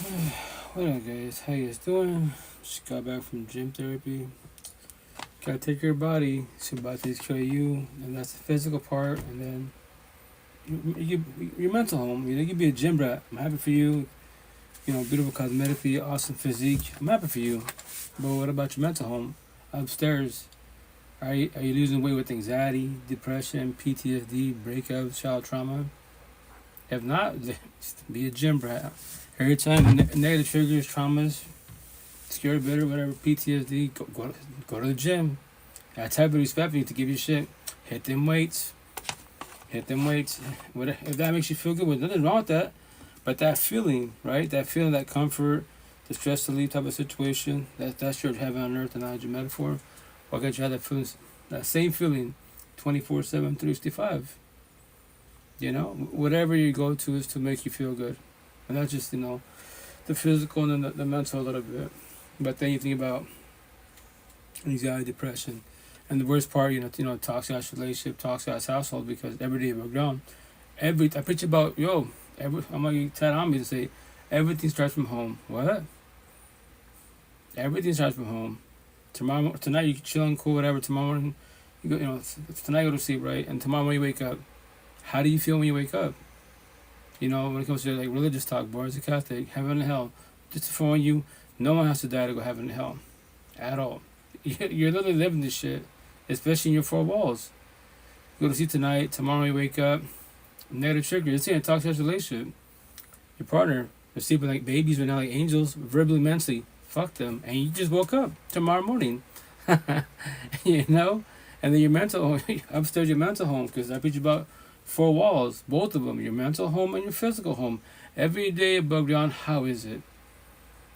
What up, guys? How you guys doing? Just got back from gym therapy. Gotta take care of your body. So your body takes care of you, and that's the physical part. And then your mental home. You can be a gym rat. I'm happy for you. Beautiful cosmetically, awesome physique. I'm happy for you. But what about your mental home? Upstairs, are you losing weight with anxiety, depression, PTSD, breakup, child trauma? If not, be a gym rat. Every time negative triggers, traumas, scared, bitter, whatever, PTSD, go to the gym. I type of respect for you to give you shit. Hit them weights. Hit them weights. If that makes you feel good, there's nothing wrong with that. But that feeling, right? That feeling, that comfort, the stress relief type of situation, that's your heaven on earth analogy metaphor. Why can't you have that feeling, that same feeling 24/7, 365? Whatever you go to is to make you feel good. And not just, the physical and the mental a little bit. But then you think about anxiety, depression. And the worst part, toxic ass relationship, toxic ass household, because every day we're grown. I preach about, I'm going to tell on me to say, everything starts from home. What? Everything starts from home. Tonight you chilling, cool, whatever. Tomorrow morning, tonight you go to sleep, right? And tomorrow morning you wake up. How do you feel when you wake up? When it comes to like religious talk, boys, a Catholic, heaven and hell. Just to warn you, no one has to die to go heaven and hell, at all. You're literally living this shit, especially in your four walls. You go to sleep tonight. Tomorrow when you wake up, negative trigger. It's in a toxic relationship. Your partner, they're sleeping like babies, but not like angels, verbally, mentally. Fuck them, and you just woke up tomorrow morning. And then your mental upstairs, your mental home, because I preach about four walls, both of them, your mental home and your physical home. Every day above ground, how is it?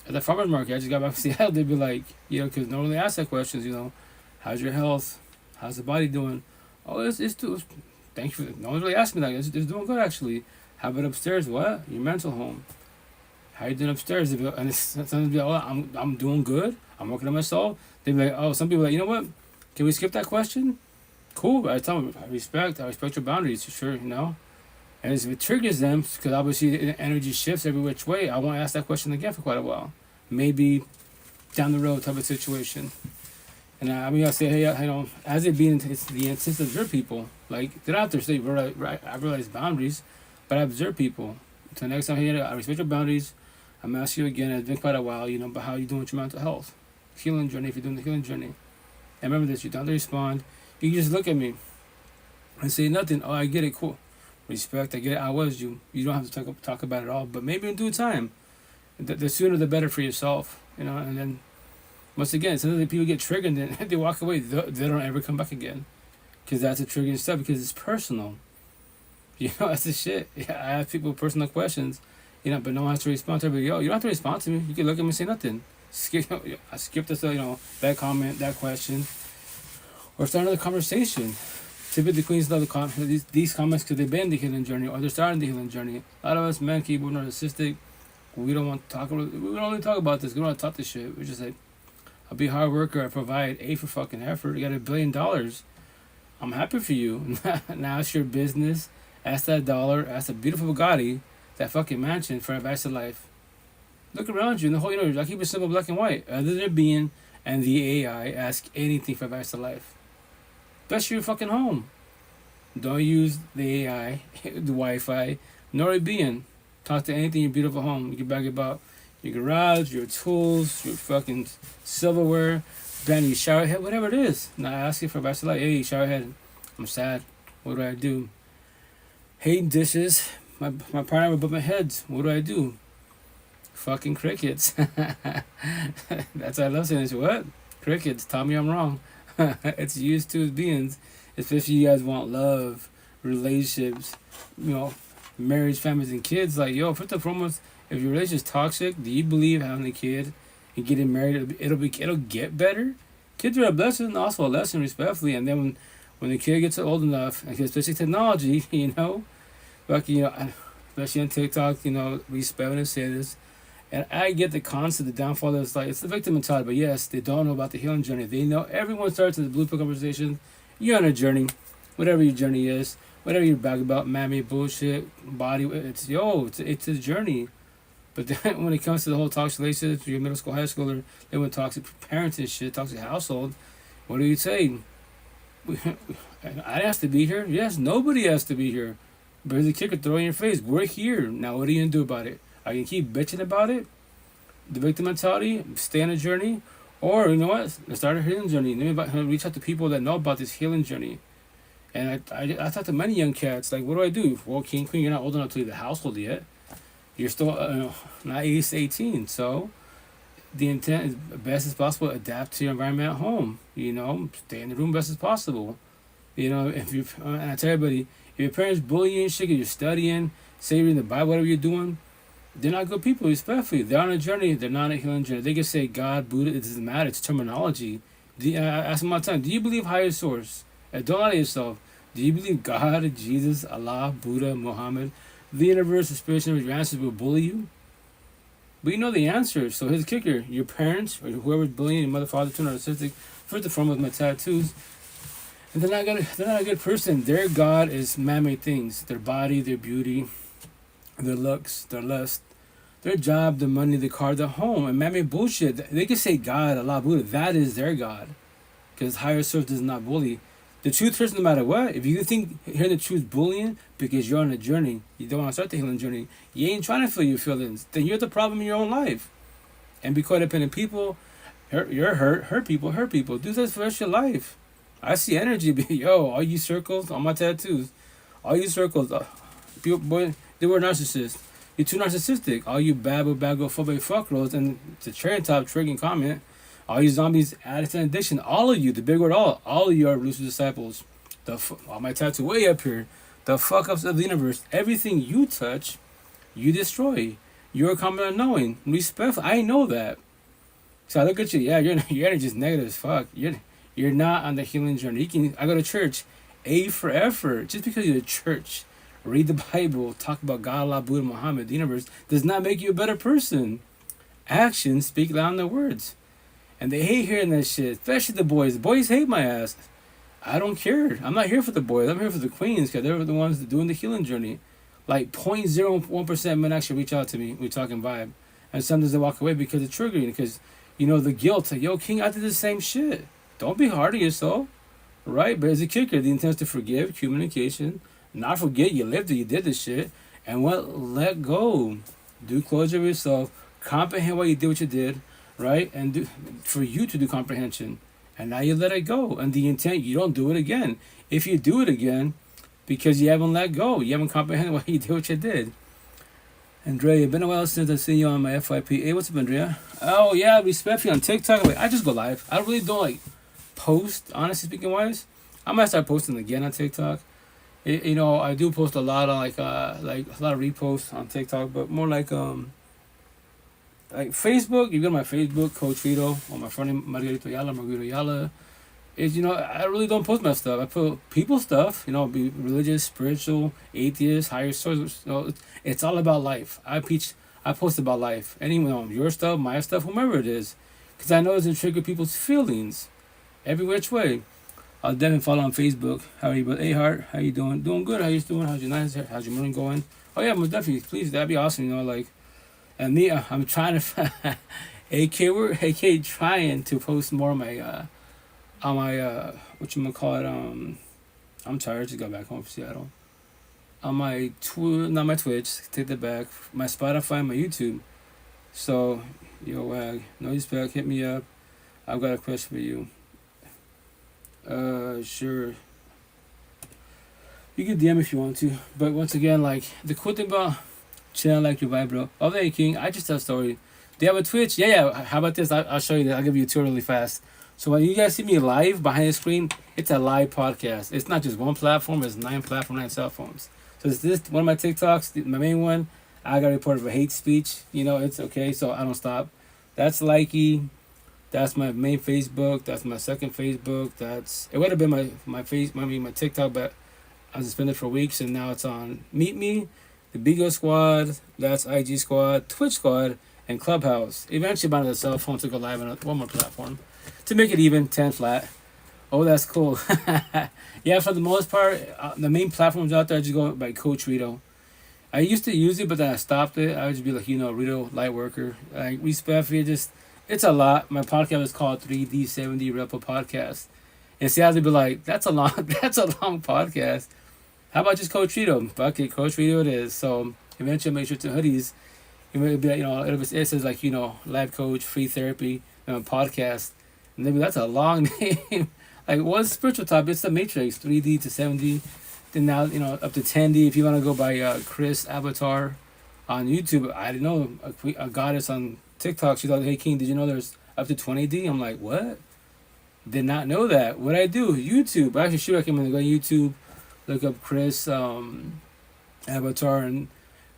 At the farmer's market, I just got back from Seattle, they'd be like, because no one really asks that questions, how's your health? How's the body doing? Oh, it's thank you for, no one's really asking me that. It's doing good, actually. How about upstairs? What? Your mental home. How you doing upstairs? And sometimes be like, oh, I'm doing good. I'm working on myself. They'd be like, oh, some people are like, you know what? Can we skip that question? Cool, I tell them, I respect your boundaries, for sure, And if it triggers them, because obviously the energy shifts every which way, I won't ask that question again for quite a while. Maybe down the road type of situation. And I say, hey, as it being it's the instance to observe people, like, they're out there saying, right, I realize boundaries, but I observe people. So next time, hey, I respect your boundaries. I'm asking you again, it's been quite a while, about how you doing with your mental health. Healing journey, if you're doing the healing journey. And remember this, you don't have to respond. You can just look at me and say nothing. Oh, I get it, cool. Respect, I get it, I was you. You don't have to talk about it all, but maybe in due time. The sooner the better for yourself, And then, once again, sometimes people get triggered and then they walk away. They don't ever come back again. Because that's a triggering stuff, because it's personal. That's the shit. I ask people personal questions, but no one has to respond to it. But, you don't have to respond to me. You can look at me and say nothing. I skip this, that comment, that question. Or start another conversation. Typically, queens love these comments because they've been in the healing journey, or they're starting the healing journey. A lot of us men, keyboard narcissistic, we don't want to talk about. We don't really talk about this. We don't want to talk this shit. We're just like, I'll be a hard worker. I provide A for fucking effort. You got $1 billion. I'm happy for you. Now it's your business. Ask that dollar. Ask a beautiful Bugatti, that fucking mansion for advice of life. Look around you. And the whole, I keep it simple, black and white. Other than being and the AI, ask anything for advice of life. Best your fucking home. Don't use the AI, the Wi-Fi, nor a being. Talk to anything in your beautiful home. You can brag about your garage, your tools, your fucking silverware, brand new shower head, whatever it is. Not asking for advice like, hey, shower head, I'm sad. What do I do? Hating dishes. My partner above my head. What do I do? Fucking crickets. That's why I love saying this. What? Crickets. Tell me I'm wrong. It's used to as beings, especially you guys want love, relationships, marriage, families, and kids. Like, first and foremost, if your relationship is toxic, do you believe having a kid and getting married, it'll get better? Kids are a blessing, also a lesson, respectfully. And then when the kid gets old enough, and especially technology, especially on TikTok, we spell and say this. And I get the concept, the downfall is like, it's the victim mentality, but yes, they don't know about the healing journey. They know everyone starts in the blueprint conversation. You're on a journey, whatever your journey is, whatever you're back about, mammy, bullshit, body, it's a journey. But then when it comes to the whole toxic relationships, your middle school, high schooler, they went toxic parents and shit, toxic household. What do you say? I asked to be here. Yes, nobody has to be here. But there's a kicker throw in your face. We're here. Now what are you going to do about it? Are you going to keep bitching about it? The victim mentality? Stay on a journey? Or, you know what? Let's start a healing journey. Let me reach out to people that know about this healing journey. And I talk to many young cats, like, what do I do? Well, King Queen, you're not old enough to leave the household yet. You're still not 18. So the intent is best as possible, adapt to your environment at home. You know, stay in the room best as possible. You know, if you, and I tell everybody, if your parents bully you and shit, you're studying, say you're in the Bible, whatever you're doing, they're not good people, respectfully. They're on a journey, they're not on a healing journey. They can say God, Buddha, it doesn't matter, it's terminology. I ask them all the time, do you believe higher source? And don't lie to yourself. Do you believe God, Jesus, Allah, Buddha, Muhammad, the universe, the spiritual, your ancestors will bully you? But you know the answer. So here's the kicker. Your parents, or whoever's bullying your mother, father, too narcissistic, first and foremost, my tattoos, and they're not a good person. Their God is man-made things. Their body, their beauty, their looks, their lust, their job, their money, their car, their home, and man-made bullshit. They can say God, Allah, Buddha. That is their God. Because higher source does not bully. The truth hurts no matter what. If you think hearing the truth bullying because you're on a journey, you don't want to start the healing journey, you ain't trying to feel your feelings, then you're the problem in your own life. And be codependent people, hurt people. Do this for the rest of your life. I see energy. Yo, all you circles on my tattoos, all you circles, people, boy, they were narcissists. You're too narcissistic. All you bagophobic fuckros, and the cherry top triggering comment. All you zombies, addicts and addiction, all of you, the big word all of you are elusive disciples. All my tattoo way up here, the fuck ups of the universe. Everything you touch, you destroy. You're a common unknowing. Respectful. I know that. So I look at you, yeah, your energy is negative as fuck. You're not on the healing journey. I go to church, A for effort. Just because you're at church, read the Bible, talk about God, Allah, Buddha, Muhammad, the universe, does not make you a better person. Actions speak louder than words. And they hate hearing that shit, especially the boys. The boys hate my ass. I don't care. I'm not here for the boys. I'm here for the queens because they're the ones doing the healing journey. Like 0.01% men actually reach out to me. We talking vibe. And sometimes they walk away because it's triggering. Because, you know, the guilt. Like, yo, King, I did the same shit. Don't be hard on yourself. Right? But as a kicker, the intent is to forgive, communication. Not forget you lived it, you did this shit. And let go. Do closure of yourself. Comprehend why you did what you did. Right? And for you to do comprehension. And now you let it go. And the intent, you don't do it again. If you do it again, because you haven't let go, you haven't comprehended why you did what you did. Andrea, it's been a while since I've seen you on my FYP. Hey, what's up, Andrea? Oh, yeah, respectfully on TikTok. Like, I just go live. I really don't, like, post, honestly speaking wise. I might start posting again on TikTok. You know, I do post a lot on, like a lot of reposts on TikTok, but more like Facebook, you go to my Facebook, Coach Vito, or my friend Margarito Yala. Is, you know, I really don't post my stuff. I put people stuff, you know, be religious, spiritual, atheist, higher source. You know, it's all about life. I post about life. Anyone, your stuff, my stuff, whomever it is. Because I know it's going to trigger people's feelings every which way. I'll definitely follow on Facebook. How are you, but hey, Hart, how you doing? Doing good. How you doing? How's your night? How's your morning going? Oh, yeah, most definitely. Please, that'd be awesome, you know, like. And me, I'm trying to, AK trying to post more on my, I'm tired, just got back home from Seattle. On my, not my Twitch, take that back, my Spotify, my YouTube. So, yo, Wag, no respect, hit me up. I've got a question for you. Sure. You can DM if you want to. But once again, like, the cool thing about channel like your vibe, bro. Oh, hey, King. I just tell a story. Do you have a Twitch? Yeah. How about this? I'll show you that. I'll give you a tour really fast. So when you guys see me live behind the screen, it's a live podcast. It's not just one platform. It's 9 platforms, 9 cell phones. So it's this one of my TikToks, my main one. I got reported for hate speech. You know, it's okay. So I don't stop. That's Likey. That's my main Facebook. That's my second Facebook. It would have been my TikTok, but I suspended for weeks, and now it's on Meet Me, the Bigo Squad, that's IG Squad, Twitch Squad, and Clubhouse. Eventually, bought a cell phone to go live on one more platform to make it even 10 flat. Oh, that's cool. Yeah, for the most part, the main platforms out there, I just go by Coach Rito. I used to use it, but then I stopped it. I would just be like, real light worker. Like, respectfully, it's a lot. My podcast is called 3D70 Repo Podcast. And see, I would be like, that's a long, that's a long podcast. How about just Coach Rito? Fuck it, Coach Rito it is. So eventually, make sure to hoodies. It may be, it says like, life coach, free therapy, podcast. And maybe that's a long name. Like, what's spiritual topic? It's the Matrix, 3D to 70. Then now, up to 10D. If you want to go by Chris Avatar on YouTube, I didn't know a goddess on TikTok. She thought, hey, King, did you know there's up to 20D? I'm like, what? Did not know that. What I do? YouTube. I actually should recommend to go to YouTube, look up Chris Avatar. And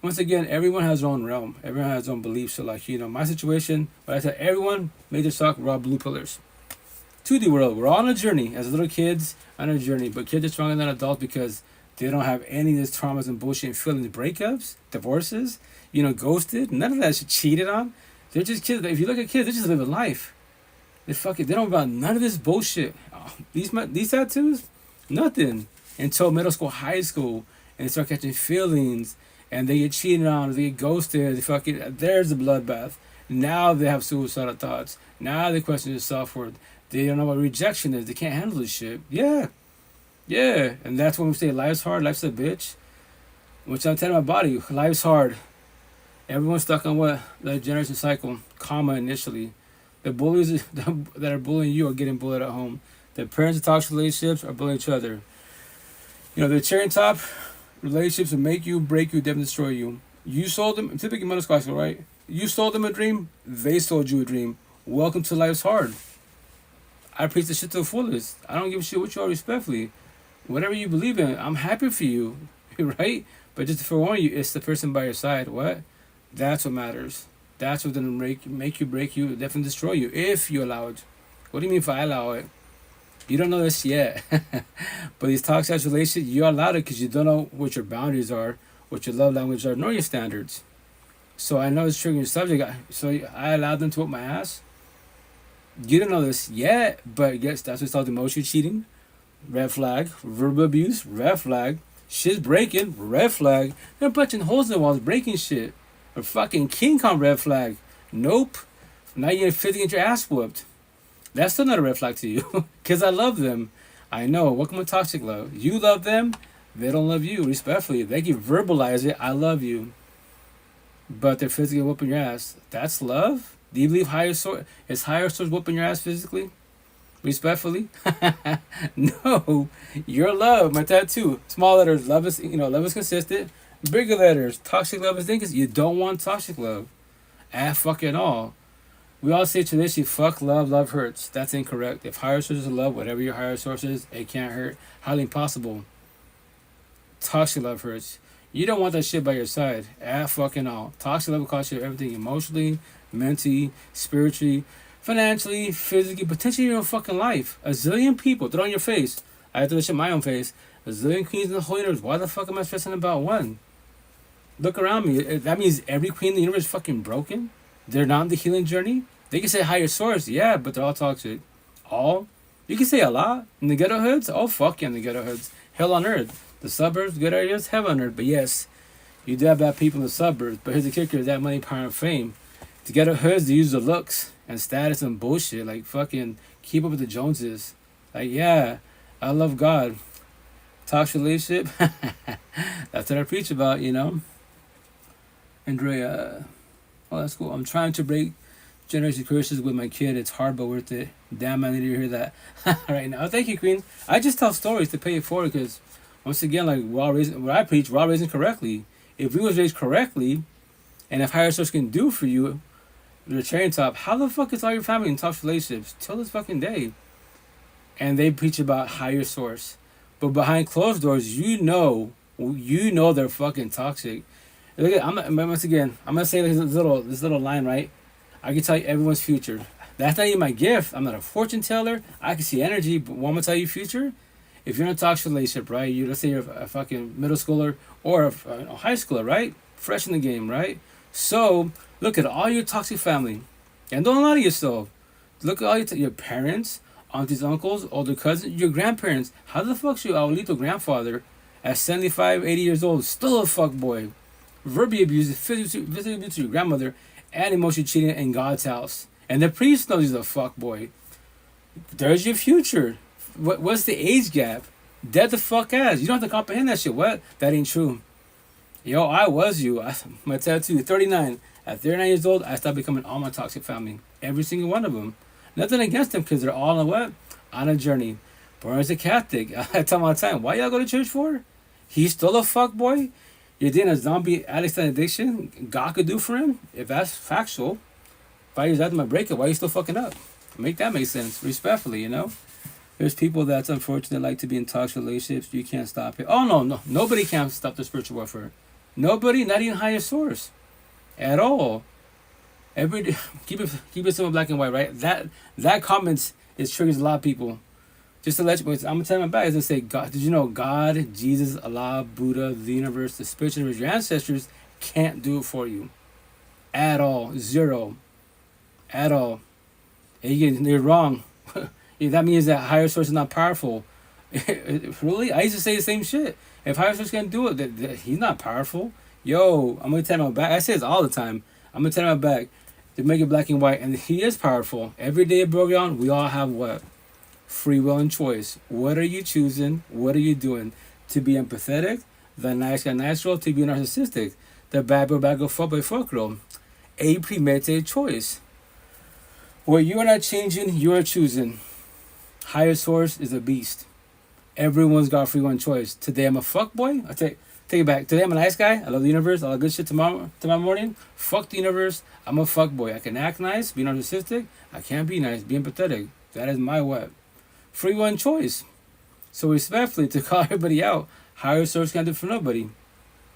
once again, everyone has their own realm. Everyone has their own beliefs. So, like, my situation, but I said, everyone made their talk, we're all blue pillars. To the world. We're all on a journey. As little kids, on a journey. But kids are stronger than adults because they don't have any of these traumas and bullshit and feelings. Breakups, divorces, ghosted. None of that shit, cheated on. They're just kids. If you look at kids, they're just living life. They don't about none of this bullshit. Oh, these tattoos, nothing until middle school, high school, and they start catching feelings, and they get cheated on, they get ghosted. There's the bloodbath. Now they have suicidal thoughts. Now they question their self-worth. They don't know what rejection is. They can't handle this shit. Yeah. And that's when we say life's hard, life's a bitch. Which I'm telling my body, life's hard. Everyone's stuck on what? The generation cycle. Karma initially. The bullies that are bullying you are getting bullied at home. The parents in toxic relationships are bullying each other. The cherry top relationships will make you, break you, definitely destroy you. You sold them, typically middle school, right? You sold them a dream, they sold you a dream. Welcome to life's hard. I preach the shit to the fullest. I don't give a shit what you are, respectfully. Whatever you believe in, I'm happy for you, right? But just to forewarn you, it's the person by your side. What? That's what matters. That's what going to make you, break you, definitely destroy you, if you allow it. What do you mean if I allow it? You don't know this yet. But these toxic relationships, you allowed it because you don't know what your boundaries are, what your love language are, nor your standards. So I know it's triggering subject. So I allowed them to whip my ass. You don't know this yet, but yes, that's what's called emotional cheating. Red flag. Verbal abuse. Red flag. Shit's breaking. Red flag. They're punching holes in the walls, breaking shit. A fucking King Kong red flag. Nope. Now you're physically get your ass whooped. That's still not a red flag to you. Because I love them. I know. Welcome to toxic love. You love them. They don't love you. Respectfully. They can verbalize it. I love you. But they're physically whooping your ass. That's love? Do you believe is higher source whooping your ass physically? Respectfully? No. Your love. My tattoo. Small letters. Love is consistent. Bigger letters. Toxic love is thinking. You don't want toxic love. Fucking all. We all say traditionally, fuck love, love hurts. That's incorrect. If higher sources of love, whatever your higher source is, it can't hurt. Highly impossible. Toxic love hurts. You don't want that shit by your side. Fucking all. Toxic love will cost you everything emotionally, mentally, spiritually, financially, physically, potentially your own fucking life. A zillion people. Throw it on your face. I have to shit my own face. A zillion queens in the whole universe. Why the fuck am I stressing about one? Look around me. That means every queen in the universe is fucking broken. They're not on the healing journey. They can say higher source, yeah, but they're all toxic. All? You can say a lot. In the ghetto hoods? Oh, fuck yeah, in the ghetto hoods. Hell on earth. The suburbs, good areas, heaven on earth. But yes, you do have bad people in the suburbs. But here's the kicker, that money, power, and fame. To ghetto hoods, they use the looks and status and bullshit. Like, fucking keep up with the Joneses. Like, yeah, I love God. Toxic relationship. That's what I preach about, Andrea. Oh, that's cool. I'm trying to break generation curses with my kid. It's hard but worth it. Damn, I need to hear that right now. Oh, thank you, Queen. I just tell stories to pay it forward because, once again, like we're all raising, what I preach, we're all raising correctly. If we was raised correctly, and if higher source can do for you, the cherry top, how the fuck is all your family in tough relationships till this fucking day? And they preach about higher source, but behind closed doors, you know they're fucking toxic. Look at, once again, I'm gonna say this little line, right? I can tell you everyone's future. That's not even my gift. I'm not a fortune teller. I can see energy, but what I'm gonna tell you future? If you're in a toxic relationship, right? Let's say you're a fucking middle schooler or a high schooler, right? Fresh in the game, right? So look at all your toxic family, and don't lie to yourself. Look at all your parents, aunties, uncles, older cousins, your grandparents. How the fuck's your abuelito grandfather at 75, 80 years old still a fuck boy? verbally abused, physically abused your grandmother, and emotionally cheating in God's house. And the priest knows he's a fuck boy. There's your future. What's the age gap? Dead the fuck ass. You don't have to comprehend that shit. What? That ain't true. Yo, I was you. My tattoo, 39. At 39 years old, I started becoming all my toxic family. Every single one of them. Nothing against them because they're all on what? On a journey. Born as a Catholic. I tell them all the time, why y'all go to church for? He's still a fuck boy? You're dealing a zombie addict and addiction? God could do for him? If that's factual. 5 years after my breakup, why are you still fucking up? Make that make sense. Respectfully, you know? There's people that's unfortunate like to be in toxic relationships. You can't stop it. Oh, no. Nobody can stop the spiritual warfare. Nobody, not even higher source. At all. Every day, keep it simple, black and white, right? That comments triggers a lot of people. Just to let you, I'm gonna tell you my back is to say, God, did you know God, Jesus, Allah, Buddha, the universe, the spiritual universe, your ancestors can't do it for you. At all. Zero. At all. And you're wrong. That means that higher source is not powerful. Really? I used to say the same shit. If higher source can't do it, he's not powerful. Yo, I'm gonna tell him my back. I say this all the time. I'm gonna tell him my back to make it black and white, and he is powerful. Every day above ground, we all have what? Free will and choice. What are you choosing? What are you doing? To be empathetic, the nice guy natural, to be narcissistic, the bad girl fuck boy fuck girl. A premeditated choice. What you are not changing, you are choosing. Higher source is a beast. Everyone's got free will and choice. Today I'm a fuck boy. I take it back. Today I'm a nice guy. I love the universe. All the good shit tomorrow morning. Fuck the universe. I'm a fuck boy. I can act nice, be narcissistic. I can't be nice, be empathetic. That is my what? Free will and choice. So respectfully, to call everybody out, higher source can't do for nobody.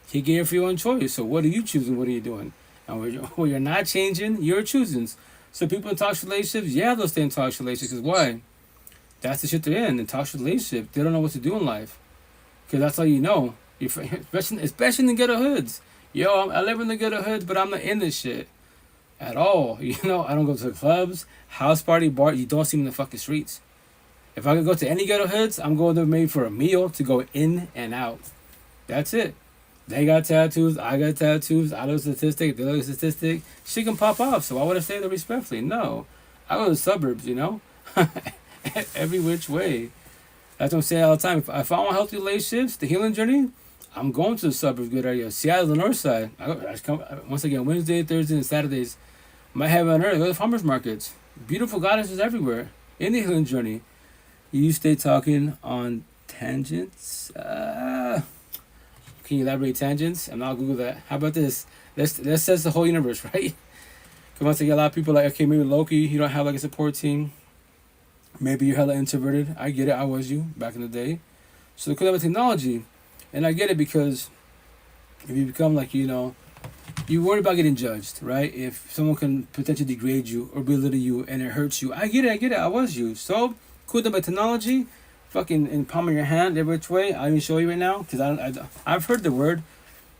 He gave you free will and choice. So what are you choosing? What are you doing? And what you're not changing, you're choosing. So people in toxic relationships, yeah, they'll stay in toxic relationships. Because why? That's the shit they're in toxic relationship. They don't know what to do in life. Because that's all you know. Especially in the ghetto hoods. Yo, I live in the ghetto hoods, but I'm not in this shit. At all. You know, I don't go to clubs, house party, bar. You don't see me in the fucking streets. If I could go to any ghetto hoods, I'm going there maybe for a meal to go in and out. That's it. They got tattoos, I got tattoos, I look statistic, they look statistic. She can pop off, so why would I say that respectfully? No. I go to the suburbs, you know? Every which way. That's what I'm saying all the time. If I want healthy relationships, the healing journey, I'm going to the suburbs, good area. Seattle, the north side. I come, once again, Wednesday, Thursday, and Saturdays. My heaven on earth, go to farmers markets. Beautiful goddesses everywhere. In the healing journey. You stay talking on tangents. Can you elaborate tangents? And I'll Google that. How about this? Let's says the whole universe, right? Because once again, a lot of people like, okay, maybe Loki, you don't have like a support team. Maybe you're hella introverted. I get it. I was you back in the day. So they could have a technology. And I get it because if you become like, you know, you worry about getting judged, right? If someone can potentially degrade you or belittle you and it hurts you. I get it. I was you. So cool with technology. Fucking in palm of your hand, every which way. I'll even show you right now. Because I've heard the word.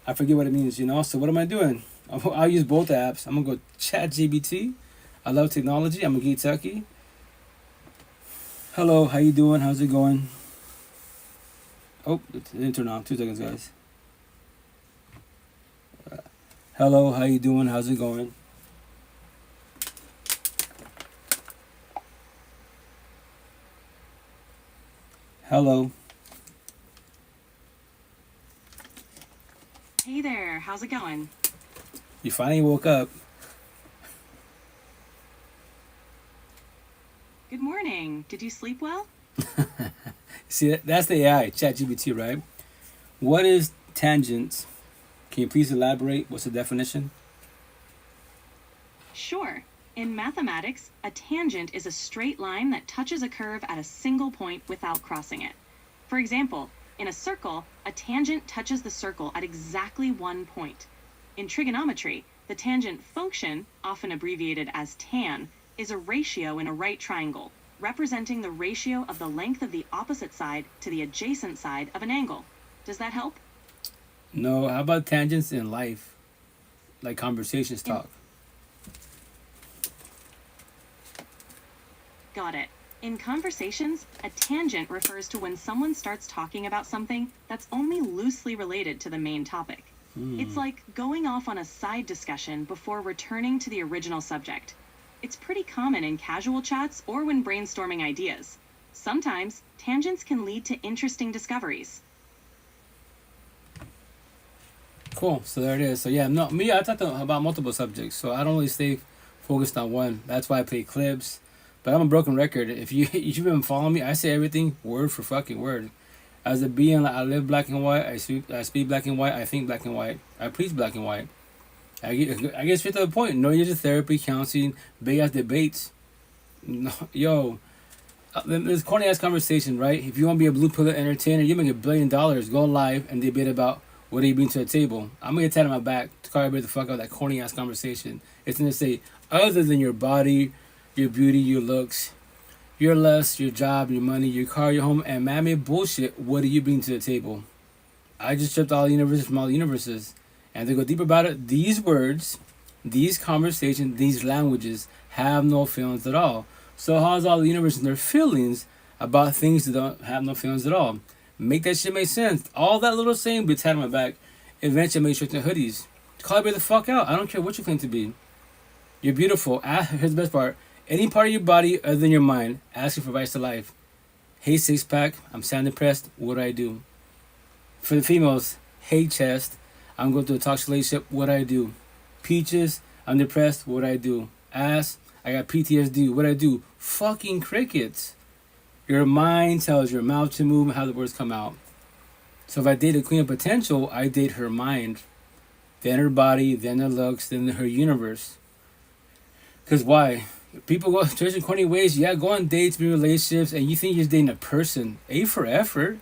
I forget what it means, you know. So what am I doing? I'll use both apps. I'm going to go ChatGPT. I love technology. I'm a geek techie. Hello, how you doing? How's it going? Oh, it didn't turn on. 2 seconds, guys. Hello, how you doing? How's it going? Hello. Hey there, how's it going? You finally woke up. Good morning. Did you sleep well? See, that's the AI, ChatGPT, right? What is tangents? Can you please elaborate? What's the definition? Sure. In mathematics, a tangent is a straight line that touches a curve at a single point without crossing it. For example, in a circle, a tangent touches the circle at exactly 1 point. In trigonometry, the tangent function, often abbreviated as tan, is a ratio in a right triangle, representing the ratio of the length of the opposite side to the adjacent side of an angle. Does that help? No, how about tangents in life? Like conversations talk. Got it. In conversations, a tangent refers to when someone starts talking about something that's only loosely related to the main topic. It's like going off on a side discussion before returning to the original subject. It's pretty common in casual chats or when brainstorming ideas. Sometimes, tangents can lead to interesting discoveries. Cool. So there it is. So yeah, no, me, I talk about multiple subjects, so I don't really stay focused on one. That's why I play clips. But I'm a broken record. If you've been following me, I say everything word for fucking word. As a being, like, I live black and white. I speak black and white. I think black and white. I preach black and white. I get straight to the point. No years of therapy, counseling, big ass debates. No, yo, this corny ass conversation, right? If you want to be a blue pill entertainer, you make $1 billion. Go live and debate about what are you bring to the table. I'm gonna get tat on my back to call everybody the fuck out of that corny ass conversation. It's gonna say other than your body, your beauty, your looks, your lust, your job, your money, your car, your home, and man-made bullshit. What do you bring to the table? I just stripped all the universes from all the universes. And to go deeper about it, these words, these conversations, these languages have no feelings at all. So how's all the universe and their feelings about things that don't have no feelings at all? Make that shit make sense. All that little saying be tatted on my back. Eventually make sure to hoodies. Call me the fuck out. I don't care what you claim to be. You're beautiful. Here's the best part. Any part of your body other than your mind, asking for advice to life. Hey, six pack, I'm sad depressed. What do I do? For the females, hey, chest, I'm going through a toxic relationship. What do I do? Peaches, I'm depressed. What do I do? Ass, I got PTSD. What do I do? Fucking crickets. Your mind tells your mouth to move and how the words come out. So if I date a queen of potential, I date her mind, then her body, then her looks, then her universe. Because why? People go chasing corny ways. Yeah, go on dates, be in relationships, and you think you're just dating a person. A for effort.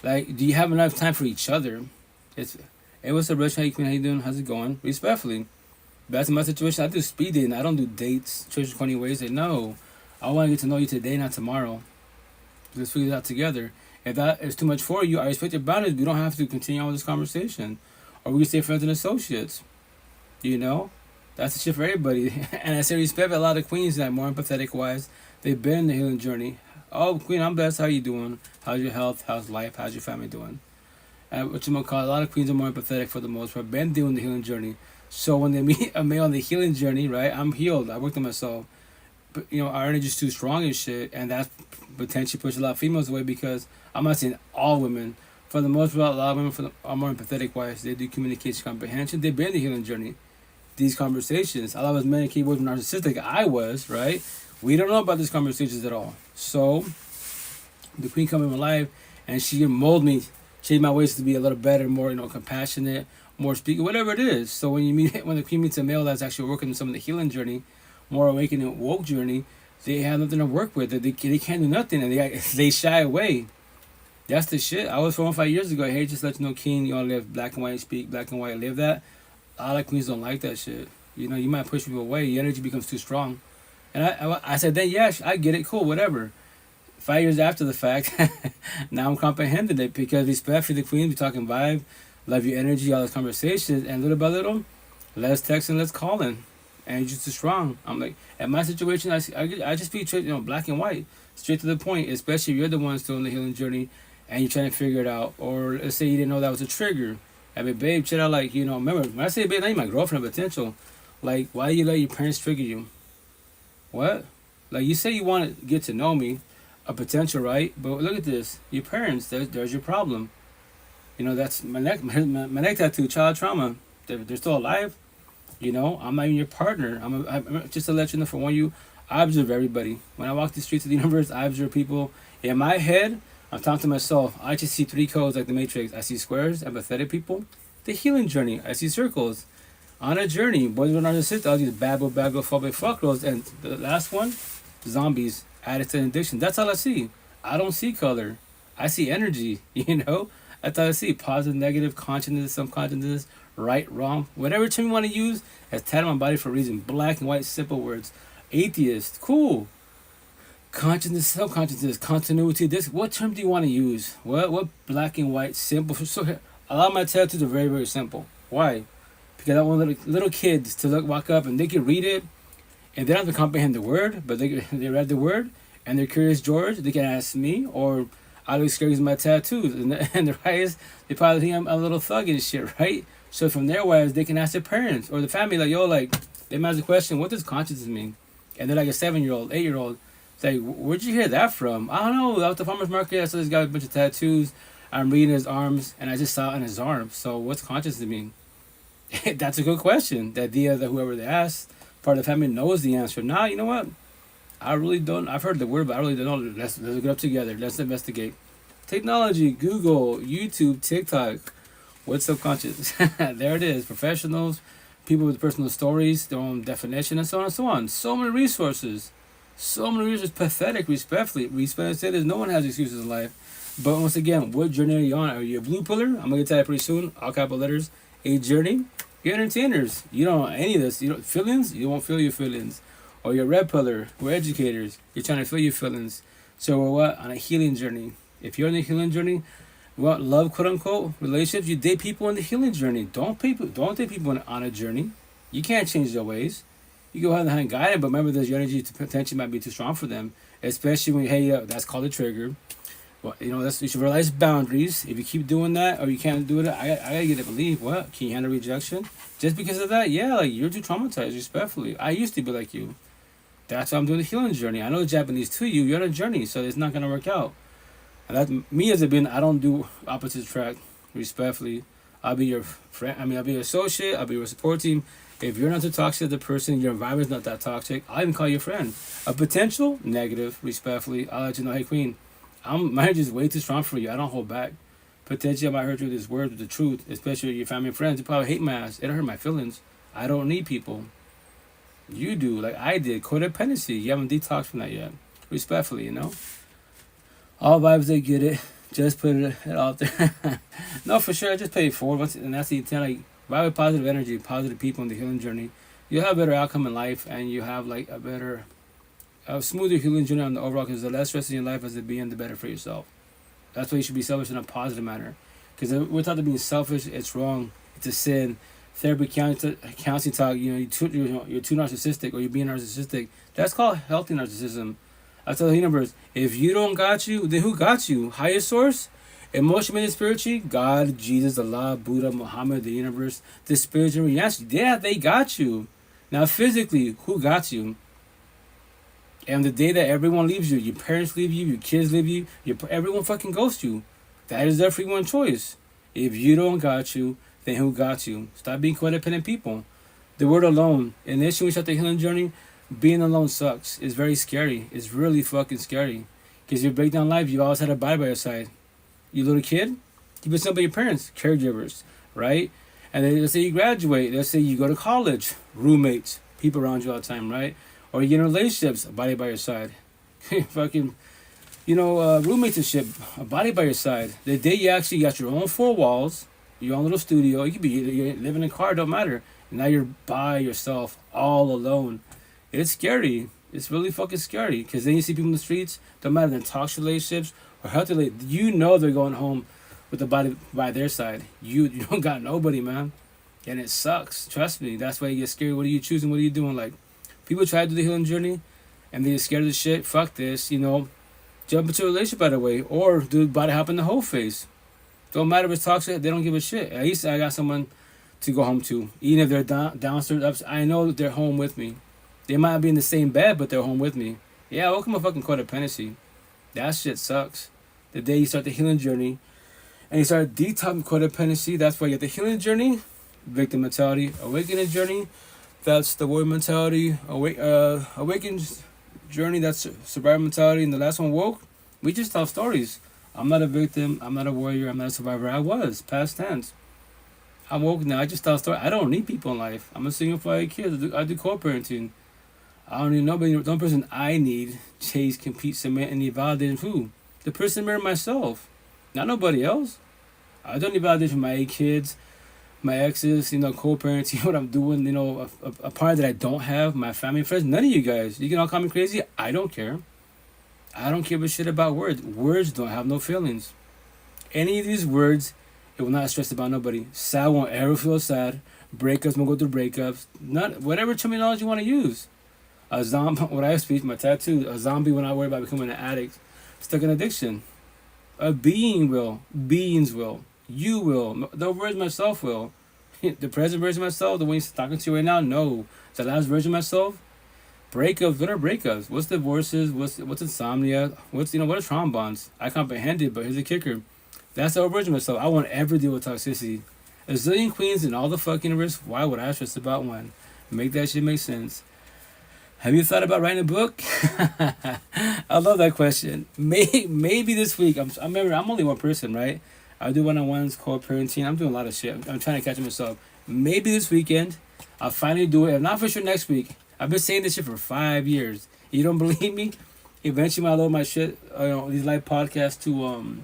Like, do you have enough time for each other? Hey, what's up, Rich? How you doing? How's it going? Respectfully. That's my situation. I do speed dating. I don't do dates, chasing corny ways. No, I want to get to know you today, not tomorrow. Let's figure it out together. If that is too much for you, I respect your boundaries. We don't have to continue on with this conversation. Or we can stay friends and associates. You know? That's the shit for everybody. And I say respect a lot of queens that more empathetic wise. They've been in the healing journey. Oh, queen, I'm blessed. How you doing? How's your health? How's life? How's your family doing? And what you might call, a lot of queens are more empathetic for the most part. Been doing the healing journey. So when they meet a male on the healing journey, right? I'm healed. I worked on myself. But, you know, our energy's too strong and shit. And that potentially pushes a lot of females away because I'm not saying all women. For the most part, a lot of women are more empathetic wise. They do communication comprehension. They've been in the healing journey. These conversations. A lot of us men and keyboards were narcissistic. I was, right? We don't know about these conversations at all. So, the queen come in my life, and she molded me, changed my ways to be a little better, more, you know, compassionate, more speaking, whatever it is. So when the queen meets a male that's actually working on some of the healing journey, more awakening, woke journey, they have nothing to work with. They can't do nothing, and they shy away. That's the shit. I was 4 or 5 years ago. Hey, just let you know, king, you want to live black and white, speak black and white, live that. A lot of queens don't like that shit. You know, you might push people away. Your energy becomes too strong. And I said, then yeah, I get it, cool, whatever. 5 years after the fact, now I'm comprehending it because respect for the queen, we talking vibe, love your energy, all those conversations, and little by little, let's text and let's call in. And you're just too strong. I'm like, at my situation, I just be, you know, black and white, straight to the point, especially if you're the one still in the healing journey and you're trying to figure it out. Or let's say you didn't know that was a trigger. I mean, babe, chill out, like, you know, remember, when I say babe, not my girlfriend, potential. Like, why do you let your parents trigger you? What? Like, you say you want to get to know me, a potential, right? But look at this. Your parents, there's your problem. You know, that's my neck tattoo, child trauma. They're still alive. You know, I'm not even your partner. I'm just to let you know, for one, I observe everybody. When I walk the streets of the universe, I observe people. In my head, I'm talking to myself. I just see 3 codes like the Matrix. I see squares, empathetic people. The healing journey. I see circles. On a journey. Boys with narcissists, all these babble, phobic fuckers. And the last one, zombies, addicts and addiction. That's all I see. I don't see color. I see energy, you know? That's all I see. Positive, negative, consciousness, subconsciousness, right, wrong. Whatever term you want to use has tatted on my body for a reason. Black and white, simple words. Atheist, cool. Consciousness, subconsciousness, continuity. This, what term do you want to use? What black and white, simple? So a lot of my tattoos are very, very simple. Why? Because I want little kids to walk up and they can read it, and they don't have to comprehend the word, but they read the word, and they're curious George. They can ask me, or I look scary with my tattoos, and the right is they probably think I'm a little thug and shit, right? So from their wives, they can ask their parents or the family, like, yo, like, they might ask the question, what does consciousness mean? And they're like a 7-year-old, 8-year-old. It's like, where'd you hear that from? I don't know. Out at the farmer's market, I saw this guy with a bunch of tattoos. I'm reading his arms, and I just saw it in his arms. So what's consciousness mean? That's a good question. The idea that whoever they ask, part of the family knows the answer. Nah, you know what? I really don't. I've heard the word, but I really don't know. Let's look it up together. Let's investigate. Technology, Google, YouTube, TikTok. What's subconscious? There it is. Professionals, people with personal stories, their own definition, and so on and so on. So many resources. So many resources. Pathetic, respectfully. There's no one has excuses in life. But once again, what journey are you on? Are you a blue pillar? I'm going to get to that pretty soon. All capital letters. A journey. You're entertainers. You don't know any of this. You don't feelings. You won't feel your feelings. Or you're a red pillar. We're educators. You're trying to feel your feelings. So we're what? On a healing journey. If you're on the healing journey, what love, quote unquote, relationships, you date people on the healing journey. Don't date people on a journey. You can't change their ways. You go hand in hand guide them, but remember, there's your energy potentially might be too strong for them, especially when that's called a trigger. Well, you should realize boundaries. If you keep doing that or you can't do it, I gotta get to believe, what? Can you handle rejection? Just because of that? Yeah, like, you're too traumatized, respectfully. I used to be like you. That's why I'm doing the healing journey. I know the Japanese too. You're on a journey, so it's not gonna work out. And that's me as a being. I don't do opposite track, respectfully. I'll be your friend. I'll be your associate. I'll be your support team. If you're not too toxic as a person, your environment's not that toxic, I'll even call you a friend. A potential negative, respectfully, I'll let you know, hey, queen, my energy is way too strong for you. I don't hold back. Potentially, I might hurt you with this word, with the truth, especially your family and friends. You probably hate my ass. It'll hurt my feelings. I don't need people. You do, like I did. Codependency. You haven't detoxed from that yet. Respectfully, All vibes, they get it. Just put it out there. No, for sure. I just pay it forward. And that's the intent. Like, vibe with positive energy, positive people on the healing journey. You'll have a better outcome in life, and you have like a smoother healing journey on the overall. Because the less stress in your life as it being, the better for yourself. That's why you should be selfish in a positive manner. Because we're taught to be selfish. It's wrong. It's a sin. Therapy, counseling talk. You're too narcissistic, or you're being narcissistic. That's called healthy narcissism. I tell the universe, if you don't got you, then who got you? Higher source? Emotionally and spiritually? God, Jesus, Allah, Buddha, Muhammad, the universe, the spiritual. Yes, yeah, they got you. Now physically, who got you? And the day that everyone leaves you, your parents leave you, your kids leave you, everyone fucking ghosts you. That is their free one choice. If you don't got you, then who got you? Stop being codependent people. The word alone. Initially, when we start the healing journey, being alone sucks. It's very scary. It's really fucking scary. Because you break down life, you always had a body by your side. You little kid, you've been sent by your parents, caregivers, right? And then let's say you graduate. Let's say you go to college, roommates, people around you all the time, right? Or you get in relationships, a body by your side. Fucking, roommateship, a body by your side. The day you actually got your own four walls, your own little studio, you could be you're living in a car, don't matter. And now you're by yourself, all alone. It's scary. It's really fucking scary. Because then you see people in the streets, don't matter, they're in toxic relationships or healthy relationships. They're going home with the body by their side. You don't got nobody, man. And it sucks. Trust me. That's why you get scared. What are you choosing? What are you doing? Like, people try to do the healing journey and they get scared of the shit. Fuck this, Jump into a relationship right away. Or do body hop in the whole face. Don't matter if it's toxic. They don't give a shit. At least I got someone to go home to. Even if they're downstairs, upstairs, I know that they're home with me. They might be in the same bed, but they're home with me. Yeah, welcome to fucking codependency. That shit sucks. The day you start the healing journey and you start detoxing codependency, that's why you get the healing journey, victim mentality, awakening journey, that's the warrior mentality, awakened journey, that's survivor mentality, and the last one, woke. We just tell stories. I'm not a victim, I'm not a warrior, I'm not a survivor. I was, past tense. I'm woke now, I just tell stories. I don't need people in life. I'm a single for 8 kids. I do co-parenting. I don't need nobody. The only person I need, chase, compete, cement, and need validation who? The person mirror myself. Not nobody else. I don't need validation from my 8 kids, my exes, co-parenting, what I'm doing, a part that I don't have, my family and friends. None of you guys. You can all call me crazy. I don't care. I don't give a shit about words. Words don't have no feelings. Any of these words, it will not stress about nobody. Sad won't ever feel sad. Breakups won't go through breakups. Not whatever terminology you want to use. A zombie, what I speak, my tattoo, a zombie will not worry about becoming an addict, stuck in addiction. A being will, beings will, you will, the words myself will. The present version of myself, the one he's talking to right now, no. The last version of myself, breakups. What are breakups? What's divorces? What's insomnia? What are trauma bonds? I comprehend it, but here's the kicker. That's the old version of myself. I won't ever deal with toxicity. A zillion queens in all the fucking universe. Why would I stress about one? Make that shit make sense. Have you thought about writing a book? I love that question. Maybe this week. I'm only one person, right? I do one-on-ones, co-parenting. I'm doing a lot of shit. I'm trying to catch myself. Maybe this weekend, I'll finally do it. If not for sure next week. I've been saying this shit for 5 years. You don't believe me? Eventually, I'll load my shit, these live podcasts to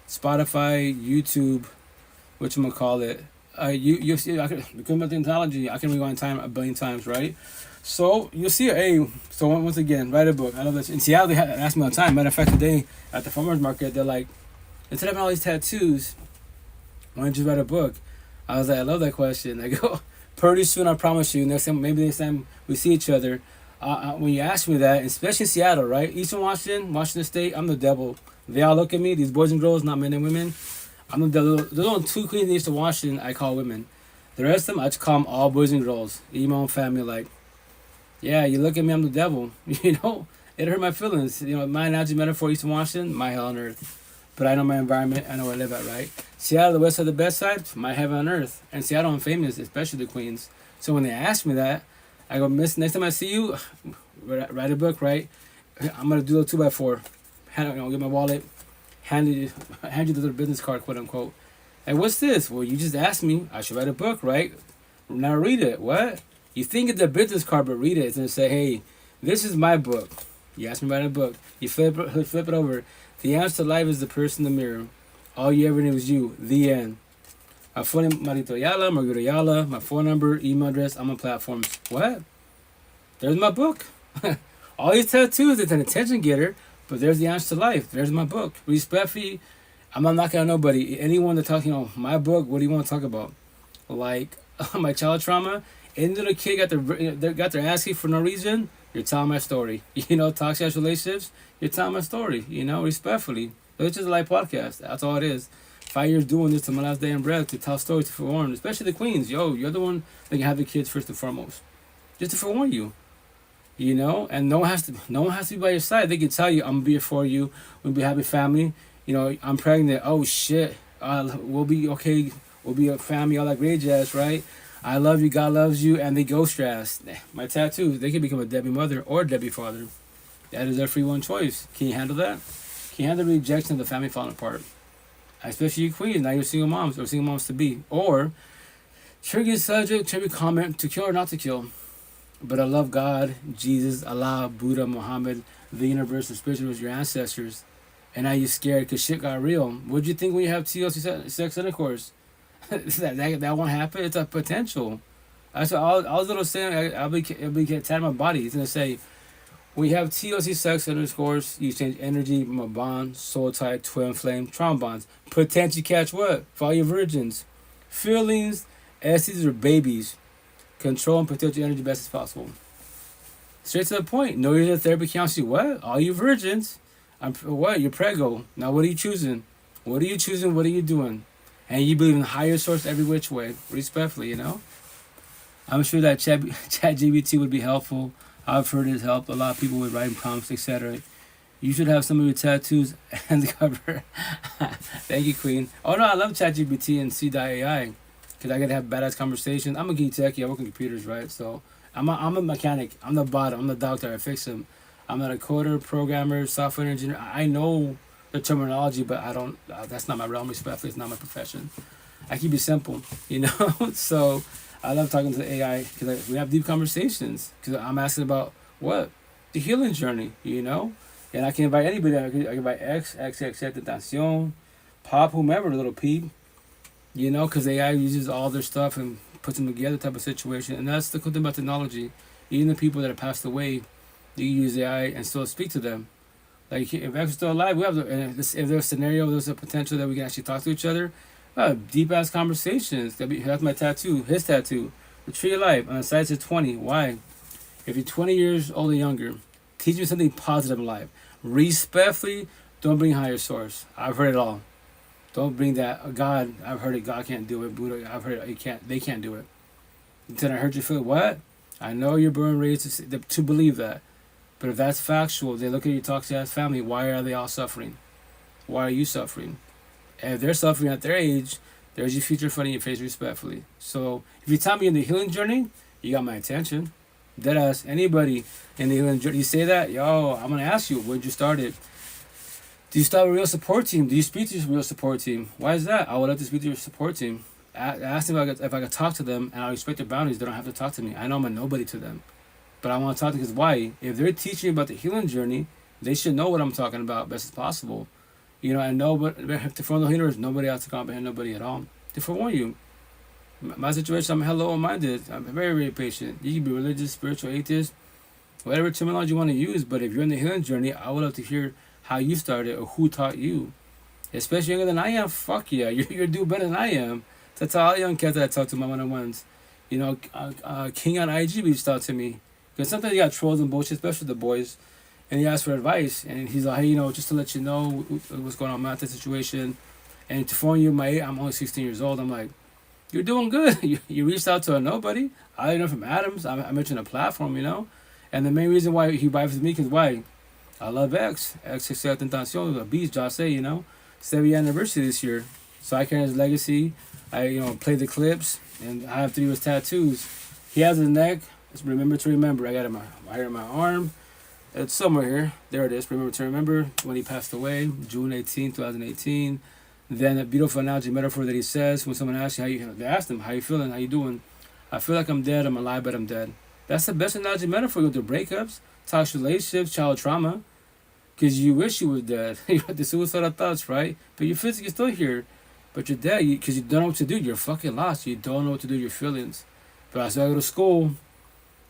Spotify, YouTube, whatchamacallit. You see, because of technology, I can rewind time a billion times, right? So you'll see. Hey, so once again, write a book. I love this. In Seattle, they ask me all the time. Matter of fact, today at the farmers market, they're like, instead of having all these tattoos, why don't you write a book? I was like, I love that question. I go, pretty soon, I promise you. Next time we see each other, when you ask me that, especially in Seattle, right? Eastern Washington State, I'm the devil. They all look at me. These boys and girls, not men and women. I'm the devil. There's only 2 queens in Eastern Washington I call women. The rest of them, I just call them all boys and girls. Even my own family, like, yeah, you look at me, I'm the devil. It hurt my feelings. My analogy metaphor, Eastern Washington, my hell on earth. But I know my environment, I know where I live at, right? Seattle, the west side, the best side, my heaven on earth. And Seattle, I'm famous, especially the queens. So when they ask me that, I go, Miss, next time I see you, write a book, right? I'm going to do a 2x4. Get my wallet, hand you the little business card, quote unquote. And what's this? Well, you just asked me, I should write a book, right? Now read it. What? You think it's a business card, but read it. It's going to say, hey, this is my book. You asked me to write a book. You flip it over. The answer to life is the person in the mirror. All you ever knew was you. The end. My phone name, Marito Yala, Margarito Yala. My phone number, email address. I'm on platforms. What? There's my book. All these tattoos, it's an attention getter, but there's the answer to life. There's my book. Respectfully, I'm not knocking on nobody. Anyone that talks, my book, what do you want to talk about? Like, my child trauma. Any little kid got their ass kicked for no reason, you're telling my story. Toxic relationships, you're telling my story, respectfully. It's just a live podcast. That's all it is. 5 years doing this to my last day in breath to tell stories to forewarn, especially the queens. Yo, you're the one that can have the kids first and foremost. Just to forewarn you. And no one has to be by your side. They can tell you, I'm gonna be here for you, we'll be a happy family. I'm pregnant. Oh shit. We'll be okay, we'll be a family, all that great jazz, right? I love you, God loves you, and they ghost ass. My tattoos, they can become a Debbie mother or a Debbie father. That is their free one choice. Can you handle that? Can you handle the rejection of the family falling apart? Especially you queens, now you're single moms or single moms to be. Or, trigger subject, trigger comment, to kill or not to kill. But I love God, Jesus, Allah, Buddha, Muhammad, the universe, the spirituals, your ancestors. And now you're scared because shit got real. What'd you think when you have TLC sex intercourse? that won't happen. It's a potential. That's what I was gonna say. I'll be tattooing my body. It's gonna say, when you have TLC sex intercourse, you change energy from a bond, soul tie, twin flame, trauma bonds. Potentially catch what? For all your virgins, feelings, STDs or babies. Control and protect your energy best as possible. Straight to the point. No, you're the therapy counselor. What? All you virgins. What? You're preggo. Now what are you choosing? What are you choosing? What are you doing? And you believe in higher source every which way. Respectfully, I'm sure that ChatGPT would be helpful. I've heard it help a lot of people with writing prompts, etc. You should have some of your tattoos and the cover. Thank you, Queen. Oh no, I love ChatGPT and C.AI because I get to have badass conversations. I'm a geek techie. I work on computers, right? So I'm a mechanic. I'm the bottom. I'm the doctor. I fix them. I'm not a coder, programmer, software engineer. I know the terminology, but I don't. That's not my realm. Respectfully, it's not my profession. I keep it simple, So I love talking to the AI because we have deep conversations. Because I'm asking about what the healing journey, And I can invite anybody. I can invite Tentacion, Pop, whomever, little peep, because AI uses all their stuff and puts them together type of situation. And that's the cool thing about technology. Even the people that have passed away, you can use AI and still speak to them. Like, if X is still alive, we have if there's a scenario, there's a potential that we can actually talk to each other. Deep-ass conversations. That's my tattoo, his tattoo. The tree of life. On the side it says 20. Why? If you're 20 years old or younger, teach me something positive in life. Respectfully, don't bring higher source. I've heard it all. Don't bring that, God, I've heard it, God can't do it. Buddha, I've heard it, they can't do it. Then I heard you feel, what? I know you're born and raised to believe that. But if that's factual, they look at your toxic ass family, why are they all suffering? Why are you suffering? And if they're suffering at their age, there's your future in front of your face respectfully. So if you tell me in the healing journey, you got my attention. Deadass, anybody in the healing journey, you say that, yo, I'm going to ask you, where'd you start it? Do you start a real support team? Do you speak to your real support team? Why is that? I would like to speak to your support team. Ask them if I could talk to them, and I respect their boundaries. They don't have to talk to me. I know I'm a nobody to them. But I want to talk to them because why? If they're teaching you about the healing journey, they should know what I'm talking about best as possible. You know, and to forewarn the healers, nobody else to comprehend nobody at all. To forewarn you. My situation, I'm hello-minded. I'm very, very patient. You can be religious, spiritual, atheist, whatever terminology you want to use. But if you're in the healing journey, I would love to hear how you started or who taught you. Especially younger than I am. Fuck yeah, you're doing better than I am. That's all young cats that I talk to my one-on-ones. You know, King on IG reached out to me. Because sometimes you got trolls and bullshit, especially the boys. And he asked for advice. And he's like, hey, you know, just to let you know what's going on with that situation. And to phone you, I'm only 16 years old. I'm like, you're doing good. You reached out to a nobody. I know from Adams. I mentioned a platform, you know. And the main reason why he vibes with me, because why? I love X. X is a tentación, a beast, Jose, you know. 7th anniversary this year. So I carry his legacy. I, you know, play the clips. And I have 3 of his tattoos. He has his neck. It's remember to remember. I got it right here in my arm. It's somewhere here. There it is. Remember to remember when he passed away, June 18, 2018. Then a beautiful analogy metaphor that he says when someone asks you they ask them, how you feeling, how you doing? I feel like I'm dead, I'm alive, but I'm dead. That's the best analogy metaphor. You go through breakups, toxic relationships, child trauma. Because you wish you were dead. You have the suicidal thoughts, right? But you're physically still here. But you're dead because you don't know what to do. You're fucking lost. You don't know what to do with your feelings. But I still go to school,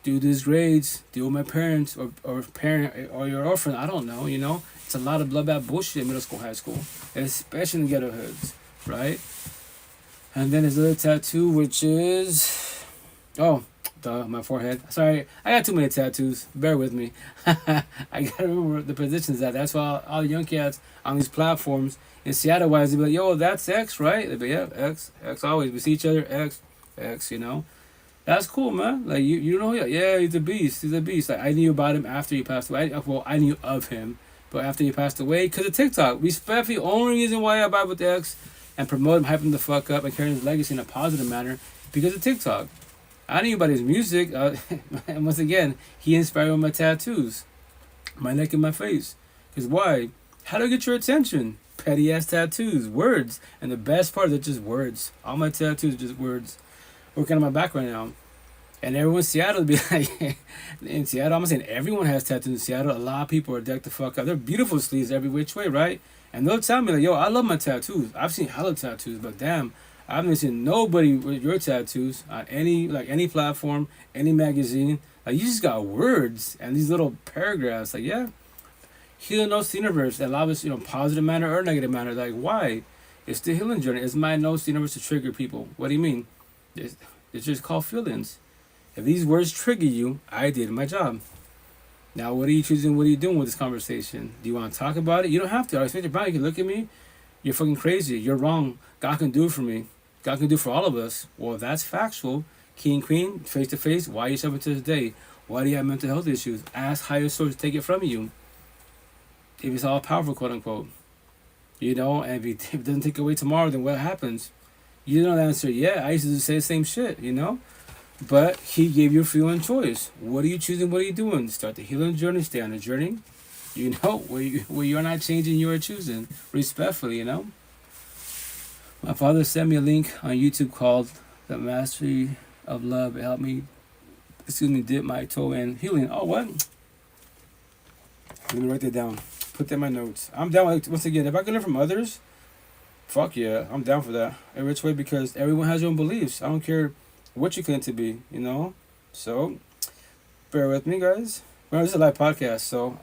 do these grades, deal with my parents or parent or your orphan. I don't know, you know. It's a lot of bloodbath bullshit in middle school, high school. Especially in ghetto hoods, right? And then his other tattoo, which is... Oh, my forehead. Sorry, I got too many tattoos. Bear with me. I gotta remember the positions that. That's why all the young cats on these platforms in Seattle, wise, they be like, yo, that's X, right? They be, yeah, X always. We see each other, X, you know? That's cool, man. Like, you know, yeah, he's a beast. Like, I knew about him after he passed away. I knew of him, but after he passed away, because of TikTok. Respectfully, the only reason why I vibe with X and promote him, hype him the fuck up, and carry his legacy in a positive manner, because of TikTok. I knew about his music, and once again, he inspired me with my tattoos. My neck and my face. Because why? How do I get your attention? Petty ass tattoos, words. And the best part, they're just words. All my tattoos are just words. Working on my back right now. And everyone in Seattle would be like, in Seattle, I'm saying everyone has tattoos in Seattle. A lot of people are decked the fuck up. They're beautiful sleeves every which way, right? And they'll tell me, like, yo, I love my tattoos. I've seen hella tattoos, but damn, I haven't seen nobody with your tattoos on any platform, any magazine. Like, you just got words and these little paragraphs. Like, yeah, healing knows the universe. And allow us, positive manner or negative manner. Like, why? It's the healing journey. It's my knows the universe to trigger people. What do you mean? It's just called feelings. If these words trigger you, I did my job. Now, what are you choosing? What are you doing with this conversation? Do you want to talk about it? You don't have to. I respect your body. You can look at me. You're fucking crazy. You're wrong. God can do it for me. God can do it for all of us. Well, if that's factual, king, queen, face to face, why are you suffering to this day? Why do you have mental health issues? Ask higher source to take it from you. If it's all powerful, quote unquote. And if it doesn't take away tomorrow, then what happens? You don't answer, yeah, I used to say the same shit, But he gave you a feeling choice. What are you choosing? What are you doing? Start the healing journey. Stay on the journey. Where you're not changing, you are choosing. Respectfully, My father sent me a link on YouTube called The Mastery of Love. It helped me, dip my toe in healing. Oh, what? Let me write that down. Put that in my notes. I'm down with, once again, if I can learn from others, fuck yeah, I'm down for that. Every which way, because everyone has their own beliefs. I don't care what you claim to be, So, bear with me, guys. Well, this is a live podcast, so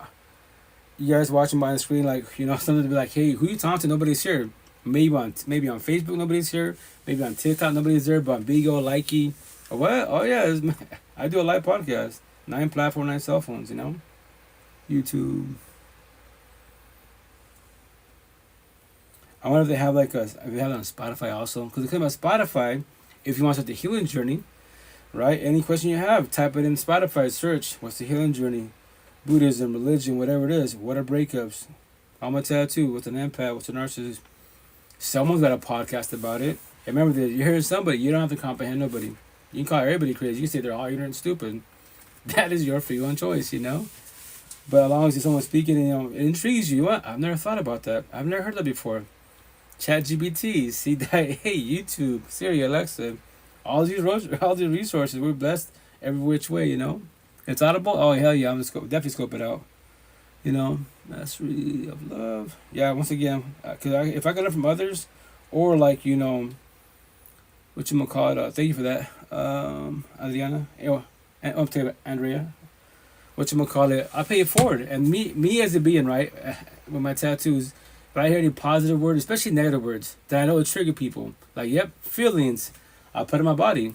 you guys watching by the screen, something to be like, hey, who you talking to? Nobody's here. Maybe on Facebook, nobody's here. Maybe on TikTok, nobody's there. But on Bigo, Likey, or what? Oh yeah, I do a live podcast. 9 platforms, 9 cell phones. YouTube. I wonder if they have like if they have it on Spotify also. Because it comes about Spotify, if you want to start the healing journey, right? Any question you have, type it in Spotify, search, what's the healing journey? Buddhism, religion, whatever it is. What are breakups? I'm a tattoo. What's an empath? What's a narcissist? Someone's got a podcast about it. And remember this, you're hearing somebody, you don't have to comprehend nobody. You can call everybody crazy. You can say they're all ignorant and stupid. That is your free will and choice, you know? But as long as someone's speaking, you know, it intrigues you. What? I've never thought about that. I've never heard that before. ChatGPT, see that? Hey, YouTube, Siri, Alexa, all these resources. We're blessed every which way, you know. It's audible. Oh hell yeah, I'm gonna definitely scope it out. You know, mastery of love. Yeah, once again, because if I got it from others, or like you know, what you gonna call it? Thank you for that, Adriana. Andrea. What you gonna call it? I pay it forward, and me as a being, right, with my tattoos. If I hear any positive words, especially negative words, that I know will trigger people. Like, yep, feelings, I'll put in my body.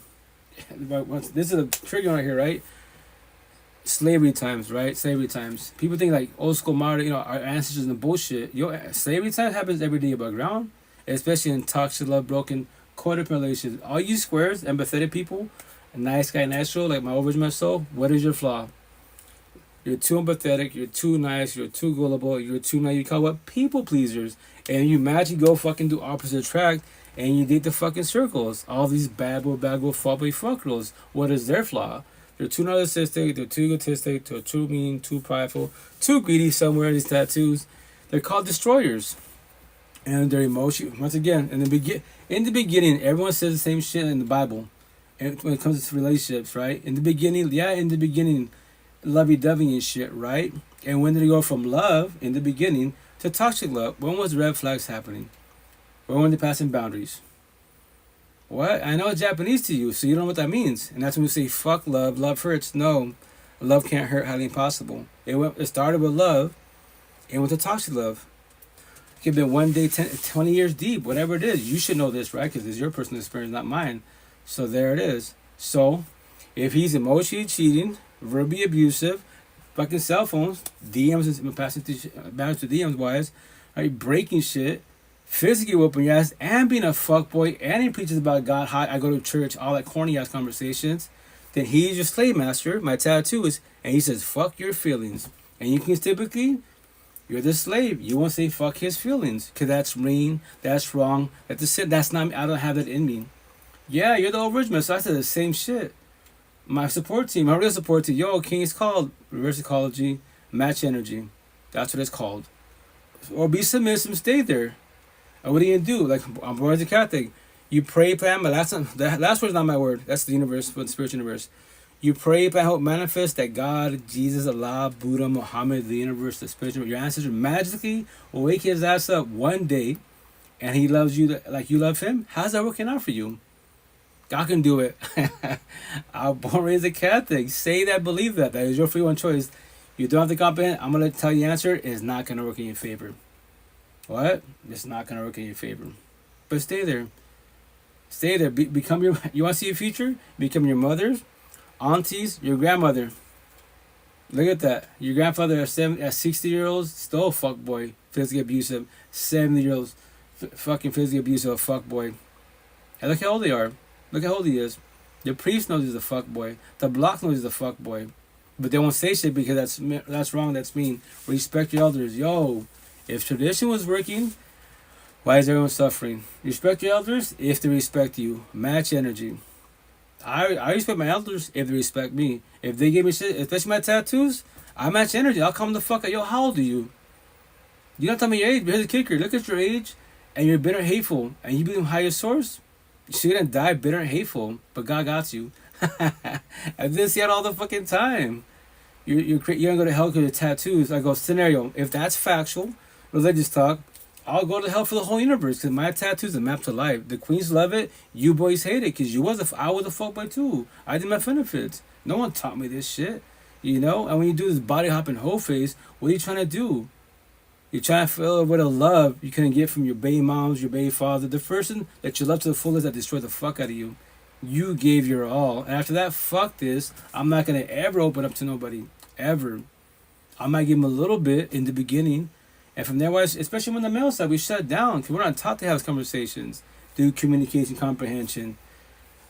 This is a trigger right here, right? Slavery times, right? Slavery times. People think like old school modern, you know, our ancestors and bullshit. Slavery times happens every day above ground, especially in toxic love, broken, codependent relations. All you squares, empathetic people, nice guy, natural, like my original soul. What is your flaw? You're too empathetic, you're too nice, you're too gullible, you're too nice. You call what? People pleasers. And you magically go fucking do opposite attract and you date the fucking circles. All these bad boy, fuck boy, fuck girls. What is their flaw? They're too narcissistic, they're too egotistic, they're too mean, too prideful, too greedy somewhere in these tattoos. They're called destroyers. And their emotion, once again, in the beginning, everyone says the same shit in the Bible. And when it comes to relationships, right? In the beginning, lovey-dovey and shit, right? And when did it go from love in the beginning to toxic love? When was red flags happening? When were they passing boundaries? What? I know it's Japanese to you, so you don't know what that means. And that's when we say, fuck love, love hurts. No, love can't hurt, highly impossible. It started with love, and went to toxic love. It could have been 1 day, 20 years deep, whatever it is. You should know this, right? Because it's your personal experience, not mine. So there it is. So, if he's emotionally cheating, verbally abusive, fucking cell phones, DMs, and passing boundaries to DMs wise, right, breaking shit, physically whooping your ass, and being a fuckboy, and he preaches about God, how I go to church, all that corny ass conversations, then he's your slave master, my tattooist, and he says, fuck your feelings. And you can typically, you're the slave. You won't say fuck his feelings, because that's mean, that's wrong, that's not me, I don't have that in me. Yeah, you're the original, so I said the same shit. My support team, my real support team, King, is called reverse psychology, match energy. That's what it's called. Or be submissive, stay there. And what do you do? Like, I'm born as a Catholic. You pray, plan, but that last word's not my word. That's the universe, the spiritual universe. You pray, plan, hope, manifest that God, Jesus, Allah, Buddha, Muhammad, the universe, the spiritual, your ancestor magically will wake his ass up one day and he loves you like you love him. How's that working out for you? God can do it. I'm born raised a Catholic. Say that, believe that. That is your free one choice. You don't have to comprehend. I'm going to tell you the answer. It's not going to work in your favor. What? It's not going to work in your favor. But stay there. Stay there. Become your... You want to see your future? Become your mother's, aunties, your grandmother. Look at that. Your grandfather at 60-year-olds, still a fuckboy, physically abusive. 70-year-olds, fucking physically abusive, a fuckboy. And look how old they are. Look how old he is. The priest knows he's a fuckboy. The block knows he's a fuckboy. But they won't say shit because that's wrong, that's mean. Respect your elders. Yo, if tradition was working, why is everyone suffering? Respect your elders if they respect you. Match energy. I respect my elders if they respect me. If they give me shit, especially my tattoos, I match energy. I'll come the fuck out. Yo, how old are you? You don't tell me your age, but here's the kicker. Look at your age, and you're bitter and hateful, and you become higher source. You're gonna die bitter and hateful, but God got you. I didn't see it all the fucking time. You're gonna go to hell because of your tattoos. I go, scenario, if that's factual, religious talk, I'll go to hell for the whole universe because my tattoos are mapped to life. The queens love it. You boys hate it because I was a fuckboy too. I did my benefits. No one taught me this shit. You know? And when you do this body hopping whole face, what are you trying to do? You're trying to fill it with a love you couldn't get from your baby moms, your baby father, the person that you love to the fullest that destroyed the fuck out of you. You gave your all. And after that, fuck this. I'm not going to ever open up to nobody. Ever. I might give them a little bit in the beginning. And from there, especially when the male side, we shut down because we're not taught to have conversations, do communication comprehension.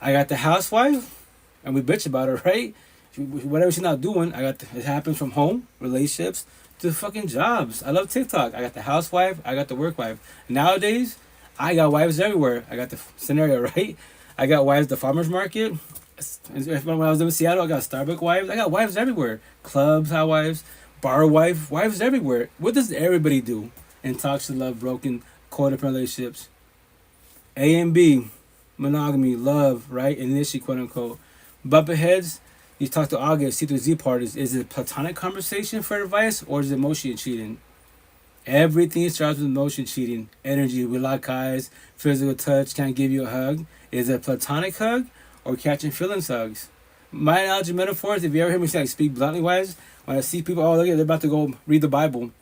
I got the housewife, and we bitch about her, right? Whatever she's not doing, it happens from home, relationships, to fucking jobs. I love TikTok. I got the housewife, I got the work wife. Nowadays, I got wives everywhere. I got the scenario, right? I got wives at the farmer's market. When I was in Seattle, I got Starbucks wives. I got wives everywhere. Clubs, housewives, bar wives everywhere. What does everybody do in toxic love, broken, codependent relationships? A and B, monogamy, love, right? Initially, quote unquote. Bumping heads, you talk to August, C through Z parties. Is it a platonic conversation for advice or is it emotion cheating? Everything starts with emotion cheating. Energy, we lock eyes, physical touch, can't give you a hug. Is it a platonic hug or catching feelings hugs? My analogy metaphors, if you ever hear me say, like, speak bluntly wise, when I see people, oh, look at, they're about to go read the Bible.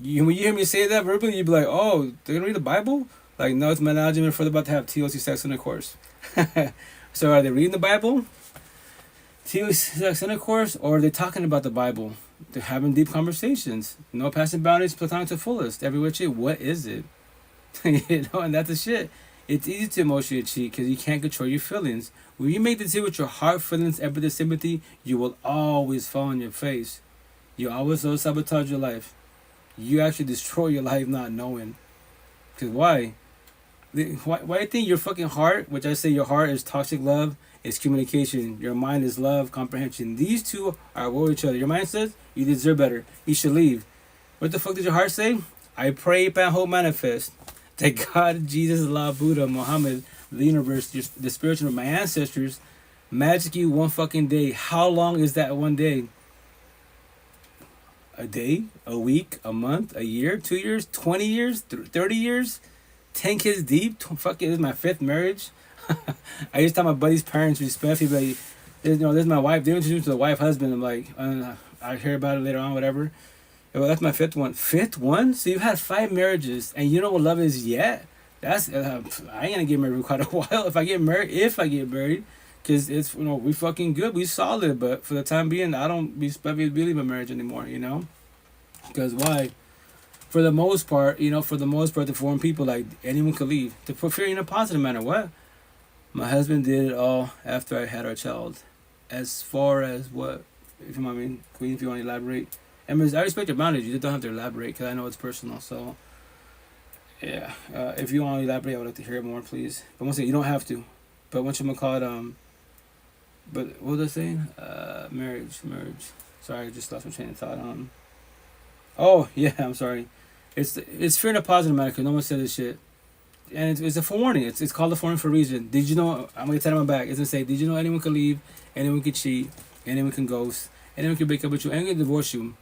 When you hear me say that verbally, you'd be like, oh, they're going to read the Bible? Like, no, it's my analogy metaphor, they're about to have TOC sex intercourse. So are they reading the Bible? TOC sex intercourse, or are they talking about the Bible? They're having deep conversations. No passing boundaries, platonic to fullest. Every which way, what is it? You know, and that's the shit. It's easy to emotionally cheat because you can't control your feelings. When you make the deal with your heart, feelings, empathy, sympathy, you will always fall on your face. You always sabotage your life. You actually destroy your life not knowing. Because why? Why do you think your fucking heart, which I say your heart is toxic love, is communication. Your mind is love, comprehension. These two are at war with each other. Your mind says, you deserve better. You should leave. What the fuck did your heart say? I pray, and hope, manifest. That God, Jesus, Allah, Buddha, Muhammad, the universe, the spiritual of my ancestors, magically one fucking day. How long is that one day? A day? A week? A month? A year? 2 years? 20 years? 30 years? 10 kids deep? Fuck it, this is my 5th marriage. I used to tell my buddy's parents respectfully, like, this is my wife. They introduced me to the wife, husband. I'm like, I hear about it later on, whatever. Well, that's my 5th one. 5th one? So you've had 5 marriages, and you know what love is yet? That's I ain't gonna get married for quite a while. If I get married, because it's, we fucking good, we solid. But for the time being, I don't believe in marriage anymore. Because why? For the most part, the foreign people, like, anyone could leave. To put fear in a positive manner. What? My husband did it all after I had our child. As far as what? If you want me, Queen, if you want to elaborate. I respect your boundaries. You don't have to elaborate because I know it's personal. So, yeah. If you want to elaborate, I would like to hear it more, please. But once again, you don't have to. But once you call it, but what was I saying? Marriage. Sorry, I just lost my train of thought. Oh, yeah, I'm sorry. It's fear in a positive manner because no one said this shit. And it's a forewarning. It's called a forewarning for a reason. Did you know? I'm going to tell my back. It's going to say, did you know anyone can leave? Anyone can cheat? Anyone can ghost? Anyone can break up with you? Anyone can divorce you?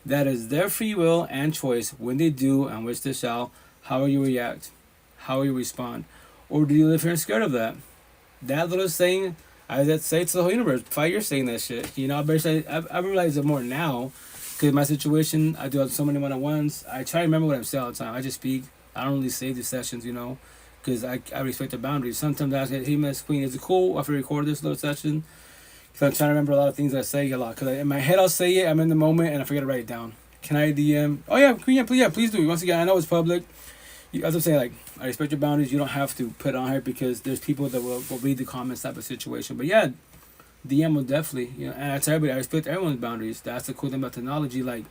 That is their free will and choice when they do and which they shall. How will you react? How will you respond? Or do you live here and scared of that? That little saying, I say it to the whole universe. 5 years saying that shit. I realize it more now. Because my situation, I do have so many one-on-ones. I try to remember what I'm saying all the time. I just speak. I don't really save the sessions, because I respect the boundaries. Sometimes I ask, hey, Miss Queen, is it cool if I record this little session? Because I'm trying to remember a lot of things I say a lot. Because in my head, I'll say it, I'm in the moment, and I forget to write it down. Can I DM? Oh, yeah, Queen, please do. Once again, I know it's public. As I'm saying, like, I respect your boundaries. You don't have to put it on here because there's people that will read the comments type of situation. But yeah, DM will definitely, and I tell everybody, I respect everyone's boundaries. That's the cool thing about technology. Like,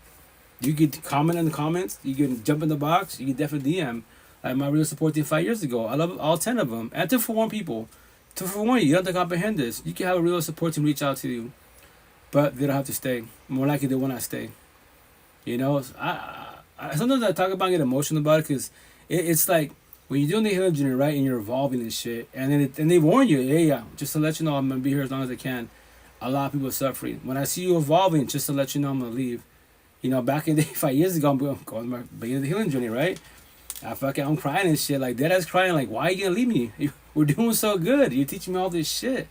you could comment in the comments, you can jump in the box, you can definitely DM. Like my real support team 5 years ago, I love all 10 of them. And to forewarn people, you don't have to comprehend this. You can have a real support team reach out to you, but they don't have to stay. More likely they will not stay. I sometimes I talk about and get emotional about it because it's like when you're doing the healing journey, right, and you're evolving and shit, and then they warn you, hey, yeah, just to let you know I'm gonna be here as long as I can. A lot of people are suffering. When I see you evolving, just to let you know I'm gonna leave. Back in the day, 5 years ago, I'm going to my beginning of the healing journey, right? I'm crying and shit, like dead ass crying, like, why are you gonna leave me? We're doing so good. You're teaching me all this shit.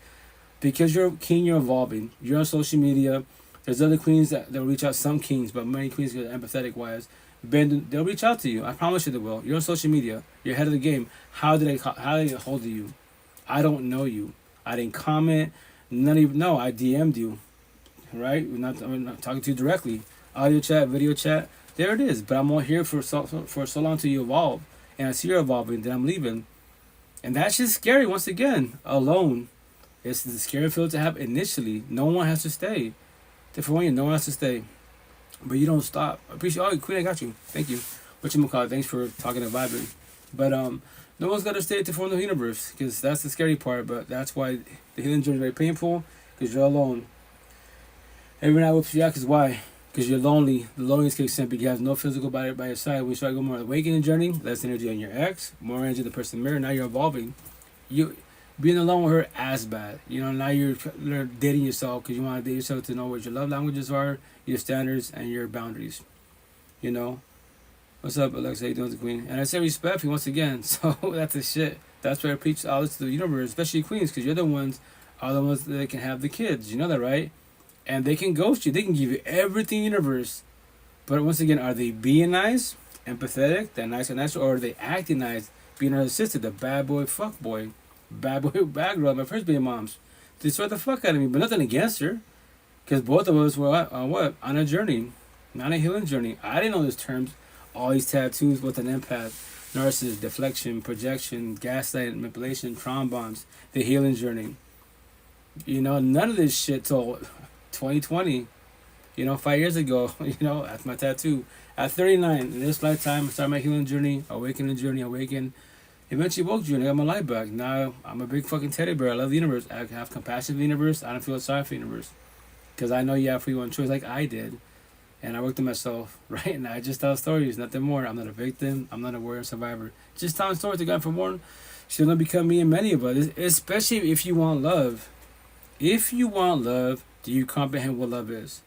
Because you're a king, you're evolving. You're on social media. There's other queens that reach out, some kings, but many queens are empathetic wise. They'll reach out to you. I promise you they will. You're on social media. You're ahead of the game. How did I get hold of you? I don't know you. I didn't comment. None of you. No, I DM'd you. Right? I'm not talking to you directly. Audio chat, video chat. there it is. But I'm only here for so long till you evolve, and I see you're evolving. Then I'm leaving, and that's just scary. Once again, alone. It's the scary feeling to have initially. No one has to stay. For one, no one has to stay, but you don't stop. I appreciate. Oh, Queen, I got you. Thank you. Whatchamacallit, thanks for talking and vibing. But no one's got to stay to form the universe, because that's the scary part. But that's why the healing journey is very painful, because you're alone. Every night whips you out, because why? Because you're lonely. The loneliness kicks in because you have no physical body by your side. When you start going more awakening journey, less energy on your ex, more energy on the person in the mirror. Now you're evolving. You being alone with her as bad. You know, now you're dating yourself because you want to date yourself to know what your love languages are, your standards, and your boundaries. You know? What's up, Alexa? How you doing, the Queen? And I say respect you once again. So that's the shit. That's why I preach all this to the universe, especially Queens, because you're the ones that can have the kids. You know that, right? And they can ghost you. They can give you everything in the universe. But once again, are they being nice, empathetic, that nice and natural, or are they acting nice, being narcissistic, the bad boy, fuck boy, bad boy, bad girl, my first baby moms? They swear the fuck out of me, but nothing against her. Because both of us were on what? On a journey. Not a healing journey. I didn't know these terms. All these tattoos with an empath, narcissist, deflection, projection, gaslight, manipulation, trauma bonds, the healing journey. You know, none of this shit till 2020. You know, 5 years ago. You know, that's my tattoo. At 39, in this lifetime, I started my healing journey, awakening journey, eventually woke journey. I got my life back. Now I'm a big fucking teddy bear. I love the universe. I have compassion for the universe. I don't feel sorry for the universe, because I know you have free one choice, like I did. And I worked on myself, right? And I just tell stories, nothing more. I'm not a victim. I'm not a warrior survivor. Just telling stories to God Forewarn. She'll become me and many of us, especially if you want love. If you want love, do you comprehend what love is?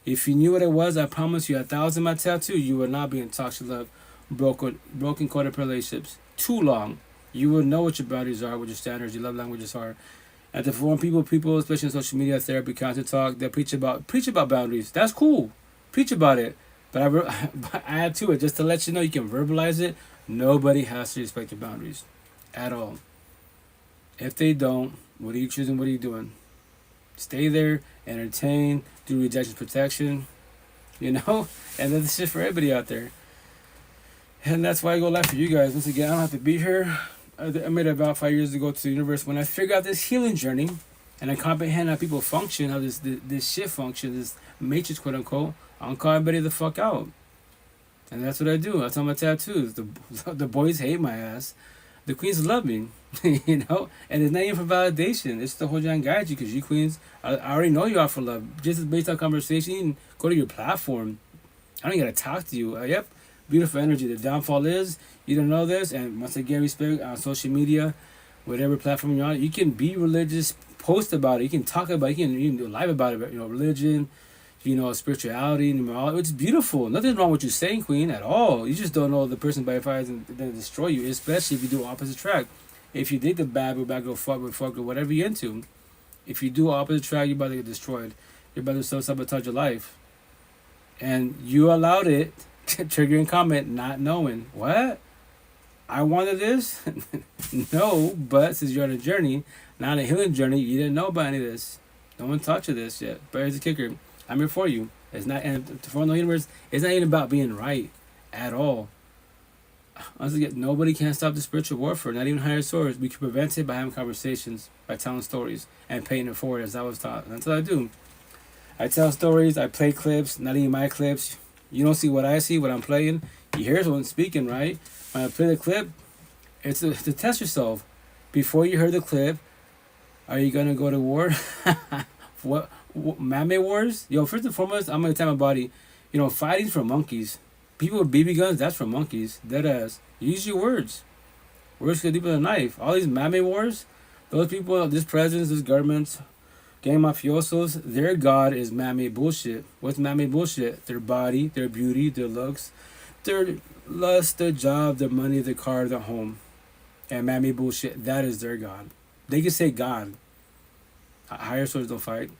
If you knew what it was, I promise you, 1,000 my tattoo, you would not be in toxic love, broken codependent relationships. Too long. You would know what your boundaries are, what your standards, your love languages are. And to form people, especially in social media, therapy, content talk, that preach about boundaries. That's cool. Preach about it, but I add to it just to let you know you can verbalize it. Nobody has to respect your boundaries at all. If they don't, what are you choosing? What are you doing? Stay there, entertain, do rejection protection, you know? And that's shit for everybody out there. And that's why I go live for you guys. Once again, I don't have to be here. I made it about 5 years ago to the universe when I figured out this healing journey and I comprehend how people function, how this shit functions, this matrix, quote unquote. I'm calling everybody the fuck out. And that's what I do. That's on my tattoos. The boys hate my ass. The queens love me. You know? And it's not even for validation. It's to hold you and guide you, because you queens, I already know you are for love. Just based on conversation, you can go to your platform. I don't gotta talk to you. Yep. Beautiful energy. The downfall is, you don't know this, and once again, respect on social media, whatever platform you're on, you can be religious, post about it, you can talk about it, you can do live about it, you know, religion, you know, spirituality, numerology. It's beautiful. Nothing's wrong with you saying, Queen, at all. You just don't know the person by fire and then destroy you, especially if you do opposite track. If you date the bad girl, fuck or whatever you're into, if you do opposite track, you're about to get destroyed. You're about to self-sabotage your life. And you allowed it, triggering comment, not knowing. What? I wanted this? No, but since you're on a journey, not a healing journey, you didn't know about any of this. No one taught you this yet. But here's the kicker. I'm here for you. It's not, and for the universe, it's not even about being right at all. Once again, nobody can stop the spiritual warfare, not even higher swords. We can prevent it by having conversations, by telling stories, and paying it forward, as I was taught. And that's what I do. I tell stories, I play clips, not even my clips. You don't see what I see, what I'm playing. You hear someone speaking, right? When I play the clip, it's to test yourself. Before you heard the clip, are you going to go to war? What mame wars? Yo, first and foremost, I'm going to tell my body, you know, fighting's for monkeys. People with BB guns, that's for monkeys. Dead ass. Use your words. Words get deeper than a knife. All these mame wars, those people, these presidents, these governments, gang mafiosos, their god is mame bullshit. What's mame bullshit? Their body, their beauty, their looks, their lust, their job, their money, their car, their home. And mame bullshit, that is their god. They can say God. Higher swords don't fight.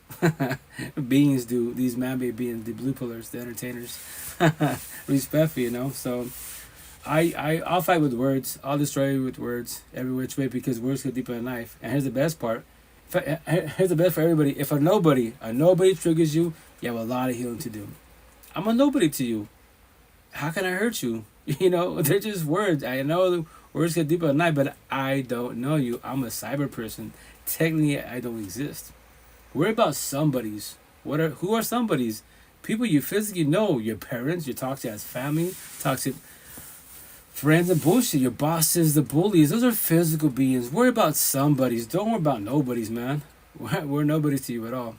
Beings do. These mame beings, the blue pillars, the entertainers. Respect for, you know. So I'll fight with words. I'll destroy you with words every which way, because words get deeper than a knife. And here's the best part. Here's the best for everybody. If a nobody triggers you, you have a lot of healing to do. I'm a nobody to you. How can I hurt you? You know, they're just words. I know the words get deeper at night, but I don't know you. I'm a cyber person. Technically, I don't exist. Worry about somebody's. Who are somebody's? People you physically know, your parents, your toxic ass family, toxic friends and bullshit, your bosses, the bullies, those are physical beings. Worry about somebody's. Don't worry about nobody's, man. We're nobodies to you at all.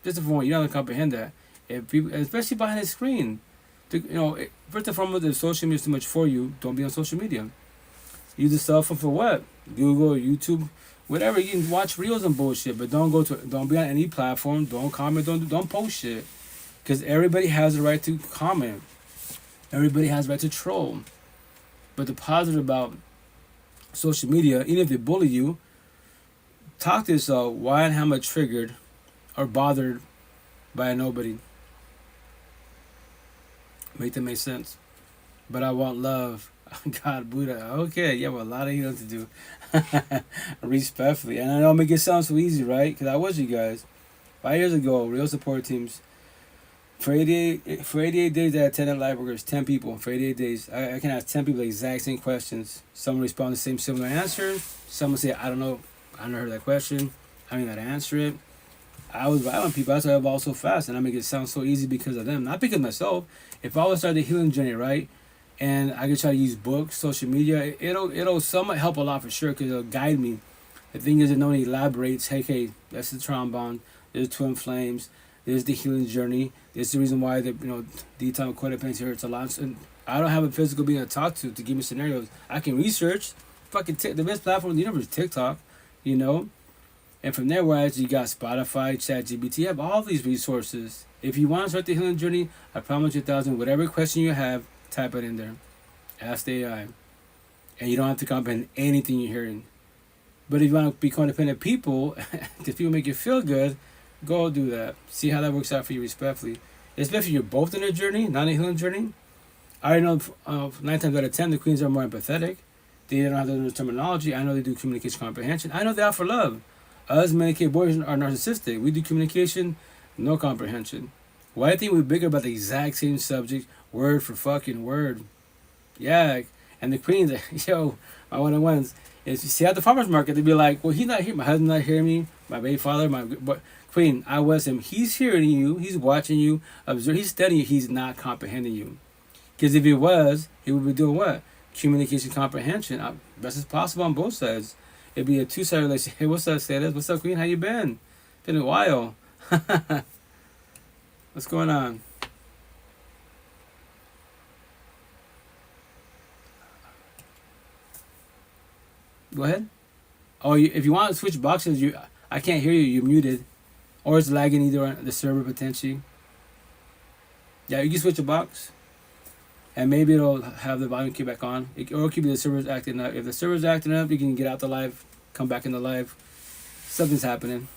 Just for one, you don't comprehend that. If people, especially behind a screen, first and foremost, if social media is too much for you, don't be on social media. Use the cell phone for what? Google, YouTube, whatever. You can watch reels and bullshit, but don't be on any platform. Don't comment. Don't post shit, because everybody has the right to comment. Everybody has the right to troll. But the positive about social media, even if they bully you, talk to yourself. Why and how much triggered or bothered by a nobody? Make that make sense. But I want love. God, Buddha. Okay, you have a lot of healing to do. Respectfully. And I know I make it sound so easy, right? Because I was you guys. 5 years ago, real support teams. For 88 days, I had 10 live workers, 10 people. For 88 days, I can ask 10 people the exact same questions. Some respond the same similar answer. Some will say, I don't know. I never heard that question. I don't know how to answer it. I was violent people. That's why I evolved so fast. And I make it sound so easy because of them. Not because of myself. If I would start the healing journey, right? And I could try to use books, social media, it'll somewhat help a lot for sure because it'll guide me. The thing is, it only elaborates, hey, that's the trombone. There's twin flames. There's the healing journey. There's the reason why detox codependency hurts a lot. And I don't have a physical being to talk to give me scenarios. I can research. The best platform in the universe is TikTok, And from there, whereas you got Spotify, ChatGPT, you have all these resources. If you want to start the healing journey, I promise you 1,000. Whatever question you have, type it in there. Ask the AI. And you don't have to comprehend anything you're hearing. But if you want to be codependent people, because people make you feel good, go do that. See how that works out for you respectfully. Especially if you're both in a journey, not a healing journey. I already know 9 times out of 10, the queens are more empathetic. They don't have the terminology. I know they do communication comprehension. I know they offer love. Us Medicaid boys are narcissistic. We do communication, no comprehension. Why do you think we're bigger about the exact same subject, word for fucking word? Yeah, and the queens, my one-on-ones, is you see at the farmer's market, they'd be like, well, he's not here. My husband's not hearing me. My baby father, but queen, I was him. He's hearing you. He's watching you. He's studying you. He's not comprehending you. Because if he was, he would be doing what? Communication comprehension. Best as possible on both sides. It'd be a two-sided relationship. Hey, what's up, status? What's up, queen? How you been? Been a while. What's going on? Go ahead. Oh, if you want to switch boxes, I can't hear you. You're muted. Or it's lagging either on the server potentially. Yeah, you can switch a box. And maybe it'll have the volume key back on. Or it could be the server's acting up. If the server's acting up, you can get out the live, come back in the live. Something's happening.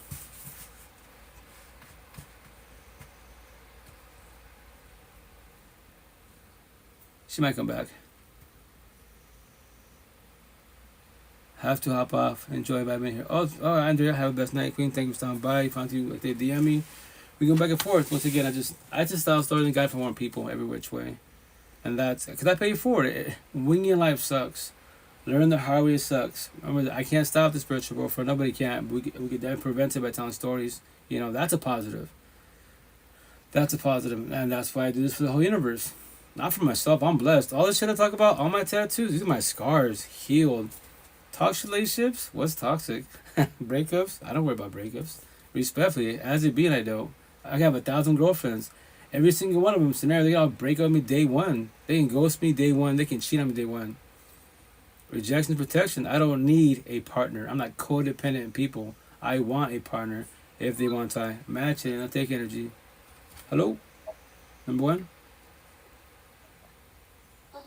She might come back. Have to hop off. Enjoy by being here. Oh, Andrea, have a best night, queen. Thank you for stopping by. Found you like they DM me. We go back and forth. Once again, I just style stories and guide for more people every which way. And that's because I pay you for it. Winging life sucks. Learn the hard way sucks. Remember, I can't stop the spiritual growth. For nobody can. We can then prevent it by telling stories. That's a positive. That's a positive, and that's why I do this for the whole universe. Not for myself. I'm blessed. All this shit I talk about, all my tattoos, these are my scars, healed. Toxic relationships? What's toxic? Breakups? I don't worry about breakups. Respectfully, as it be, I don't. I have 1,000 girlfriends. Every single one of them, scenario, they all break up with me day one. They can ghost me day one. They can cheat on me day one. Rejection protection. I don't need a partner. I'm not codependent people. I want a partner if they want to. Match it and I'll take energy. Hello? Number one? Good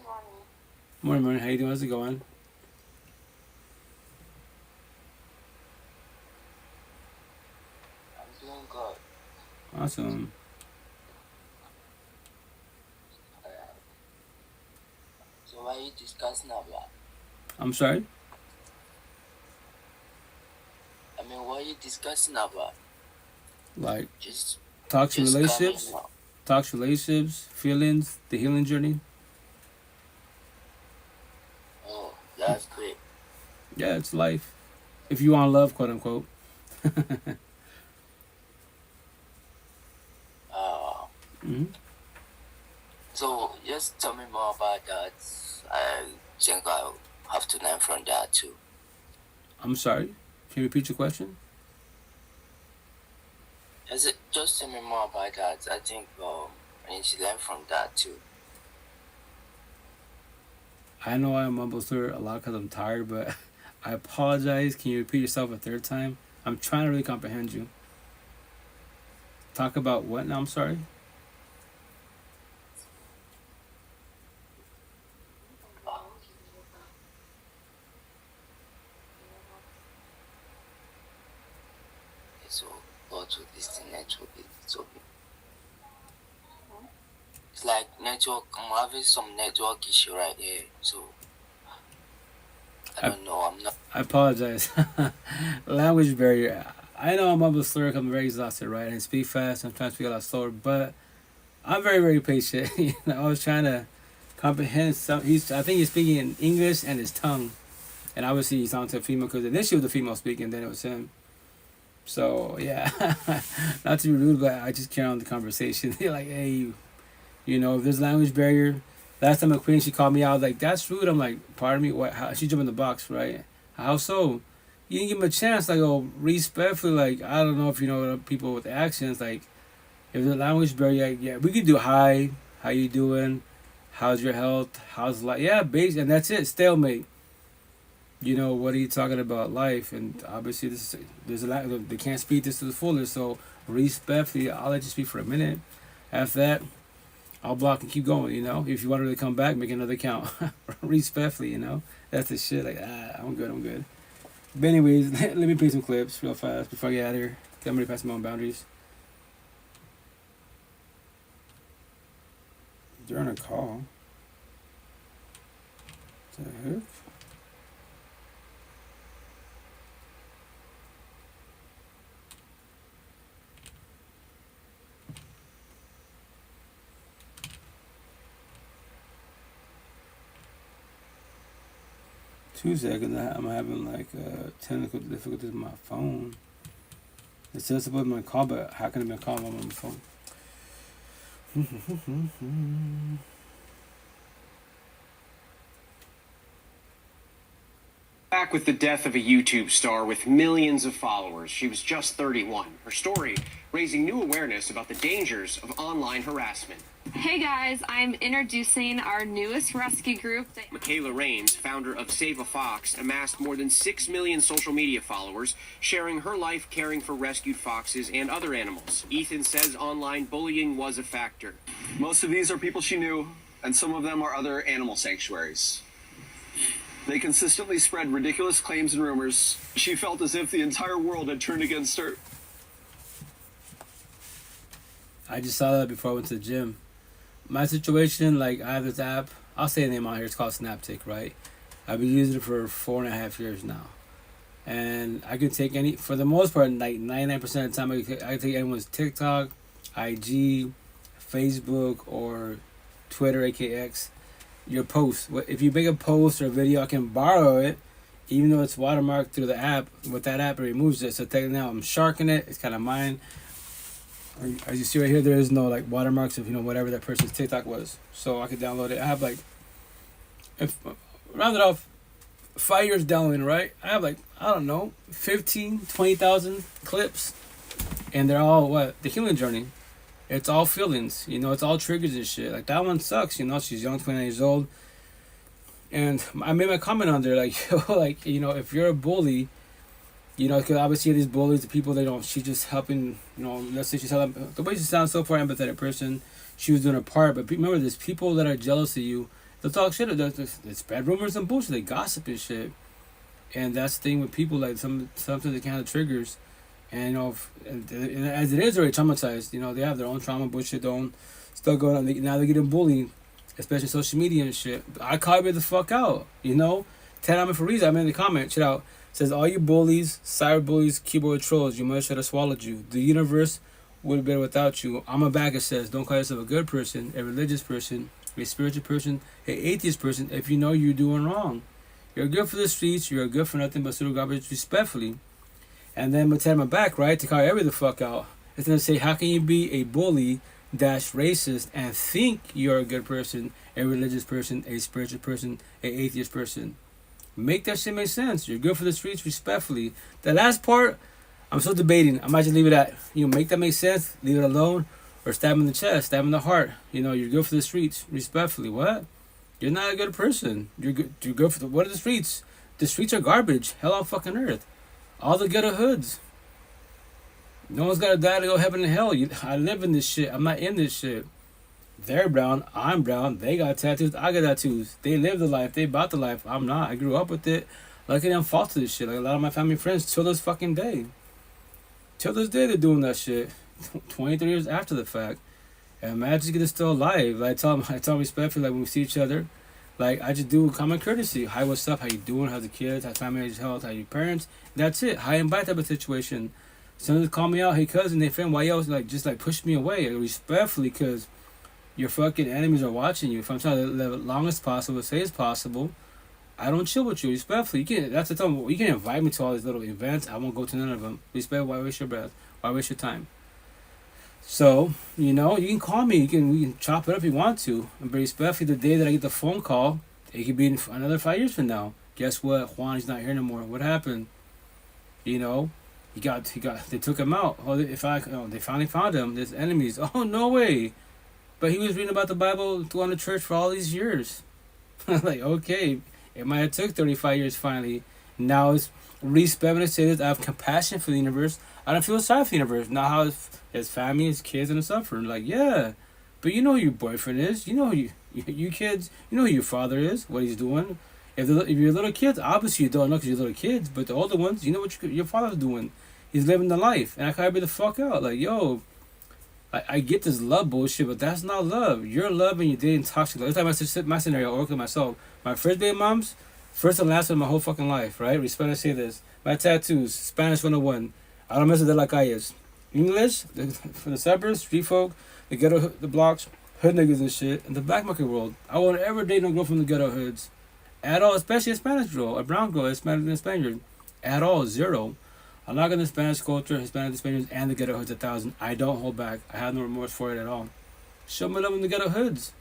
morning. Morning. How you doing? How's it going? I'm doing good. Awesome. So what are you discussing about? I'm sorry? What are you discussing about? Like Just toxic just relationships? coming up. Toxic relationships, feelings, the healing journey. Yeah, it's life. If you want love, quote unquote. Uh, Hmm. so just tell me more about that. I think I have to learn from that too. I'm sorry. Can you repeat your question? Is it just tell me more about that? I think I need to learn from that too. I know I mumble through a lot because I'm tired, but I apologize. Can you repeat yourself a third time? I'm trying to really comprehend you. Talk about what now? I'm sorry. Uh, so go to this thing network. So it's like network. I'm having some network issue right here. So I I, don't know. I'm not. I apologize. Language barrier. I know I'm mumble slur. I'm very exhausted, right? And speak fast. I'm trying to speak a lot slower, but I'm very, very patient. I was trying to comprehend some. I think he's speaking in English and his tongue, and obviously he's on to a female because initially it was the female speaking, then it was him. So yeah, not to be rude, but I just carry on the conversation. They're like, hey, if there's a language barrier. Last time a queen, she called me out like, that's rude. I'm like, pardon me, what? How? She jumped in the box, right? How so? You didn't give him a chance. Like, oh, respectfully, like, I don't know if you know people with accents. Like, if the language barrier, like, yeah, we could do hi, how you doing, how's your health, how's life, yeah, basic, and that's it. Stalemate. What are you talking about? Life, and obviously there's a lot. They can't speak this to the fullest. So respectfully, I'll let you speak for a minute. After that, I'll block and keep going. If you want to really come back, make another count. Respectfully, that's the shit. Like, I'm good. I'm good. But anyways, let me play some clips real fast before I get out of here. I'm ready to pass my own boundaries. They're on a call. What the heck? Two seconds. I'm having like technical difficulties with my phone. It says about my call, but how can it be a call while I'm on the phone? Back with the death of a YouTube star with millions of followers. She was just 31. Her story raising new awareness about the dangers of online harassment. Hey guys, I'm introducing our newest rescue group. Michaela Rains, founder of Save a Fox, amassed more than 6 million social media followers, sharing her life caring for rescued foxes and other animals. Ethan says online bullying was a factor. Most of these are people she knew, and some of them are other animal sanctuaries. They consistently spread ridiculous claims and rumors. She felt as if the entire world had turned against her. I just saw that before I went to the gym. My situation, like, I have this app. I'll say the name on here. It's called Snaptic, right? I've been using it for 4.5 years now. And I can take for the most part, like 99% of the time, I can take anyone's TikTok, IG, Facebook, or Twitter, aka X. Your post. If you make a post or a video, I can borrow it, even though it's watermarked through the app. With that app, it removes it. So technically now I'm sharking it. It's kind of mine. As you see right here, there is no like watermarks of whatever that person's TikTok was. So I could download it. I have like, if round it off, 5 years downloading, right? I have like, I don't know, 15, 20,000 clips, and they're all the healing journey. It's all feelings, it's all triggers and shit. Like that one sucks, she's young, 29 years old. And I made my comment on there, like, if you're a bully, because obviously these bullies, the people that she's just helping, let's say she's helping, the way she sounds so far empathetic person, she was doing her part. But remember, there's people that are jealous of you. They'll talk shit, they spread rumors and bullshit, they gossip and shit. And that's the thing with people, like sometimes they kind of triggers. And and as it is already traumatized, they have their own trauma, bullshit, their own stuff going on. Now they're getting bullied, especially social media and shit. I call it the fuck out, 10 on me for a reason. I made the comment, check out. It says, all you bullies, cyber bullies, keyboard trolls, you must should have swallowed you. The universe would have been without you. I'm a back, it says, don't call yourself a good person, a religious person, a spiritual person, an atheist person, if you know you're doing wrong. You're good for the streets. You're good for nothing but pseudo garbage, respectfully. And then tell my back, right, to call every the fuck out. It's gonna say, how can you be a bully dash racist and think you're a good person, a religious person, a spiritual person, a atheist person? Make that shit make sense. You're good for the streets, respectfully. The last part, I'm still debating. I might just leave it at, make that make sense, leave it alone, or stab in the chest, stab in the heart. You're good for the streets, respectfully. What? You're not a good person. You're good for what are the streets? The streets are garbage. Hell on fucking earth. All the ghetto hoods. No one's gotta die to go heaven and hell. I live in this shit. I'm not in this shit. They're brown. I'm brown. They got tattoos. I got tattoos. They live the life. They bought the life. I'm not. I grew up with it. Like I'm false to this shit. Like a lot of my family friends till this fucking day. Till this day they're doing that shit. 23 years after the fact. And imagine they're still alive. Like I tell them respectfully, like when we see each other, like I just do common courtesy. Hi, what's up? How you doing? How's the kids? How's family? How's health? How your parents? That's it. Hi and bye type of situation. Sometimes call me out, hey cousin, they friend, why y'all just push me away, respectfully, because your fucking enemies are watching you. If I'm trying to live as long as possible, say as possible, I don't chill with you, respectfully. That's the time. You can invite me to all these little events. I won't go to none of them. Respect. Why waste your breath? Why waste your time? So you can call me. We can chop it up if you want to. But respectfully, the day that I get the phone call, it could be another 5 years from now. Guess what? Juan's not here no more. What happened? He got. They took him out. They finally found him. There's enemies. Oh no way! But he was reading about the Bible, going to church for all these years. Like, okay, it might have took 35 years finally. Now it's respect when I say this. I have compassion for the universe. I don't feel sorry for the universe. Not how his family, his kids, and his suffering. Like, yeah, but you know who your boyfriend is. You know who you kids. You know who your father is. What he's doing. If you're little kids, obviously you don't know because you're little kids. But the older ones, you know what your father's doing. He's living the life, and I can't be the fuck out. Like, yo, I get this love bullshit, but that's not love. You're loving, you're dating toxic love. Every time my scenario, I work with myself. My first baby moms, first and last one my whole fucking life, right? Respect, I say this. My tattoos, Spanish 101. I don't mess with that like I is. English, for the suburbs, street folk, the ghetto, the blocks, hood niggas and shit, and the black market world. I won't ever date no girl from the ghetto hoods. At all, especially a Spanish girl, a brown girl, a Spaniard. At all, zero. I'm not gonna Spanish culture, Hispanic, Spaniards, and the ghetto hoods 1,000. I don't hold back. I have no remorse for it at all. Show me love in the ghetto hoods.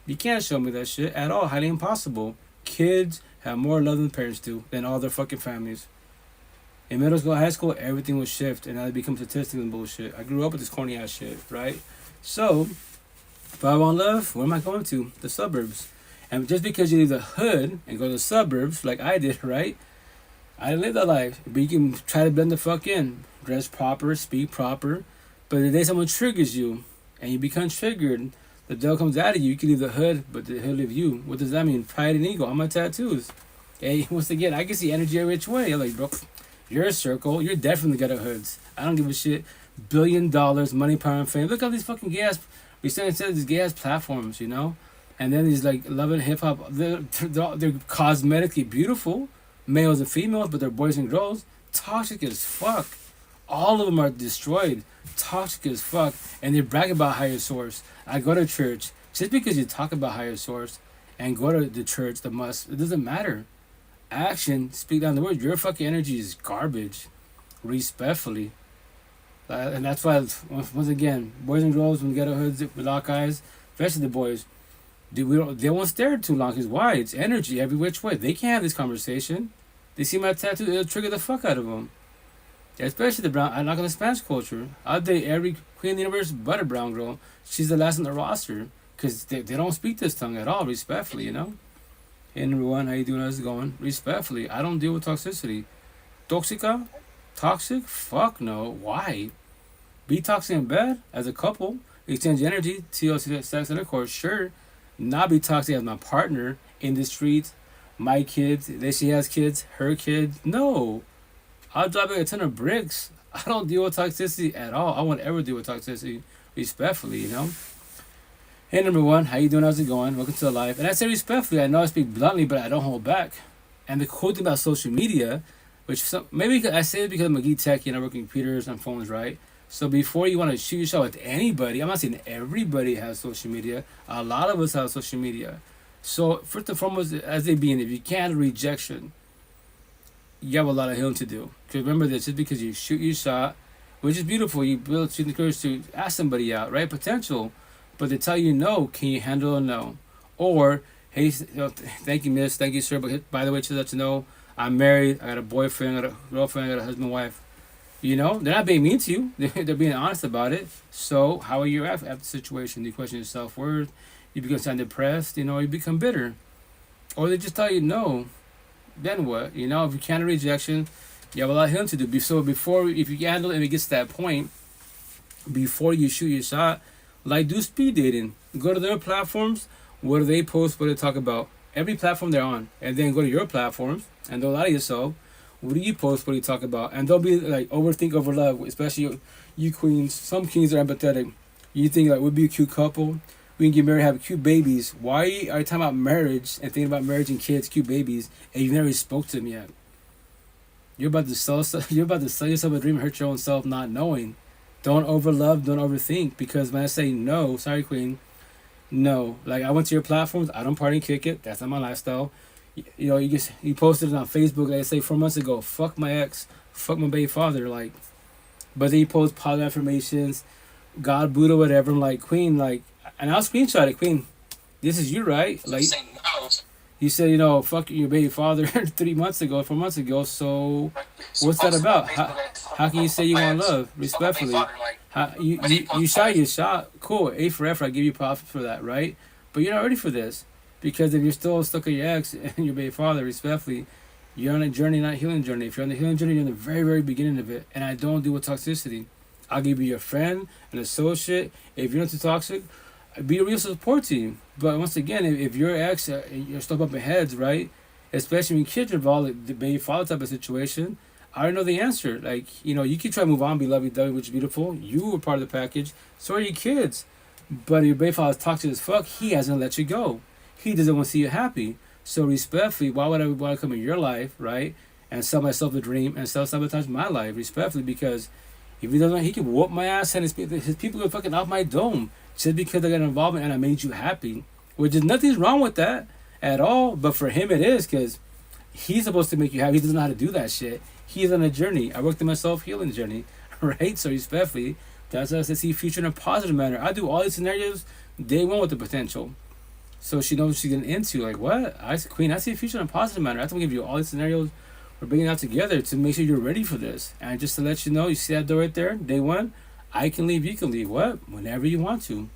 You can't show me that shit at all. Highly impossible. Kids have more love than parents do, than all their fucking families. In middle school, high school, everything was shift, and now it becomes statistics and bullshit. I grew up with this corny ass shit, right? So, if I want love, where am I going to? The suburbs. And just because you leave the hood and go to the suburbs, like I did, right? I didn't live that life, but you can try to blend the fuck in. Dress proper, speak proper. But the day someone triggers you, and you become triggered, the devil comes out of you. You can leave the hood, but the hood leave you. What does that mean? Pride and ego on my tattoos. Hey, once again, I can see energy every which way. I'm like, bro, you're a circle. You're definitely ghetto hoods. I don't give a shit. $1 billion, money, power, and fame. Look at these fucking gay ass. We stand instead of these gay ass platforms, And then these like love and hip hop. They're cosmetically beautiful. Males and females, but they're boys and girls. Toxic as fuck. All of them are destroyed. Toxic as fuck. And they brag about higher source. I go to church. Just because you talk about higher source and go to the church, it doesn't matter. Action, speak down the word. Your fucking energy is garbage. Respectfully. And that's why, once again, boys and girls, when we get our hoods with lock eyes, especially the boys, they won't stare too long. Because why? It's energy every which way. They can't have this conversation. They see my tattoo, it'll trigger the fuck out of them. Especially the brown. I'm not gonna Spanish culture. I'll date every queen in the universe but a brown girl. She's the last on the roster. Because they don't speak this tongue at all, respectfully, Hey, number one, how you doing? How's it going? Respectfully, I don't deal with toxicity. Toxica? Toxic? Fuck no. Why? Be toxic in bed as a couple. Exchange energy. TLC sex intercourse. Sure. Not be toxic as my partner in the streets, my kids, she has kids, her kids. No. I'll drop a ton of bricks. I don't deal with toxicity at all. I won't ever deal with toxicity respectfully, Hey, number one, how you doing? How's it going? Welcome to the life. And I say respectfully. I know I speak bluntly, but I don't hold back. And the cool thing about social media, maybe I say it because I'm a geek techie and I work on computers and phones, right? So before you want to shoot your shot with anybody, I'm not saying everybody has social media. A lot of us have social media. So first and foremost, as they being, if you can't handle rejection, you have a lot of healing to do. Because remember this, just because you shoot your shot, which is beautiful, you build the courage to ask somebody out, right? Potential. But they tell you no, can you handle a no? Or, hey, thank you, miss, thank you, sir, but by the way, to let you know, I'm married, I got a boyfriend, I got a girlfriend, I got a husband, wife. You know, they're not being mean to you. They're being honest about it. So, how are you after the situation? Do you question your self-worth? You become sound depressed, you know, you become bitter. Or they just tell you no. Then what? You know, if you can't handle rejection, you have a lot of healing to do. So before, if you can handle it and it gets to that point, before you shoot your shot, like do speed dating. Go to their platforms. What do they post? What do they talk about? Every platform they're on. And then go to your platforms and don't lie to yourself. What do you post? What do you talk about? And don't be like overthink over love, especially you queens. Some queens are empathetic. You think like we'd be a cute couple. We can get married, have cute babies. Why are you talking about marriage and thinking about marriage and kids, cute babies, and you never spoke to them yet? You're about to sell yourself a dream, hurt your own self, not knowing. Don't overlove, don't overthink. Because when I say no, sorry, queen, no. Like I went to your platforms, I don't party and kick it. That's not my lifestyle. You know, you posted it on Facebook, like I say 4 months ago. Fuck my ex, fuck my baby father, like. But then you post positive affirmations, God, Buddha, whatever. I'm like, queen, like. And I'll screenshot it, queen. This is you, right? Like, you said, you know, fuck your baby father 3 months ago, 4 months ago. So, what's that about? How can you say you want love? Respectfully, you shot your shot. Cool, A for effort. I give you props for that, right? But you're not ready for this because if you're still stuck on your ex and your baby father, respectfully, you're on a journey, not a healing journey. If you're on the healing journey, you're in the very, very beginning of it. And I don't deal with toxicity. I'll give you a friend, an associate. If you're not too toxic, be a real support team. But once again, if your ex, you're still bumping heads, right? Especially when kids are involved, like the baby father type of situation, I already know the answer. Like, you know, you can try to move on, be lovey-dovey, which is beautiful. You were part of the package. So are your kids. But if your baby father's toxic as fuck, he hasn't let you go. He doesn't want to see you happy. So respectfully, why would I want to come in your life, right? And sell myself a dream and self-sabotage my life, respectfully, because if he doesn't, he can whoop my ass and his people go fucking off my dome. Just because I got involved and I made you happy. Which is nothing's wrong with that at all. But for him it is because he's supposed to make you happy. He doesn't know how to do that shit. He's on a journey. I worked on my self-healing journey. Right? So respectfully, that's how I see future in a positive manner. I do all these scenarios day one with the potential. So she knows what she's getting into. Like, what? Queen, I see a future in a positive manner. I have to give you all these scenarios. We're bringing it out together to make sure you're ready for this. And just to let you know, you see that door right there? Day one? I can leave, you can leave. What? Whenever you want to.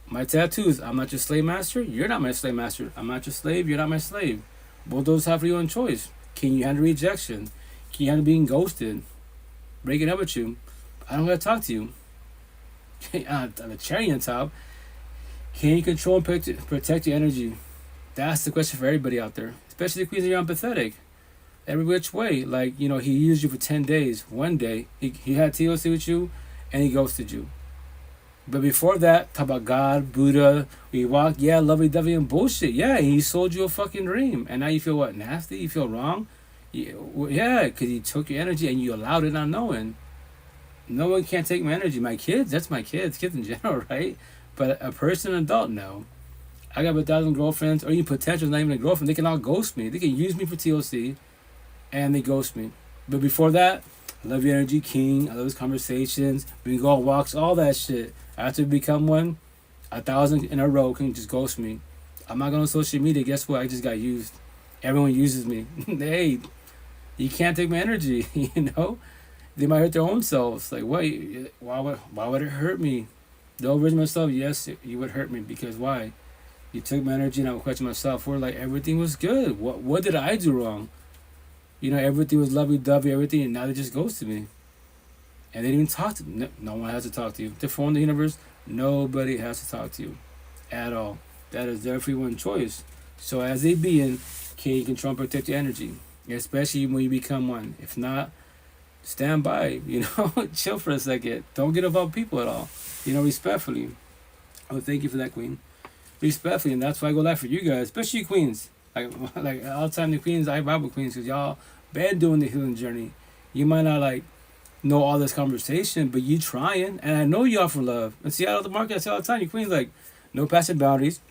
My tattoos, I'm not your slave master. You're not my slave master. I'm not your slave. You're not my slave. Both those have your own choice. Can you handle rejection? Can you handle being ghosted? Breaking up with you? I don't gotta talk to you. On the cherry on top, can you control and protect your energy? That's the question for everybody out there. Especially the queens that are empathetic. Every which way. Like, you know, he used you for 10 days. One day, he had TLC with you. And he ghosted you. But before that, talk about God, Buddha, we walk, yeah, lovey-dovey and bullshit. Yeah, he sold you a fucking dream. And now you feel what? Nasty? You feel wrong? Yeah, because he took your energy and you allowed it not knowing. No one can't take my energy. My kids, that's my kids in general, right? But a person, an adult, no. I got 1,000 girlfriends, or even potential, not even a girlfriend. They can all ghost me. They can use me for TLC, and they ghost me. But before that, I love your energy, king. I love his conversations. We can go on walks, all that shit. After we become one, 1,000 in a row can just ghost me. I'm not going on social media. Guess what? I just got used. Everyone uses me. Hey, you can't take my energy, you know? They might hurt their own selves. Like, what? Why would it hurt me? The original myself, yes, you would hurt me. Because why? You took my energy and I would question myself. We're like, everything was good. What did I do wrong? You know, everything was lovey-dovey, everything, and now they just ghosted me. And they didn't even talk to me. No one has to talk to you. To form the universe, nobody has to talk to you at all. That is their free one choice. So as a being, can you control and protect your energy? Especially when you become one. If not, stand by, you know, chill for a second. Don't get involved with people at all. You know, respectfully. Oh, thank you for that, queen. Respectfully, and that's why I go live for you guys, especially you queens. Like all the time the queens, I vibe with queens because y'all been doing the healing journey. You might not like know all this conversation, but you trying, and I know y'all for love. And see, out of the market, I say all the time, you queens like no passive boundaries,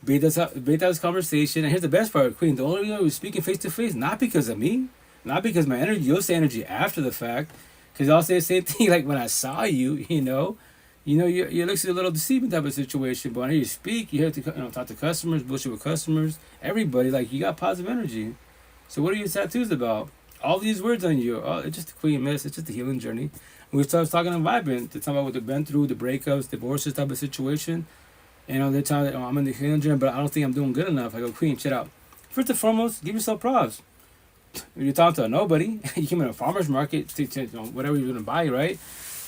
bait this conversation. And here's the best part, Queen. The only reason we're speaking face to face, not because of me, not because my energy. You'll say energy after the fact, because I'll say the same thing. Like when I saw you, you looks a little deceiving type of situation. But when you speak, you have to talk to customers, bullshit with customers, everybody. Like you got positive energy. So what are your tattoos about? All these words on you, it's just the Queen Miss. It's just a healing journey. We start talking and vibing. They're talking about what they've been through, the breakups, divorces type of situation. They're telling me, I'm in the healing journey, but I don't think I'm doing good enough. I go, Queen, shut out. First and foremost, give yourself props. If you're talking to a nobody, you came in a farmer's market, to whatever you're going to buy, right?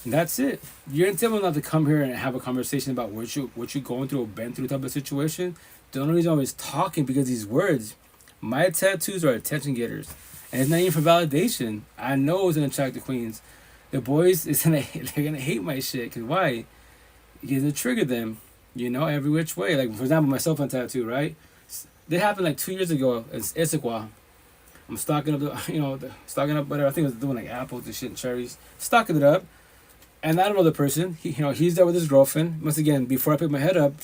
And that's it. You're intimidated enough to come here and have a conversation about what you're going through or been through type of situation. The only reason I was talking because these words, my tattoos are attention getters. And it's not even for validation. I know it's going to attract the queens. The boys, they're going to hate my shit. Because why? Because it triggered them, every which way. Like, for example, my cell phone tattoo, right? That happened like 2 years ago. It's Issaquah. I'm stocking up, stocking up whatever. I think it was doing like apples and shit and cherries. Stocking it up. And I don't know the person. He's there with his girlfriend. Once again, before I pick my head up,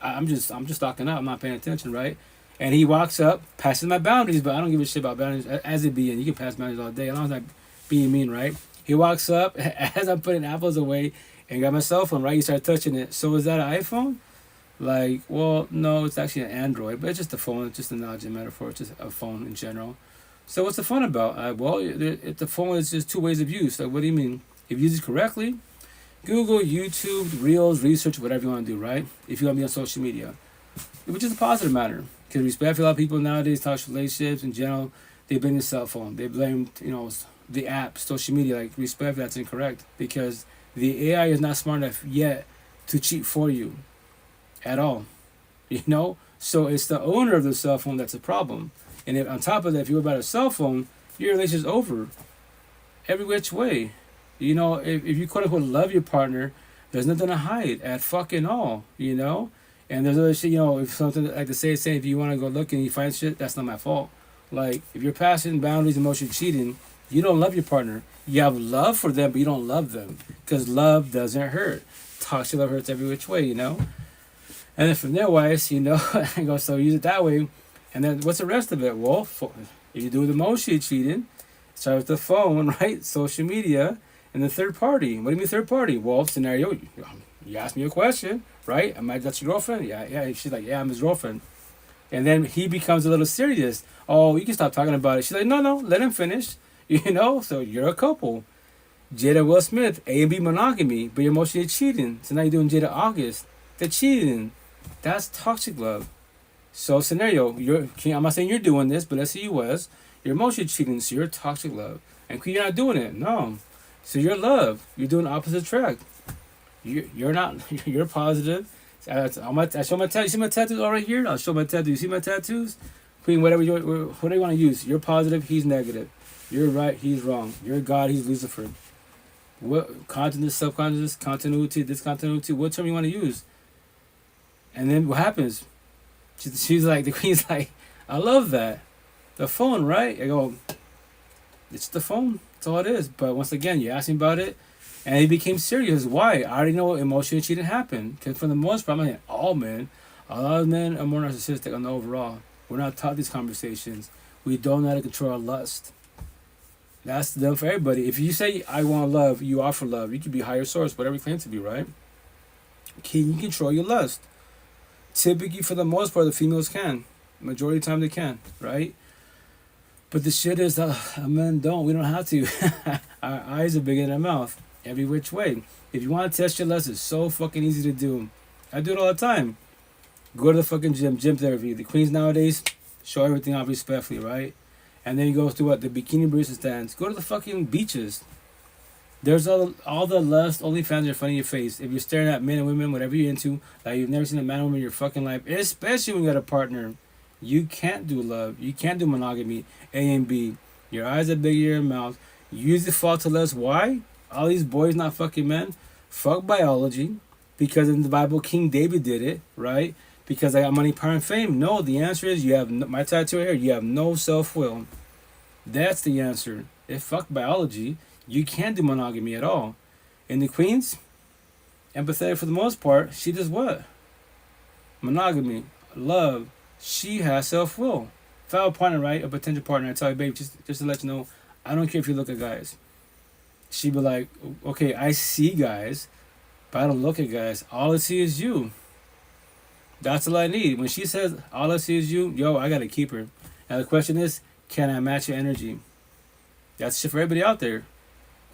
I'm just stocking up. I'm not paying attention, right? And he walks up, passes my boundaries, but I don't give a shit about boundaries as it be. And you can pass boundaries all day. As long as I'm being mean, right? He walks up as I'm putting apples away and got my cell phone, right? He started touching it. So is that an iPhone? Like, well, no, it's actually an Android, but it's just a phone. It's just an analogy, metaphor. It's just a phone in general. So what's the fun about? The phone is just two ways of use. Like, what do you mean? If you use it correctly, Google, YouTube, Reels, research, whatever you want to do, right? If you want to be on social media, which is a positive matter. Because respect, a lot of people nowadays talk relationships in general, they blame the cell phone. They blame, the app, social media. Like, respect, that's incorrect. Because the AI is not smart enough yet to cheat for you at all. So it's the owner of the cell phone that's a problem. And if, on top of that, if you're about a cell phone, your relationship's over. Every which way. If you quote unquote love your partner, there's nothing to hide at fucking all, And there's other shit, if something like the saying, if you want to go look and you find shit, that's not my fault. Like, if you're passing boundaries, emotional cheating, you don't love your partner. You have love for them, but you don't love them. Because love doesn't hurt. Toxic love hurts every which way, And then from there, wise, I go, so use it that way. And then what's the rest of it? Well, if you do the emotional cheating, start with the phone, right? Social media, and the third party. What do you mean third party? Well, scenario, you asked me a question, right? Am I that's your girlfriend? Yeah. She's like, yeah, I'm his girlfriend. And then he becomes a little serious. Oh, you can stop talking about it. She's like, no, let him finish. So you're a couple. Jada Will Smith, A and B monogamy, but you're emotionally cheating. So now you're doing Jada August. They're cheating. That's toxic love. So scenario, I'm not saying you're doing this, but let's say you was. You're emotionally cheating, so you're toxic love. And you're not doing it. No. So you're love. You're doing opposite track. You're not. You're positive. I show my tattoos. You see my tattoos all right here? I'll show my tattoos. You see my tattoos? Queen, whatever you want to use. You're positive. He's negative. You're right. He's wrong. You're God. He's Lucifer. What consciousness, subconscious, continuity, discontinuity? What term you want to use? And then what happens? She's like, the Queen's like, I love that. The phone, right? I go, it's the phone. That's all it is. But once again, you asked me about it, and he became serious. Why? I already know emotional cheating happened. Because for the most part, I'm not saying all men. A lot of men are more narcissistic on the overall. We're not taught these conversations. We don't know how to control our lust. That's done for everybody. If you say, I want love, you offer love. You could be higher source, whatever you claim to be, right? Can you control your lust? Typically, for the most part, the females can. Majority of the time, they can, right? But the shit is, men don't. We don't have to. Our eyes are bigger than our mouth. Every which way. If you want to test your lust, it's so fucking easy to do. I do it all the time. Go to the fucking gym therapy. The queens nowadays show everything off respectfully, right? And then you go to what? The bikini barista stands. Go to the fucking beaches. There's all the lust, OnlyFans are in front of your face. If you're staring at men and women, whatever you're into, like you've never seen a man or woman in your fucking life, especially when you got a partner, you can't do love. You can't do monogamy, A and B. Your eyes are bigger than your mouth. You usually fall to lust. Why? All these boys not fucking men. Fuck biology. Because in the Bible, King David did it, right? Because I got money, power, and fame. No, the answer is you have my tattoo here. You have no self-will. That's the answer. If fuck biology, you can't do monogamy at all. And the queens, empathetic for the most part, she does what? Monogamy. love, she has self-will. If I have a partner, right, a potential partner, I tell you, babe, just to let you know, I don't care if you look at guys. She'd be like, okay, I see guys, but I don't look at guys. All I see is you. That's all I need. When she says, all I see is you, yo, I got to keep her. Now the question is, can I match your energy? That's shit for everybody out there.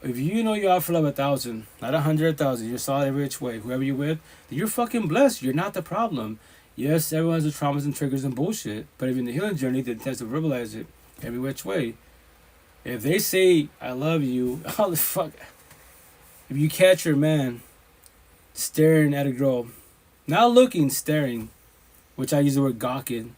If you know you're out for love 1,000, not 100, 1,000, you're solid every which way, whoever you're with, then you're fucking blessed. You're not the problem. Yes, everyone has the traumas and triggers and bullshit, but if you're in the healing journey, they tend to verbalize it every which way. If they say, I love you, how the fuck? If you catch your man staring at a girl, not looking, staring, which I use the word gawking.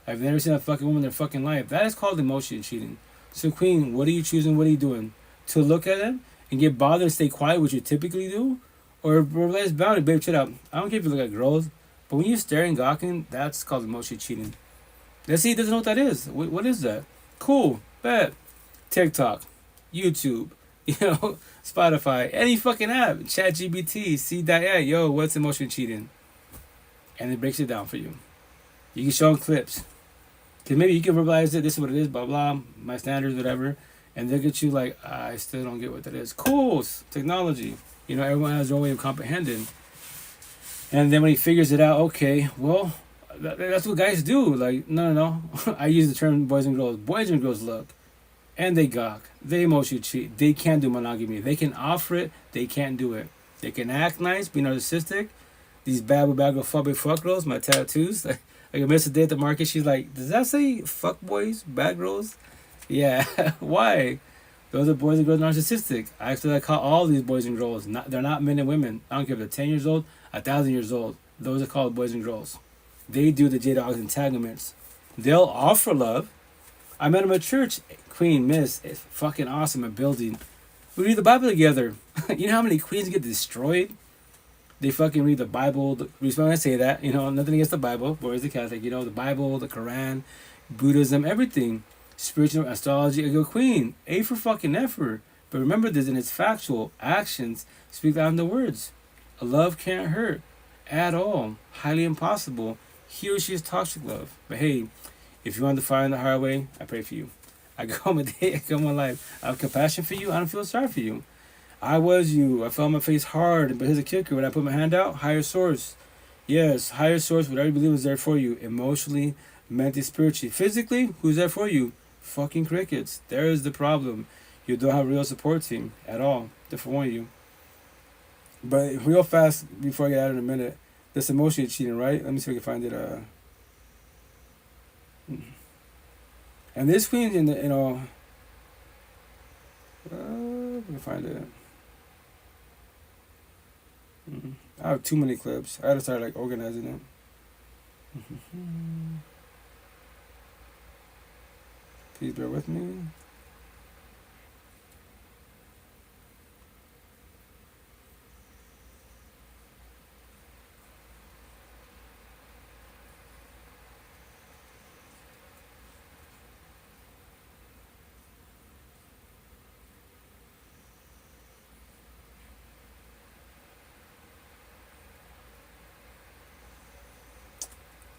I've never seen a fucking woman in their fucking life. That is called emotion cheating. So, Queen, what are you choosing? What are you doing? To look at him and get bothered and stay quiet, which you typically do? Or realize boundary, babe, shut up. I don't care if you look at girls, but when you're staring, gawking, that's called emotion cheating. Let's see, he doesn't know what that is. What is that? Cool, bet. TikTok, YouTube, Spotify, any fucking app, ChatGPT, C.AI, yo, what's emotion cheating? And it breaks it down for you. You can show them clips. Because maybe you can verbalize it, this is what it is, blah, blah, my standards, whatever. And they'll get you like, I still don't get what that is. Cool, technology. Everyone has their own way of comprehending. And then when he figures it out, okay, well, that's what guys do. Like, no. I use the term boys and girls. Boys and girls look. And they gawk. They emotionally cheat. They can't do monogamy. They can offer it. They can't do it. They can act nice, be narcissistic. These bad girl, fuck girls, my tattoos. Like I missed a day at the market. She's like, does that say fuck boys, bad girls? Yeah. Why? Those are boys and girls narcissistic. I call all these boys and girls. They're not men and women. I don't care if they're 10 years old, 1,000 years old. Those are called boys and girls. They do the J-Dogs entanglements. They'll offer love. I met them at church. Queen, miss, it's fucking awesome at building. We read the Bible together. You know how many queens get destroyed? They fucking read the Bible. When I say that, nothing against the Bible. Boys the Catholic, the Bible, the Quran, Buddhism, everything. Spiritual astrology. I go, Queen, A for fucking effort. But remember this, and it's factual. Actions speak louder than the words. A love can't hurt at all. Highly impossible. He or she is toxic love. But hey, if you want to find the hard way, I pray for you. I go my day, I go my life. I have compassion for you. I don't feel sorry for you. I was you. I felt my face hard, but here's a kicker. When I put my hand out, higher source. Yes, higher source, whatever you believe is there for you. Emotionally, mentally, spiritually. Physically, who's there for you? Fucking crickets. There is the problem. You don't have a real support team at all to warn you. But real fast, before I get out in a minute, this emotion cheating, right? Let me see if I can find it. And this queen in the, let me find it. I have too many clips. I gotta start organizing them. Please bear with me.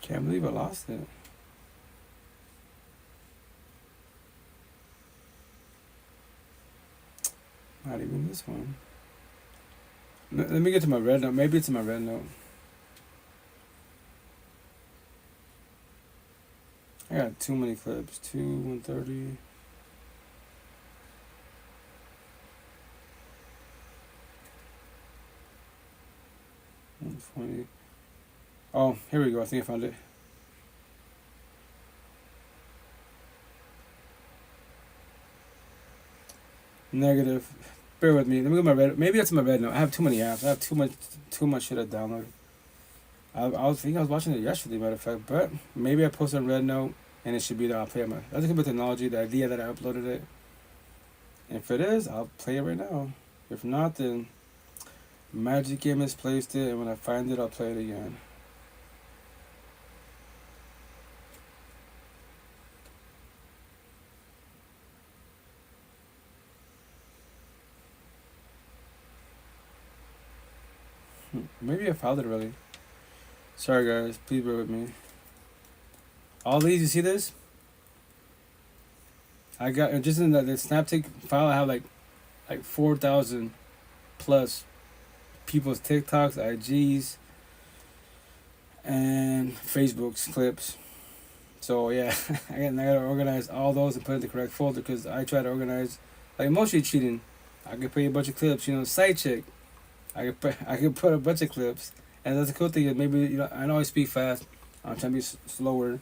Can't believe I lost it. Not even this one. Let me get to my red note. Maybe it's in my red note. I got too many clips. 130. $120. Oh, here we go. I think I found it. Negative. Bear with me. Let me get my red. Maybe that's my red note. I have too many apps. I have too much shit I download. I think I was watching it yesterday, matter of fact. But maybe I posted on red note, and it should be there. I'll play it. That's a good technology. The idea that I uploaded it. And if it is, I'll play it right now. If not, then Magic Game misplaced it, and when I find it, I'll play it again. Maybe I filed it already. Sorry guys, please bear with me. All these, you see this? I got just in the Snaptake file. I have like 4,000 plus people's TikToks, IGs, and Facebook's clips. So yeah, I gotta organize all those and put it in the correct folder because I try to organize like emotionally cheating. I could put a bunch of clips, side chick. I could put a bunch of clips, and that's the cool thing is maybe I know I speak fast. I'm trying to be slower.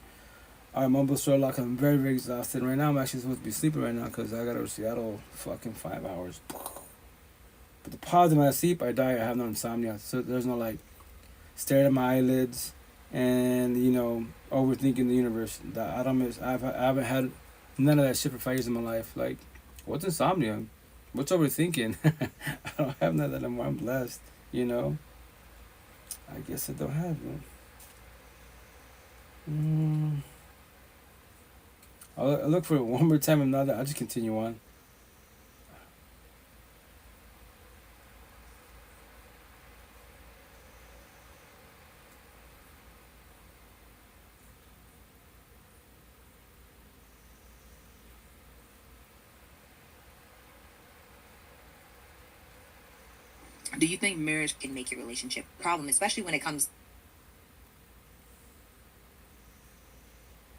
I mumble so a lot 'cause I'm very, very exhausted. Right now, I'm actually supposed to be sleeping right now because I got to go to Seattle fucking 5 hours. But the positive when I sleep, I die. I have no insomnia. So there's no like staring at my eyelids and, overthinking the universe. That I don't miss. I haven't had none of that shit for 5 years in my life. Like, what's insomnia? What's overthinking? I don't have none of that anymore. I'm blessed, I guess I don't have it. I'll look for it one more time. If not, I'll just continue on. Do you think marriage can make your relationship a problem, especially when it comes?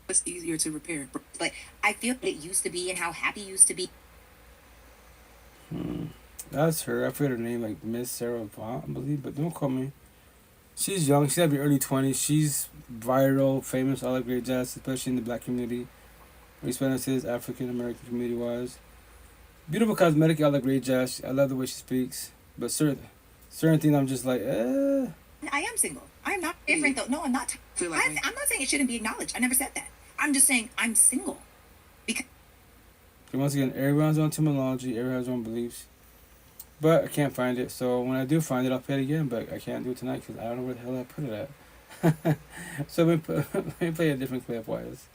It's easier to repair. But I feel that it used to be and how happy it used to be. That's her. I forget her name, like Miss Sarah Vaughn, I believe, but don't call me. She's young. She's in her early 20s. She's viral, famous, all that great jazz, especially in the black community. Hispanic, African American community wise. Beautiful cosmetic, all that great jazz. I love the way she speaks. But certain things I'm just like, I am single. I'm not different though. No, I'm not. I'm not saying it shouldn't be acknowledged. I never said that. I'm just saying I'm single. Because once again, everyone's own terminology, everyone has their own beliefs. But I can't find it, so when I do find it, I'll play it again. But I can't do it tonight because I don't know where the hell I put it at. So let me play a different clip. Wise.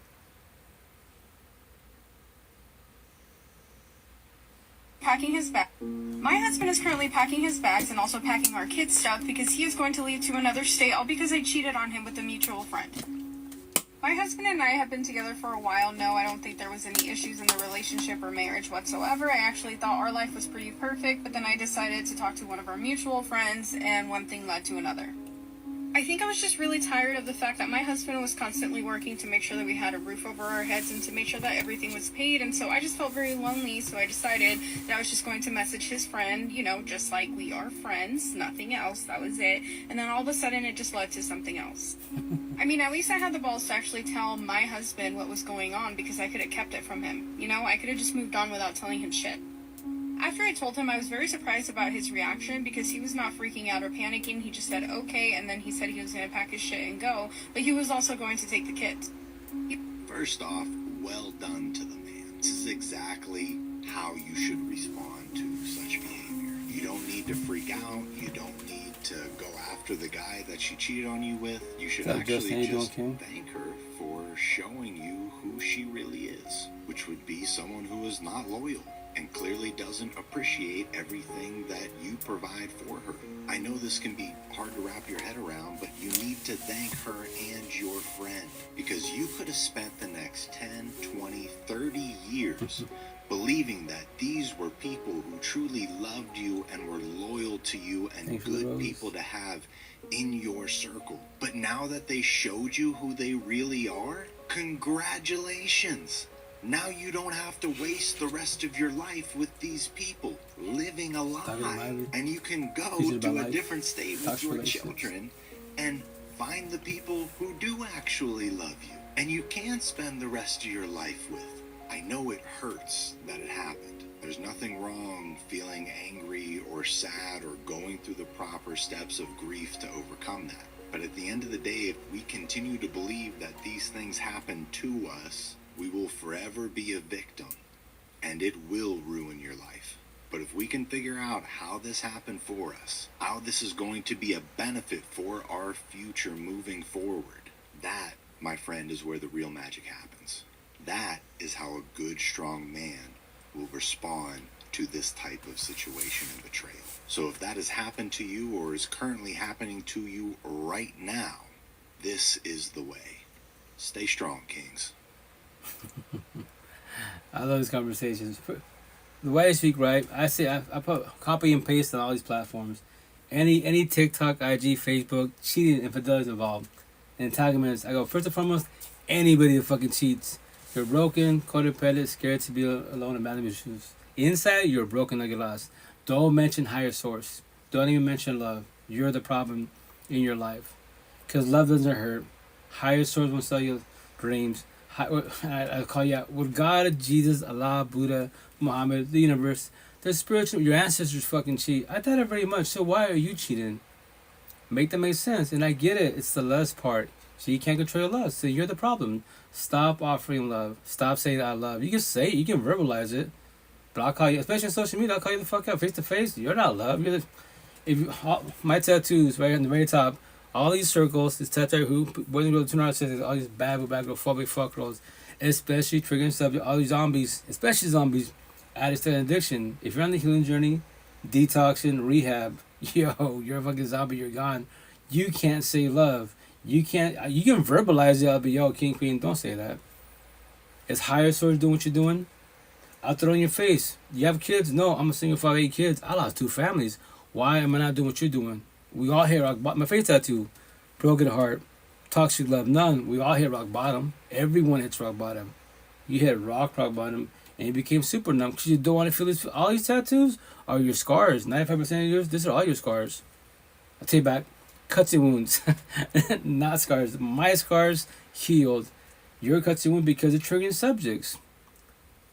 Packing his bag. My husband is currently packing his bags and also packing our kids' stuff because he is going to leave to another state, all because I cheated on him with a mutual friend. My husband and I have been together for a while. No, I don't think there was any issues in the relationship or marriage whatsoever. I actually thought our life was pretty perfect, but then I decided to talk to one of our mutual friends, and one thing led to another. I think I was just really tired of the fact that my husband was constantly working to make sure that we had a roof over our heads and to make sure that everything was paid, and so I just felt very lonely, so I decided that I was just going to message his friend, just like we are friends, nothing else, that was it, and then all of a sudden it just led to something else. I mean, at least I had the balls to actually tell my husband what was going on because I could have kept it from him, I could have just moved on without telling him shit. After I told him, I was very surprised about his reaction because he was not freaking out or panicking. He just said, okay, and then he said he was going to pack his shit and go, but he was also going to take the kids. First off, well done to the man. This is exactly how you should respond to such behavior. You don't need to freak out. You don't need to go after the guy that she cheated on you with. You should actually just thank her for showing you who she really is, which would be someone who is not loyal and clearly doesn't appreciate everything that you provide for her. I know this can be hard to wrap your head around, but you need to thank her and your friend because you could have spent the next 10, 20, 30 years believing that these were people who truly loved you and were loyal to you and good people to have in your circle. But now that they showed you who they really are, congratulations. Now you don't have to waste the rest of your life with these people living a lie, and you can go to a different state with your children and find the people who do actually love you and you can spend the rest of your life with. I know it hurts that it happened. There's nothing wrong feeling angry or sad or going through the proper steps of grief to overcome that. But at the end of the day, if we continue to believe that these things happen to us, we will forever be a victim, and it will ruin your life. But if we can figure out how this happened for us, how this is going to be a benefit for our future moving forward, that, my friend, is where the real magic happens. That is how a good, strong man will respond to this type of situation and betrayal. So if that has happened to you or is currently happening to you right now, this is the way. Stay strong, Kings. I love these conversations. The way I speak, right? I say I put copy and paste on all these platforms. Any TikTok, IG, Facebook, cheating, infidelity involved. And tagging minutes, I go, first and foremost, anybody that fucking cheats. You're broken, codependent, scared to be alone, and abandoned issues. Inside, you're broken like a lost. Don't mention higher source. Don't even mention love. You're the problem in your life. Because love doesn't hurt. Higher source won't sell you dreams. I call you out. With God, Jesus, Allah, Buddha, Muhammad, the universe, the spiritual, your ancestors fucking cheat. I doubt it very much. So why are you cheating? Make that make sense. And I get it. It's the lust part. So you can't control your lust. So you're the problem. Stop offering love. Stop saying I love. You can say it. You can verbalize it. But I'll call you, especially on social media, I'll call you the fuck out face to face. You're not love. You're the, if you, my tattoos right on the very top, all these circles, this tattoo who wasn't really 2 narcissists, all these bad phobic fuck girls, especially triggering subject, all these zombies, especially zombies, addicts to addiction. If you're on the healing journey, detoxing, rehab, yo, you're a fucking zombie, you're gone. You can't say love. You can verbalize it, but yo, king, queen, don't say that. Is higher source doing what you're doing? I'll throw it in your face. You have kids? No, I'm a single father, 8 kids. I lost 2 families. Why am I not doing what you're doing? We all hit rock bottom. My face tattoo, broken heart, toxic love, none. We all hit rock bottom. Everyone hits rock bottom. You hit rock bottom, and you became super numb because you don't want to feel this. All these tattoos are your scars. 95% of yours, these are all your scars. I'll take back. Cuts and wounds, not scars. My scars healed. Your cuts and wounds because of triggering subjects.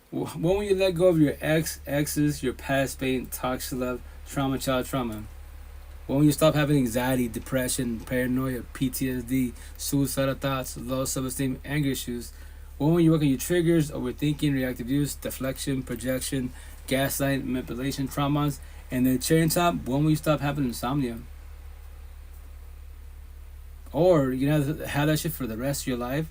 When will you let go of your exes, your past pain, toxic love, trauma, child trauma? When will you stop having anxiety, depression, paranoia, PTSD, suicidal thoughts, low self-esteem, anger issues? When will you work on your triggers, overthinking, reactive use, deflection, projection, gaslight, manipulation, traumas, and then cherry top? When will you stop having insomnia? Or you know have that shit for the rest of your life.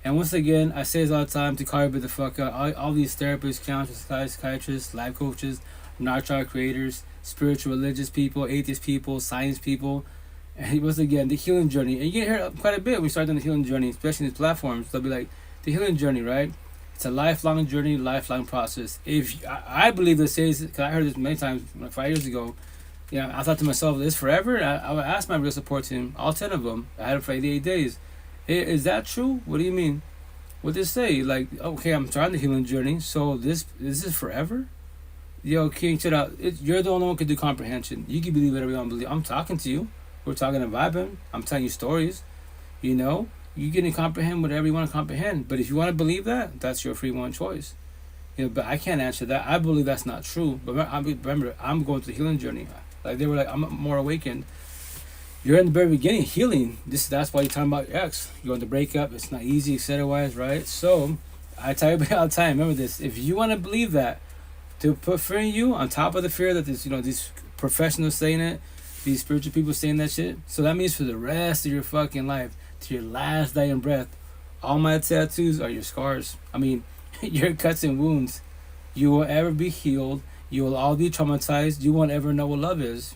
And once again, I say this all the time to call you the fuck out. All these therapists, counselors, psychiatrists, life coaches, narcotic creators, spiritual, religious people, atheist people, science people. And once again, the healing journey. And you get here quite a bit when we start on the healing journey, especially in these platforms. They'll be like, the healing journey, right? It's a lifelong journey, lifelong process. If I believe this is, because I heard this many times, like 5 years ago. I thought to myself, this forever? I would ask my real support team, all 10 of them. I had it for 88 days. Is that true? What do you mean? What they say? Like, okay, I'm trying the healing journey, so this is forever? Yo, King, chill out. You're the only one who can do comprehension. You can believe whatever you want to believe. I'm talking to you. We're talking and vibing. I'm telling you stories. You know? You can comprehend whatever you want to comprehend. But if you want to believe that, that's your free one choice. But I can't answer that. I believe that's not true. But remember, I'm going through the healing journey. Like they were like, I'm more awakened. You're in the very beginning, healing. That's why you're talking about your ex. You're going to break up. It's not easy, etc. wise, right? So I tell you all the time, remember this. If you want to believe that, to put fear in you, on top of the fear that these professionals saying it, these spiritual people saying that shit. So that means for the rest of your fucking life, to your last dying breath, all my tattoos are your scars. I mean, your cuts and wounds. You will ever be healed. You will all be traumatized. You won't ever know what love is.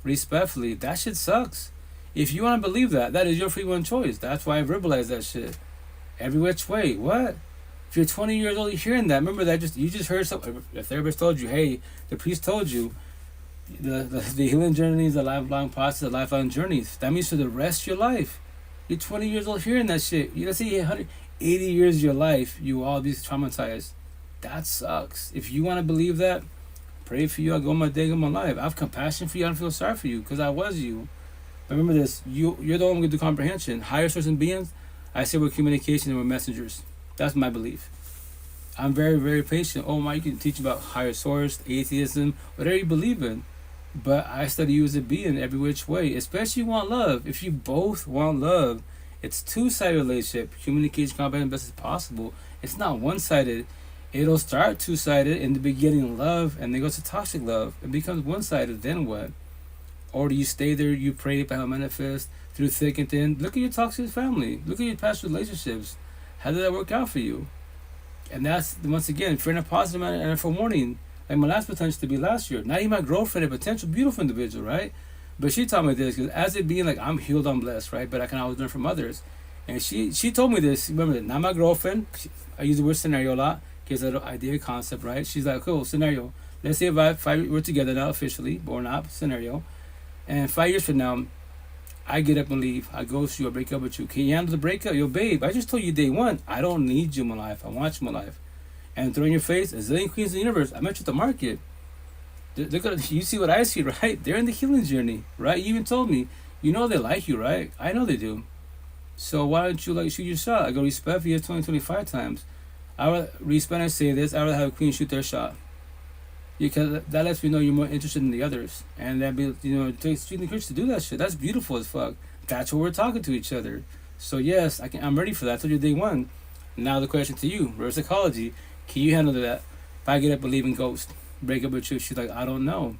Respectfully, that shit sucks. If you want to believe that, that is your free one choice. That's why I verbalize that shit. Every which way. What? If you're 20 years old, you're hearing that. Remember that you just heard something. The therapist told you, hey, the priest told you, the healing journey is a lifelong process, a lifelong journey. That means for the rest of your life. You're 20 years old hearing that shit. Let's say 180 years of your life, you will all be traumatized. That sucks. If you want to believe that, pray for you. I go my day, go my life. I have compassion for you. I don't feel sorry for you because I was you. But remember this. You're the one who can do comprehension. Higher source and beings, I say we're communication and we're messengers. That's my belief. I'm very, very patient. Oh my, you can teach about higher source, atheism, whatever you believe in. But I study you as a being every which way. Especially you want love. If you both want love, it's two-sided relationship. Communication, comprehension, best as possible. It's not one-sided. It'll start two-sided in the beginning, love, and then goes to toxic love. It becomes one-sided, then what? Or do you stay there, you pray about how manifest through thick and thin? Look at your toxic family. Look at your past relationships. How did that work out for you? And that's, once again, for in a positive manner and for warning. Like my last potential to be last year. Not even my girlfriend, a potential beautiful individual, right? But she taught me this, because as it being like, I'm healed, I'm blessed, right? But I can always learn from others. And she told me this. Remember, not my girlfriend. I use the word scenario a lot. Gives a little idea, concept, right? She's like, cool, scenario. Let's say if we're together now officially, but we're not, scenario. And 5 years from now, I get up and leave. I ghost you. I break up with you. Can you handle the breakup? Yo, babe, I just told you day one. I don't need you in my life. I want you in my life. And throw in your face, a zillion queens in the universe. I met you at the market. You see what I see, right? They're in the healing journey, right? You even told me. You know they like you, right? I know they do. So why don't you shoot your shot? I go respect you 20-25 times. I would respect and say this. I would have a queen shoot their shot. Because that lets me know you're more interested in the others. And that be, it takes the courage to do that shit. That's beautiful as fuck. That's what we're talking to each other. So yes, I'm ready for that. I told you day one. Now the question to you, reverse psychology, can you handle that? If I get up and leave and ghost, break up with you, she's like, I don't know.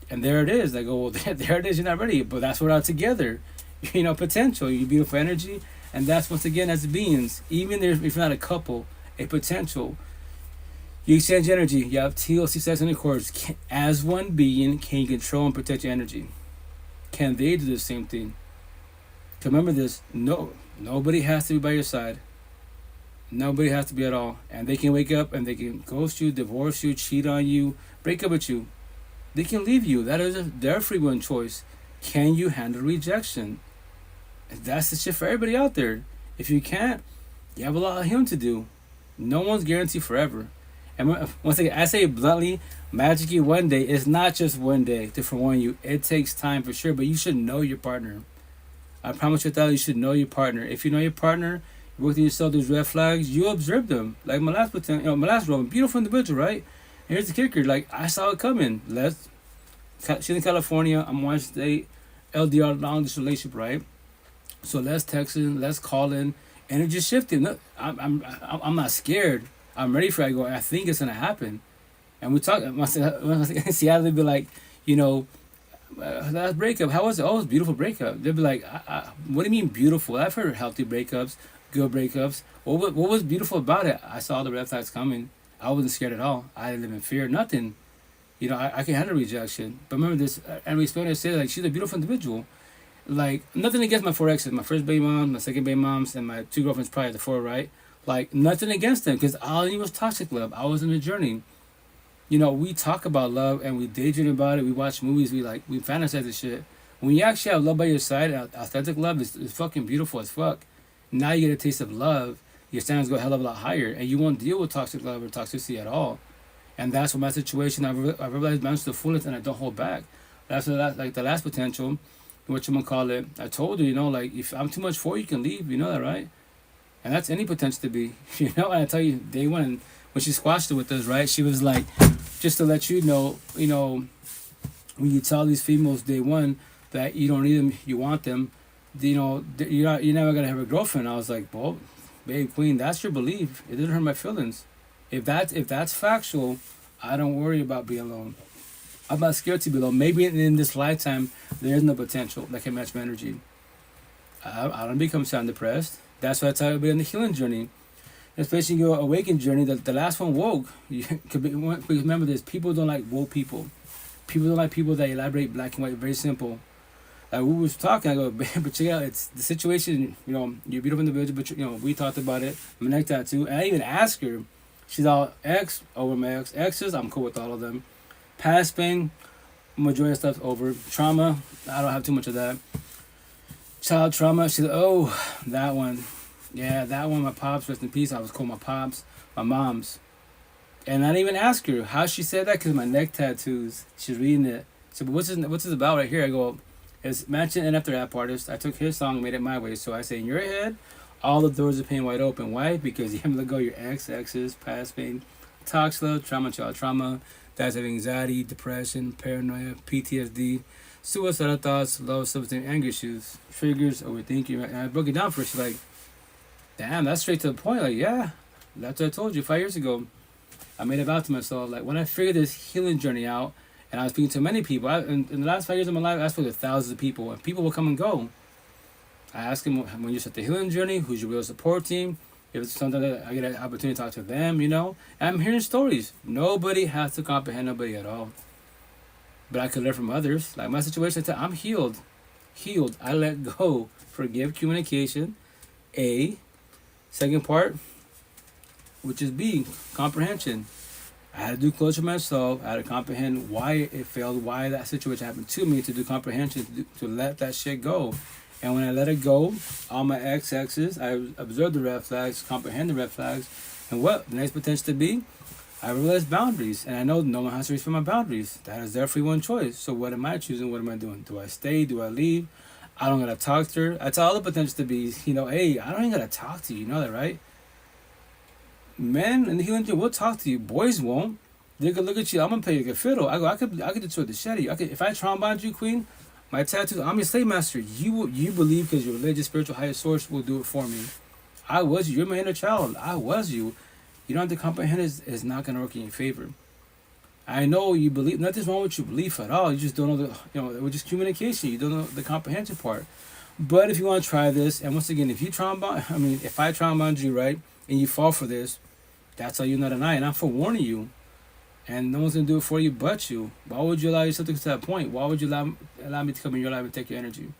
And there it is. I go, well, there it is. You're not ready. But that's what we're out together. Potential. You beautiful energy. And that's once again as beings. Even if you're not a couple, a potential. You exchange energy. You have TLC sex intercourse. As one being, can you control and protect your energy? Can they do the same thing? Remember this. No, nobody has to be by your side. Nobody has to be at all. And they can wake up and they can ghost you, divorce you, cheat on you, break up with you. They can leave you. That is their free will and choice. Can you handle rejection? That's the shit for everybody out there. If you can't, you have a lot of healing to do. No one's guaranteed forever. And once again, I say bluntly, magically one day, it's not just one day to forewarn you. It takes time for sure, but you should know your partner. I promise you that you should know your partner. If you know your partner, you work on yourself, those red flags, you observe them. Like my last role, beautiful individual, right? And here's the kicker, I saw it coming. She's in California, I'm Washington State, LDR, long distance relationship, right? So let's texting, let's calling, and it just shifted. Look, I'm not scared. I'm ready for it. I think it's gonna happen. And we talk. When I in Seattle, they'd be like, last breakup. How was it? Oh, it was a beautiful breakup. They'd be like, what do you mean beautiful? I've heard healthy breakups, good breakups. What was beautiful about it? I saw the red flags coming. I wasn't scared at all. I didn't live in fear. Nothing. I can handle rejection. But remember this, and we spoke to say she's a beautiful individual. Nothing against my 4 exes, my first baby mom, my second baby moms, and my 2 girlfriends prior to 4, right? Nothing against them, because all I knew was toxic love. I was in a journey. We talk about love and we daydream about it. We watch movies. We fantasize this shit. When you actually have love by your side, authentic love is fucking beautiful as fuck. Now you get a taste of love. Your standards go a hell of a lot higher, and you won't deal with toxic love or toxicity at all. And that's what my situation. I've realized my to the fullest, and I don't hold back. That's the last potential. What you gonna call it? I told her, if I'm too much for you, you can leave. You know that, right? And that's any potential to be. And I tell you, day one, when she squashed it with us, right? She was like, just to let you know, when you tell these females day one that you don't need them, you want them, you're never gonna have a girlfriend. I was like, well, babe, queen, that's your belief. It didn't hurt my feelings. If that's factual, I don't worry about being alone. I'm not scared to be alone. Maybe in this lifetime, there is no potential that can match my energy. I don't become sad depressed. That's why I tell you in the healing journey. Especially your awakened journey, the last one woke. Remember this, people don't like woke people. People don't like people that elaborate black and white, very simple. We was talking, I go, but check out, it's the situation, you're a beautiful individual, but we talked about it. I'm connected that too. And I even asked her, she's all ex, over my exes, I'm cool with all of them. Past pain, majority of stuff's over. Trauma, I don't have too much of that. Child trauma, she's like, oh, that one. Yeah, that one, my pops, rest in peace. I was calling my pops, my mom's. And I didn't even ask her how she said that, because my neck tattoos, she's reading it. So, but what's this about right here? I go, it's matching and after rap artist. I took his song, made it my way. So I say, in your head, all the doors are paying wide open. Why? Because you have to let go your exes, past pain, toxic love, trauma, child trauma. That's have anxiety, depression, paranoia, PTSD, suicidal thoughts, low self-esteem, anger issues, triggers, overthinking. And I broke it down for her. She's like, damn, that's straight to the point. Yeah, that's what I told you 5 years ago. I made a vow to myself. When I figured this healing journey out, and I was speaking to many people, in the last 5 years of my life, I spoke to thousands of people, and people will come and go. I ask them, when you start the healing journey, who's your real support team? If it's something that I get an opportunity to talk to them, and I'm hearing stories. Nobody has to comprehend nobody at all. But I could learn from others. My situation, I'm healed. I let go. Forgive communication. A. Second part, which is B, comprehension. I had to do closure myself. I had to comprehend why it failed, why that situation happened to me, to do comprehension, to let that shit go. And when I let it go, all my exes, I observed the red flags, comprehend the red flags, and what the next potential to be, I realized boundaries. And I know no one has to respect my boundaries. That is their free one choice. So what am I choosing? What am I doing? Do I stay? Do I leave? I don't gotta talk to her. I tell all the potential to be, hey, I don't even gotta talk to you. You know that, right? Men in the healing gym will talk to you. Boys won't. They could look at you. I'm gonna play like a fiddle. I could destroy the shed of you. If I trombone you, queen, my tattoos. I'm your slave master. You believe because your religious, spiritual, higher source will do it for me. I was you. You're my inner child. I was you. You don't have to comprehend. It's not gonna work in your favor. I know you believe. Nothing's wrong with your belief at all. You just don't know with just communication. You don't know the comprehension part. But if you want to try this, and once again, if I trombone you, right, and you fall for this, that's how you're not an eye. And I'm forewarning you. And no one's going to do it for you but you. Why would you allow yourself to get to that point? Why would you allow me to come in your life and take your energy?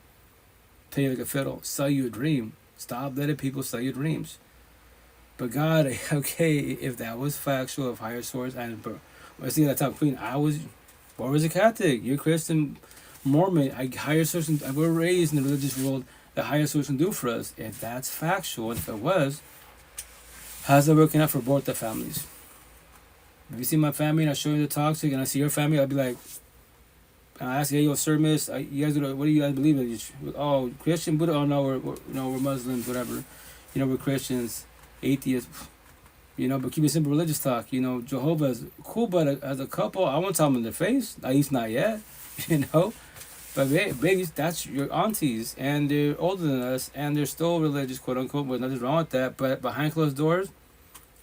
Play you like a fiddle. Sell you a dream. Stop letting people sell your dreams. But God, okay, if that was factual of higher source, and I see that top queen, I was a Catholic. You're Christian, Mormon. Higher source, we're raised in the religious world. The higher source can do for us. If that's factual, and if it was, how's it working out for both the families? If you see my family and I show you the toxic, and I see your family, I'll be like, and I ask you, hey, yo, sir, miss, you guys, what do you guys believe in? Oh, Christian, Buddha. Oh no, we're Muslims, whatever. We're Christians, atheists. But keep it simple, religious talk. Jehovah is cool, but as a couple, I won't tell them in their face. At least not yet. But babies, that's your aunties, and they're older than us, and they're still religious, quote unquote. But nothing's wrong with that. But behind closed doors,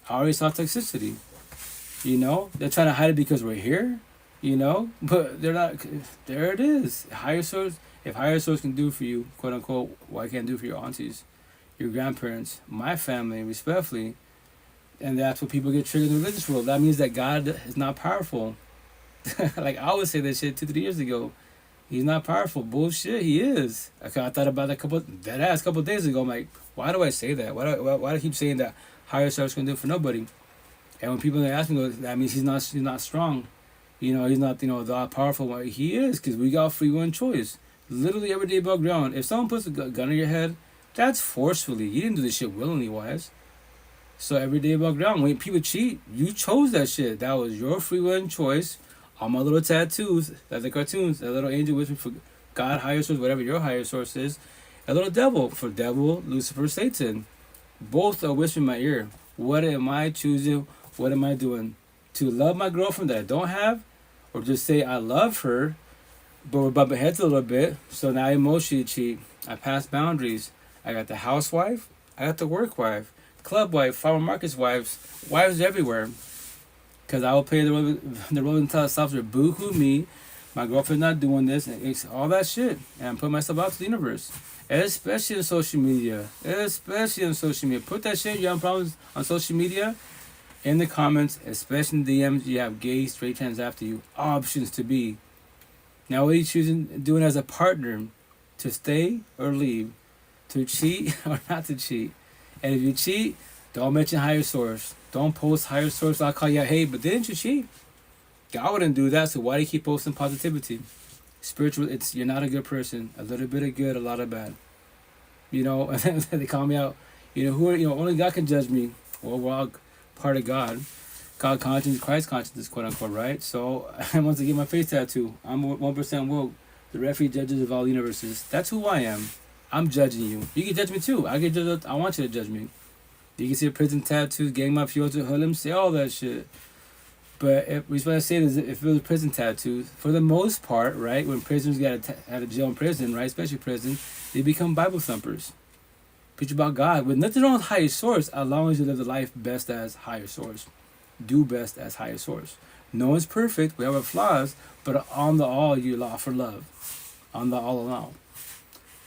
I already saw toxicity. They're trying to hide it because we're here, but they're not. There it is. Higher source. If higher source can do for you, quote unquote, why can't do for your aunties, your grandparents, my family, respectfully? And that's what people get triggered in the religious world. That means that God is not powerful. Like I always say that shit 2-3 years ago. He's not powerful. Bullshit. He is. I thought about that a couple of days ago. I'm like, why do I say that? Why do I keep saying that higher source can do for nobody? And when people ask me, that means he's not strong. He's not, the all powerful one. He is, because we got free will and choice. Literally every day above ground. If someone puts a gun in your head, that's forcefully. You didn't do this shit willingly, wise. So every day above ground, when people cheat, you chose that shit. That was your free will and choice. All my little tattoos, that's the cartoons, a little angel whispering for God, higher source, whatever your higher source is. A little devil for devil, Lucifer, Satan. Both are whispering in my ear. What am I choosing? What am I doing? To love my girlfriend that I don't have? Or just say I love her, but we're bumping heads a little bit, so now I emotionally cheat. I pass boundaries. I got the housewife, I got the work wife, club wife, farmer markets wives everywhere. Because I will play the role until it stops with boo-hoo me, my girlfriend's not doing this, and it's all that shit. And I'm putting myself out to the universe. Especially on social media. Put that shit, you have problems on social media, in the comments, especially in DMs, you have gay, straight trans after you. Options to be. Now, what are you doing as a partner? To stay or leave? To cheat or not to cheat? And if you cheat, don't mention higher source. Don't post higher source. I'll call you out, hey, but didn't you cheat? God wouldn't do that, so why do you keep posting positivity? Spiritual, you're not a good person. A little bit of good, a lot of bad. They call me out. Only God can judge me. Well, we're all part of God. God conscience, Christ consciousness, quote unquote, right? So I want to get my face tattoo. I'm 1% woke. The referee judges of all universes. That's who I am. I'm judging you. You can judge me too. I get judged. I want you to judge me. You can see a prison tattoos, gang mafioso, hoodlums, say all that shit. But what I say is, if it was prison tattoos, for the most part, right, when prisoners get out of jail in prison, right, especially prison, they become Bible thumpers. Preach about God. With nothing wrong with higher source, as long as you live the life best as higher source. Do best as higher source. No one's perfect. We have our flaws. But on the all, you offer love. On the all alone.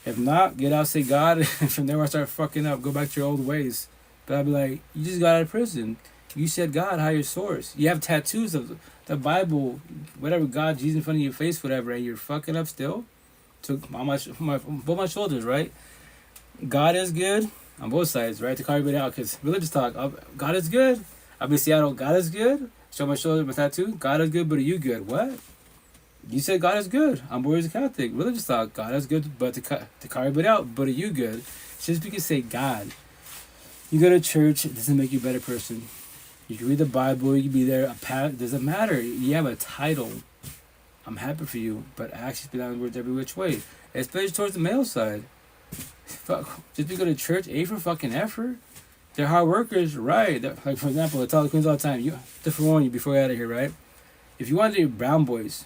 If not, get out, say God. And from there, I start fucking up. Go back to your old ways. But I'll be like, you just got out of prison. You said God, higher source. You have tattoos of the Bible, whatever, God, Jesus in front of your face, whatever, and you're fucking up still. So on both my shoulders, right? God is good. on both sides, right? To call everybody out, because religious talk, God is good. I'm in Seattle, God is good. Show my shoulder, my tattoo, God is good, but are you good? What? You said God is good. I'm always a Catholic. Religious talk, God is good, but to call everybody out, but are you good? Just because you say God, you go to church, it doesn't make you a better person. You can read the Bible, you can be there, it doesn't matter. You have a title. I'm happy for you, but actions speak down words every which way, especially towards the male side. Fuck, just because you go to church, A for fucking effort. They're hard workers, right? Like, for example, I tell the queens all the time, to forewarn you before you get out of here, right? If you want to do brown boys,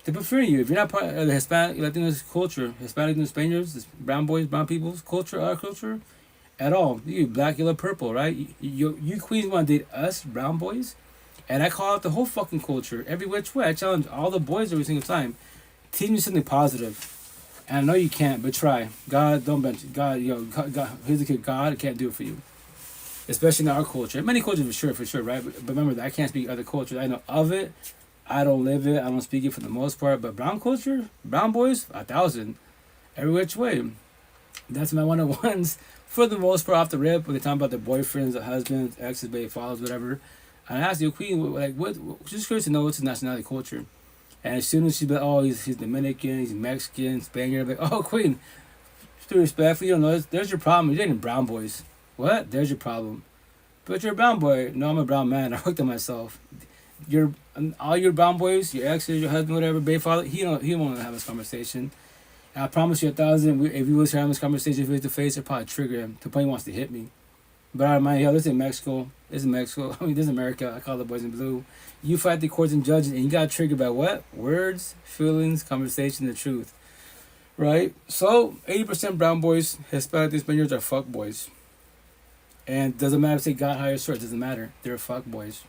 they prefer you. If you're not part of the Hispanic, Latino culture, Hispanic and Spaniards, brown boys, brown people's culture, our culture, at all. You black, yellow, purple, right? You queens want to date us, brown boys? And I call out the whole fucking culture, every which way. I challenge all the boys every single time. Teach me something positive. And I know you can't, but try. God, don't bench it. God, God, here's the kid. God can't do it for you. Especially in our culture. Many cultures for sure, right? But remember that I can't speak other cultures. I know of it. I don't live it. I don't speak it for the most part. But brown culture, brown boys, 1,000. Every which way. That's my one-on-ones for the most part off the rip. When they talk about their boyfriends, their husbands, exes, baby fathers, whatever. And I asked the queen, like, what? Just curious to know what's his nationality, culture. And as soon as she's like, oh, he's Dominican, he's Mexican, Spaniard, I'm like, oh, queen, still respectful, you don't know, there's your problem. You're dating brown boys. What? There's your problem. But you're a brown boy. No, I'm a brown man. I hooked on myself. All your brown boys, your exes, your husband, whatever, baby father, he won't have this conversation. And I promise you 1,000, if he was having this conversation face to face, it'd probably trigger him to the point he wants to hit me. But I remind you, this is Mexico. This is Mexico. I mean, this is America. I call the boys in blue. You fight the courts and judges, and you got triggered by what? Words, feelings, conversation, the truth. Right? So, 80% brown boys, Hispanic and Spaniards are fuck boys. And doesn't matter if they got higher source, doesn't matter. They're fuck boys.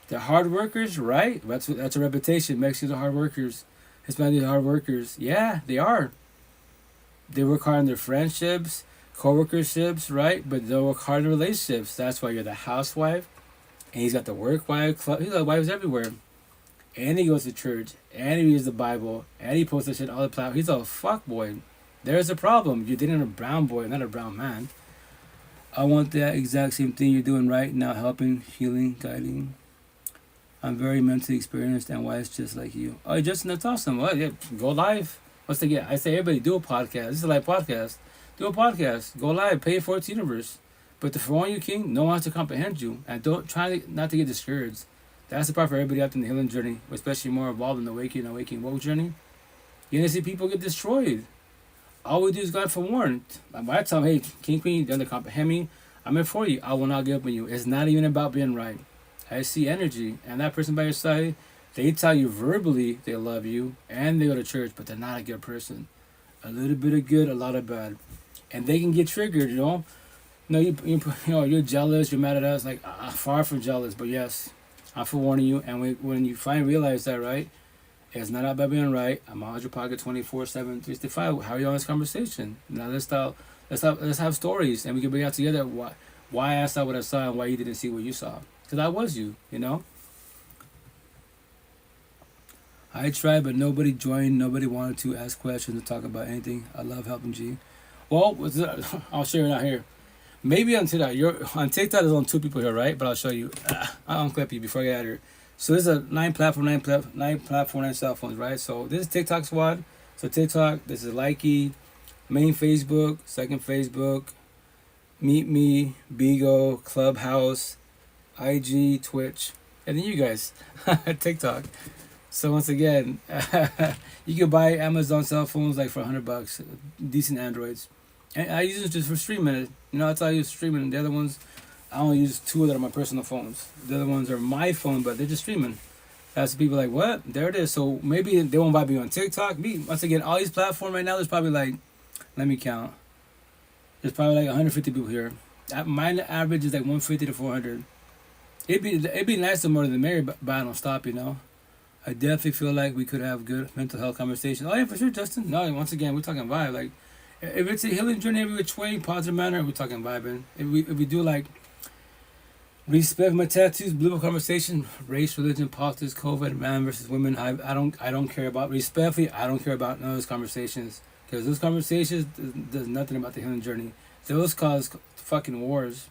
They're hard workers, right? That's a reputation. Mexicans are hard workers. Hispanics are hard workers. Yeah, they are. They work hard in their friendships, co-workerships, right? But they'll work hard in relationships. That's why you're the housewife. And he's got the work wife club. He's got wives everywhere. And he goes to church. And he reads the Bible. And he posts that shit all the platforms. He's a fuck boy. There's a problem. You're dating a brown boy, not a brown man. I want that exact same thing you're doing right now. Helping, healing, guiding. I'm very mentally experienced and wise just like you. Oh, Justin, that's awesome. Well, yeah, go live. What's the get? I say everybody do a podcast. This is a live podcast. Do a podcast. Go live. Pay it for its universe. But to forewarn you, King, no one has to comprehend you. And don't try not to get discouraged. That's the part for everybody out in the healing journey, especially more involved in the waking woke journey. You're going to see people get destroyed. All we do is God forewarn. By the time, hey, King, Queen, you don't comprehend me. I'm here for you. I will not give up on you. It's not even about being right. I see energy. And that person by your side, they tell you verbally they love you. And they go to church, but they're not a good person. A little bit of good, a lot of bad. And they can get triggered, you know. No, you're jealous, you're mad at us. Like, far from jealous, but yes, I'm forewarning you. And when you finally realize that, right, it's not about being right. I'm on your pocket 24/7, 365. How are you on this conversation? Now let's have stories, and we can bring out together why I saw what I saw and why you didn't see what you saw. Because I was you, you know. I tried, but nobody joined. Nobody wanted to ask questions or talk about anything. I love helping G. Well, I'll share it out here. Maybe on TikTok, there's only 2 people here, right? But I'll show you. I'll unclip you before I get out of here. So this is a 9 cell phones, right? So this is TikTok squad. So TikTok, this is Likey, main Facebook, second Facebook, Meet Me, Bigo, Clubhouse, IG, Twitch, and then you guys, TikTok. So once again, you can buy Amazon cell phones like for $100, decent Androids. And I use it just for streaming it. You know, that's how I use streaming. The other ones, I only use 2 that are my personal phones. The other ones are my phone, but they're just streaming. That's people like, what? There it is. So maybe they won't buy me on TikTok. Once again, all these platforms right now, there's probably like, let me count. There's probably like 150 people here. My average is like 150 to 400. It'd be nice to more than married, but I don't stop, you know. I definitely feel like we could have good mental health conversations. Oh yeah, for sure, Justin. No, once again, we're talking vibe. Like, if it's a healing journey every which way, positive manner, we're talking vibing. If we do like respect my tattoos, biblical conversation, race, religion, politics, COVID, man versus women, I don't care about respectfully. I don't care about none of those conversations. Because those conversations does nothing about the healing journey. Those cause fucking wars.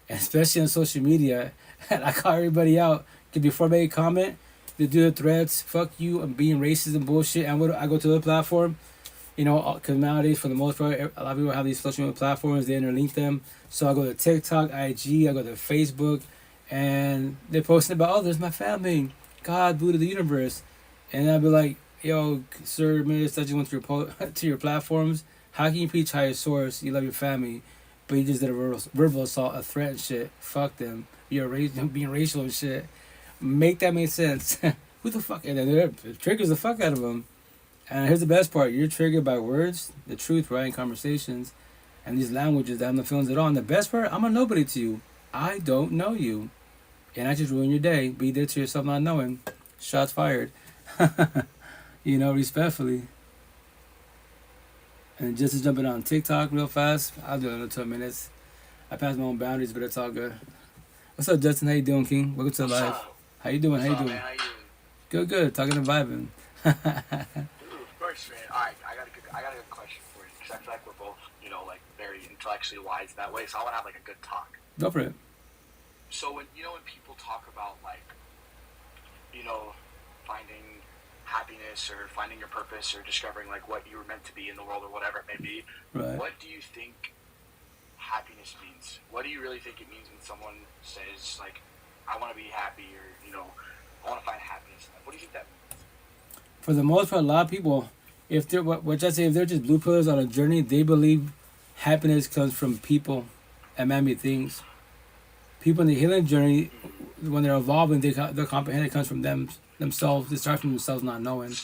Especially on social media. And I call everybody out. Because before I make a comment, they do the threads, fuck you, I'm being racist and bullshit. And I go to the platform, you know, because nowadays, for the most part, a lot of people have these social media platforms, they interlink them. So I go to TikTok, IG, I go to Facebook, and they're posting about, oh, there's my family, God, Buddha, the universe. And I'll be like, yo, sir, miss, I just went to your platforms. How can you preach higher source? You love your family, but you just did a verbal assault, a threat and shit. Fuck them. You're being racial and shit. Make that make sense. Who the fuck? And then it triggers the fuck out of them. And here's the best part. You're triggered by words, the truth, right, and conversations, and these languages that have no feelings at all. And the best part, I'm a nobody to you. I don't know you. And I just ruin your day. Be there to yourself not knowing. Shots fired. You know, respectfully. And just to jump in on TikTok real fast, I'll do it in 2 minutes. I passed my own boundaries, but it's all good. What's up, Justin? How you doing, King? Welcome to the live. How you doing? How you doing? Man? How you Good, doing? good. Talking and vibing. Dude, first, man. All right, I got a good question for you because I feel like we're both, you know, like very intellectually wise that way. So I want to have like a good talk. Go for it. So when people talk about like, you know, finding happiness or finding your purpose or discovering like what you were meant to be in the world or whatever it may be, right. What do you think happiness means? What do you really think it means when someone says like, I want to be happy, or you know, I want to find happiness in life? What do you think that means? For the most part, a lot of people, if they're if they're just blue pillars on a journey, they believe happiness comes from people and man-made things. People in the healing journey, when they're evolving, their comprehension comes from themselves. They start from themselves not knowing.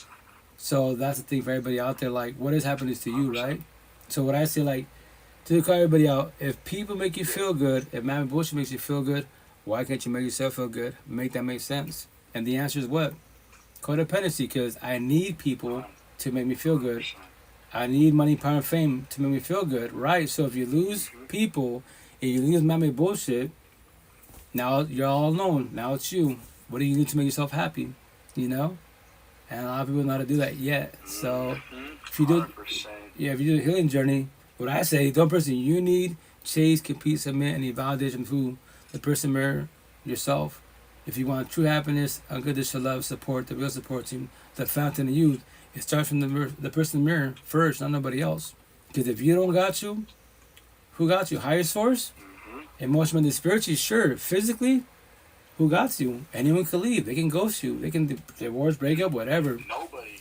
So that's the thing for everybody out there. Like, what is happiness to you, right? So what I say, like, to call everybody out, if people make you feel good, if man-made bullshit makes you feel good, why can't you make yourself feel good? Make that make sense. And the answer is what? Codependency, because I need people to make me feel good. I need money, power, and fame to make me feel good, right? So if you lose people and you lose man-made bullshit, now you're all alone. Now it's you. What do you do to make yourself happy? You know? And a lot of people don't know how to do that yet. So if you do, if you do a healing journey, what I say, the person you need, chase, compete, submit, and need validation from the person mirror, yourself. If you want true happiness, unconditional love, support, the real support team, the fountain of youth, it starts from the person mirror first, not nobody else. Because if you don't got you, who got you? Higher source? Emotionally, spiritually, sure. Physically, who got you? Anyone can leave. They can ghost you. They can divorce, break up, whatever. Nobody.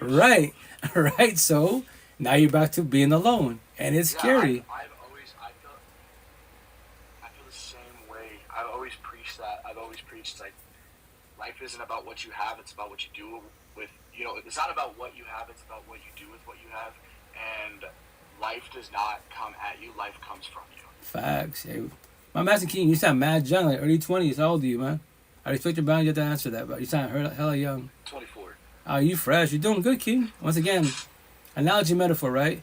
Right. Right. So now you're back to being alone. And it's scary. I feel the same way. I've always preached that. I've always preached like life isn't about what you have, it's about what you do with, you know, it's not about what you have, it's about what you do with what you have. And life does not come at you, life comes from you. Facts. Hey, my Master King, you sound mad young, like early 20s. How old are you, man? I respect your boundaries. You have to answer that, but you sound hella young. 24. Oh, you fresh. You're doing good, King. Once again, analogy metaphor, right?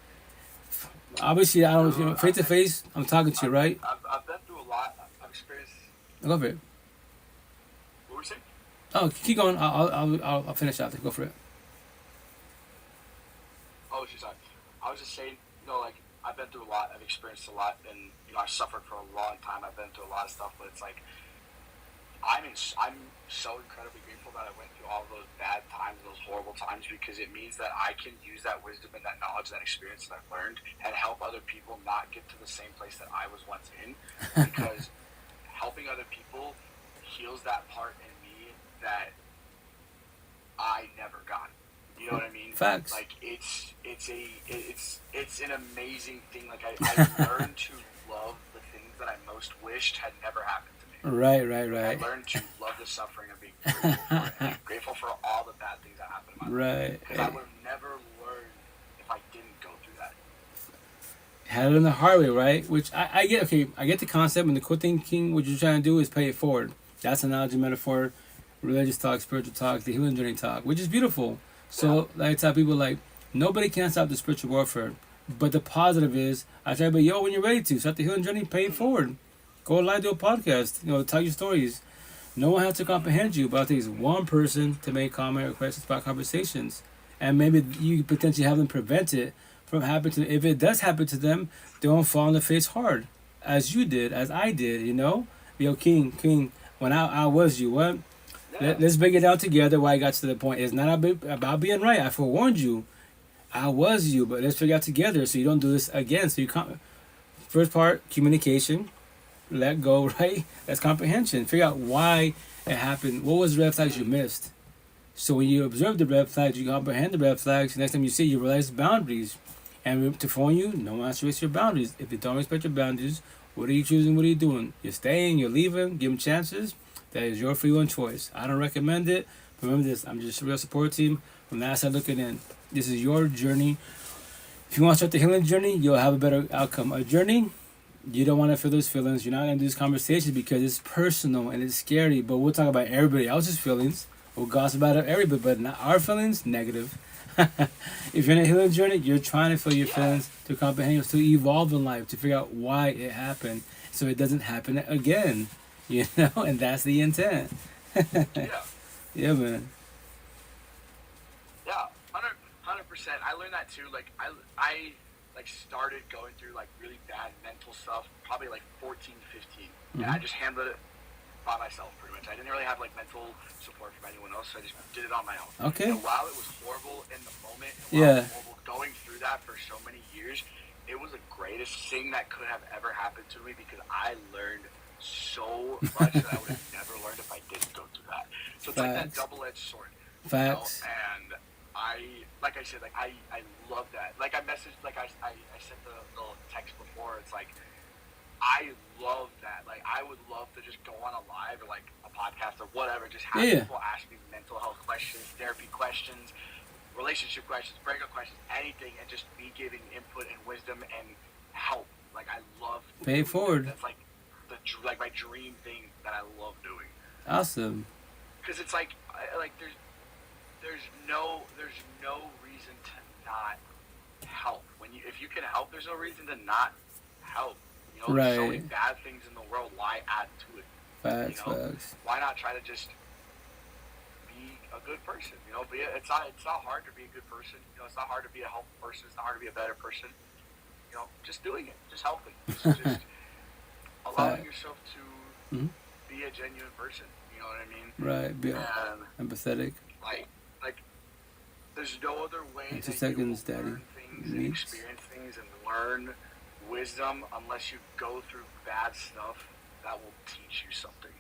Obviously, I don't, you know, face to face, I'm talking to you, right? I've been through a lot. I've experienced. Go for it. What were you saying? Oh, keep going. I'll finish out. Go for it. Oh, she's sorry. I was just saying, you know, like, I've been through a lot. I've experienced a lot, and you know, I've suffered for a long time. I've been through a lot of stuff, but it's like I'm so incredibly grateful that I went through all those bad times, those horrible times, because it means that I can use that wisdom and that knowledge, that experience that I've learned, and help other people not get to the same place that I was once in. Because helping other people heals that part in me that I never got. You know what I mean? Facts. Like it's an amazing thing. Like I learned to love the things that I most wished had never happened to me. Right. I learned to love the suffering and being grateful for it. And be grateful for all the bad things that happened in my life. Right. Because I would have never learned if I didn't go through that. Had it in the hard way, right? Which I get. Okay, I get the concept, and the cool thing, King, what you're trying to do is pay it forward. That's analogy, metaphor, religious talk, spiritual talk, the healing journey talk, which is beautiful. So, like I tell people, like, nobody can stop the spiritual warfare. But the positive is, I tell everybody, yo, when you're ready to, start the healing journey, pay it forward. Go live, do a podcast, you know, tell your stories. No one has to comprehend you, but it takes one person to make comment or questions about conversations. and maybe you potentially have them prevent it from happening to them. If it does happen to them, they won't fall on the face hard, as you did, as I did, you know? Yo, King, when I was you, what? Let's break it down together why I got to the point. It's not about being right. I forewarned you. I was you, but let's figure out together so you don't do this again. So you can't. First part, communication. Let go, right? That's comprehension. Figure out why it happened. What was the red flags you missed? So when you observe the red flags, you comprehend the red flags. Next time you see, you realize boundaries. And to phone you, no one has to respect your boundaries. If they don't respect your boundaries, what are you choosing? What are you doing? You're staying, you're leaving, give them chances. That is your free will and choice. I don't recommend it. But remember this, I'm just a real support team. From that side looking in, this is your journey. If you want to start the healing journey, you'll have a better outcome. A journey, you don't want to feel those feelings. You're not going to do this conversation because it's personal and it's scary. But we'll talk about everybody else's feelings. We'll gossip about everybody, but not our feelings, negative. If you're in a healing journey, you're trying to feel your feelings, to comprehend, to evolve in life, to figure out why it happened so it doesn't happen again. You know, and that's the intent. Yeah, man. Yeah, 100%. I learned that too. Like, I started going through like really bad mental stuff, probably like 14, 15. And I just handled it by myself pretty much. I didn't really have like mental support from anyone else, so I just did it on my own. Okay. And while it was horrible in the moment, and while it was horrible going through that for so many years, it was the greatest thing that could have ever happened to me because I learned so much that I would have never learned if I didn't go through that. So it's like that double-edged sword. Facts. You know? And like I said, I love that. Like I messaged, like I sent the little text before. It's like, I love that. Like, I would love to just go on a live or like a podcast or whatever, just have people ask me mental health questions, therapy questions, relationship questions, breakup questions, anything, and just me giving input and wisdom and help. Like, I love pay it forward. That's like my dream thing that I love doing. Awesome. Because it's like there's no reason to not help. If you can help, there's no reason to not help. You know, there's so many bad things in the world. Why add to it? Facts, you know? facts. Why not try to just be a good person? You know, it's not hard to be a good person. You know, it's not hard to be a helpful person. It's not hard to be a better person. You know, just doing it, just helping, just allowing yourself to be a genuine person. You know what I mean? Right. Be empathetic. Like, there's no other way In 2 that seconds, you will Daddy. learn things and experience things and learn wisdom unless you go through bad stuff that will teach you something.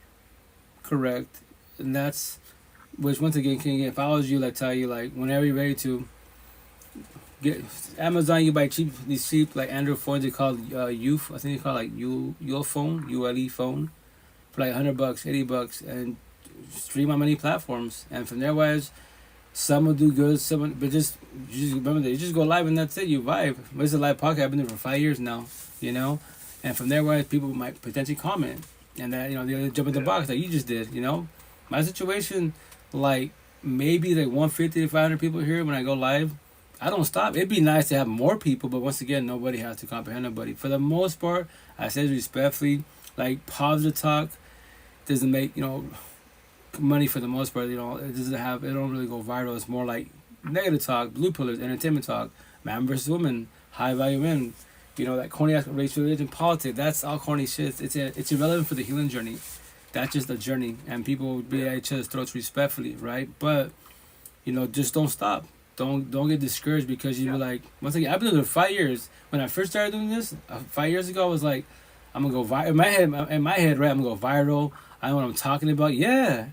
Correct. And that's, which once again, King, if I was you, like, tell you, like, whenever you're ready to get Amazon, you buy these cheap, like, Android phones, they call youth, I think they call like your phone, ULE phone, for like $100, $80, and stream on many platforms. And from there, wise, some will do good, but just remember that you just go live and that's it. You vibe. It's a live podcast. I've been there for 5 years now, you know. And from there, wise, people might potentially comment, and that, you know, they jump in the box like you just did. You know, my situation, like maybe like 150 to 500 people here when I go live. I don't stop. It'd be nice to have more people, but once again, nobody has to comprehend nobody. For the most part, I say respectfully, like positive talk doesn't make, you know, money for the most part. You know, it don't really go viral. It's more like negative talk, blue pillars, entertainment talk, man versus woman, high value men, you know, that corny ass race, religion, politics. That's all corny shit. It's irrelevant for the healing journey. That's just a journey, and people would be at each other's throats respectfully, right? But you know, just don't stop. Don't get discouraged because you were like, once again, I've been doing it for 5 years. When I first started doing this 5 years ago, I was like, I'm gonna go viral. In my head, right? I'm gonna go viral. I know what I'm talking about. Yeah,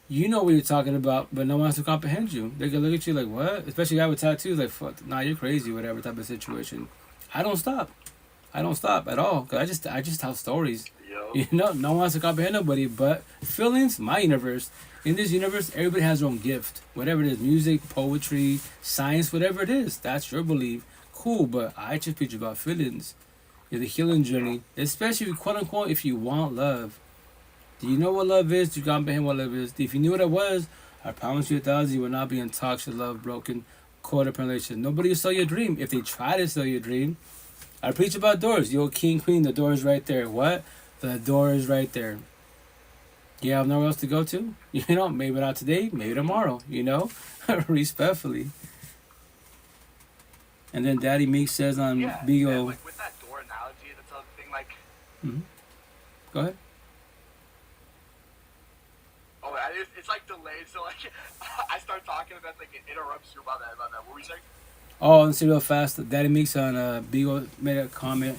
you know what you're talking about, but no one has to comprehend you. They can look at you like, what? Especially a guy with tattoos, like, fuck, nah, you're crazy, whatever type of situation. I don't stop at all, cause I just tell stories. You know, no one has to comprehend nobody, but feelings, my universe. In this universe, everybody has their own gift. Whatever it is, music, poetry, science, whatever it is, that's your belief. Cool, but I just preach about feelings. It's the healing journey, especially if, quote unquote, if you want love. Do you know what love is? Do you comprehend what love is? If you knew what it was, I promise you 1,000, you will not be in toxic love, broken, codependent relationship. Nobody will sell your dream. If they try to sell your dream, I preach about doors. Yo, king, queen, the door is right there. What? The door is right there. You have nowhere else to go to? You know, maybe not today, maybe tomorrow, you know? Respectfully. And then Daddy Meek says on Yeah, Bigo. and like with that door analogy, that's another thing. Like, Go ahead. oh, it's like delayed. So like, I start talking and then like it interrupts you about that. What were you saying? Oh, let's see real fast. Daddy Meeks on Bigo made a comment.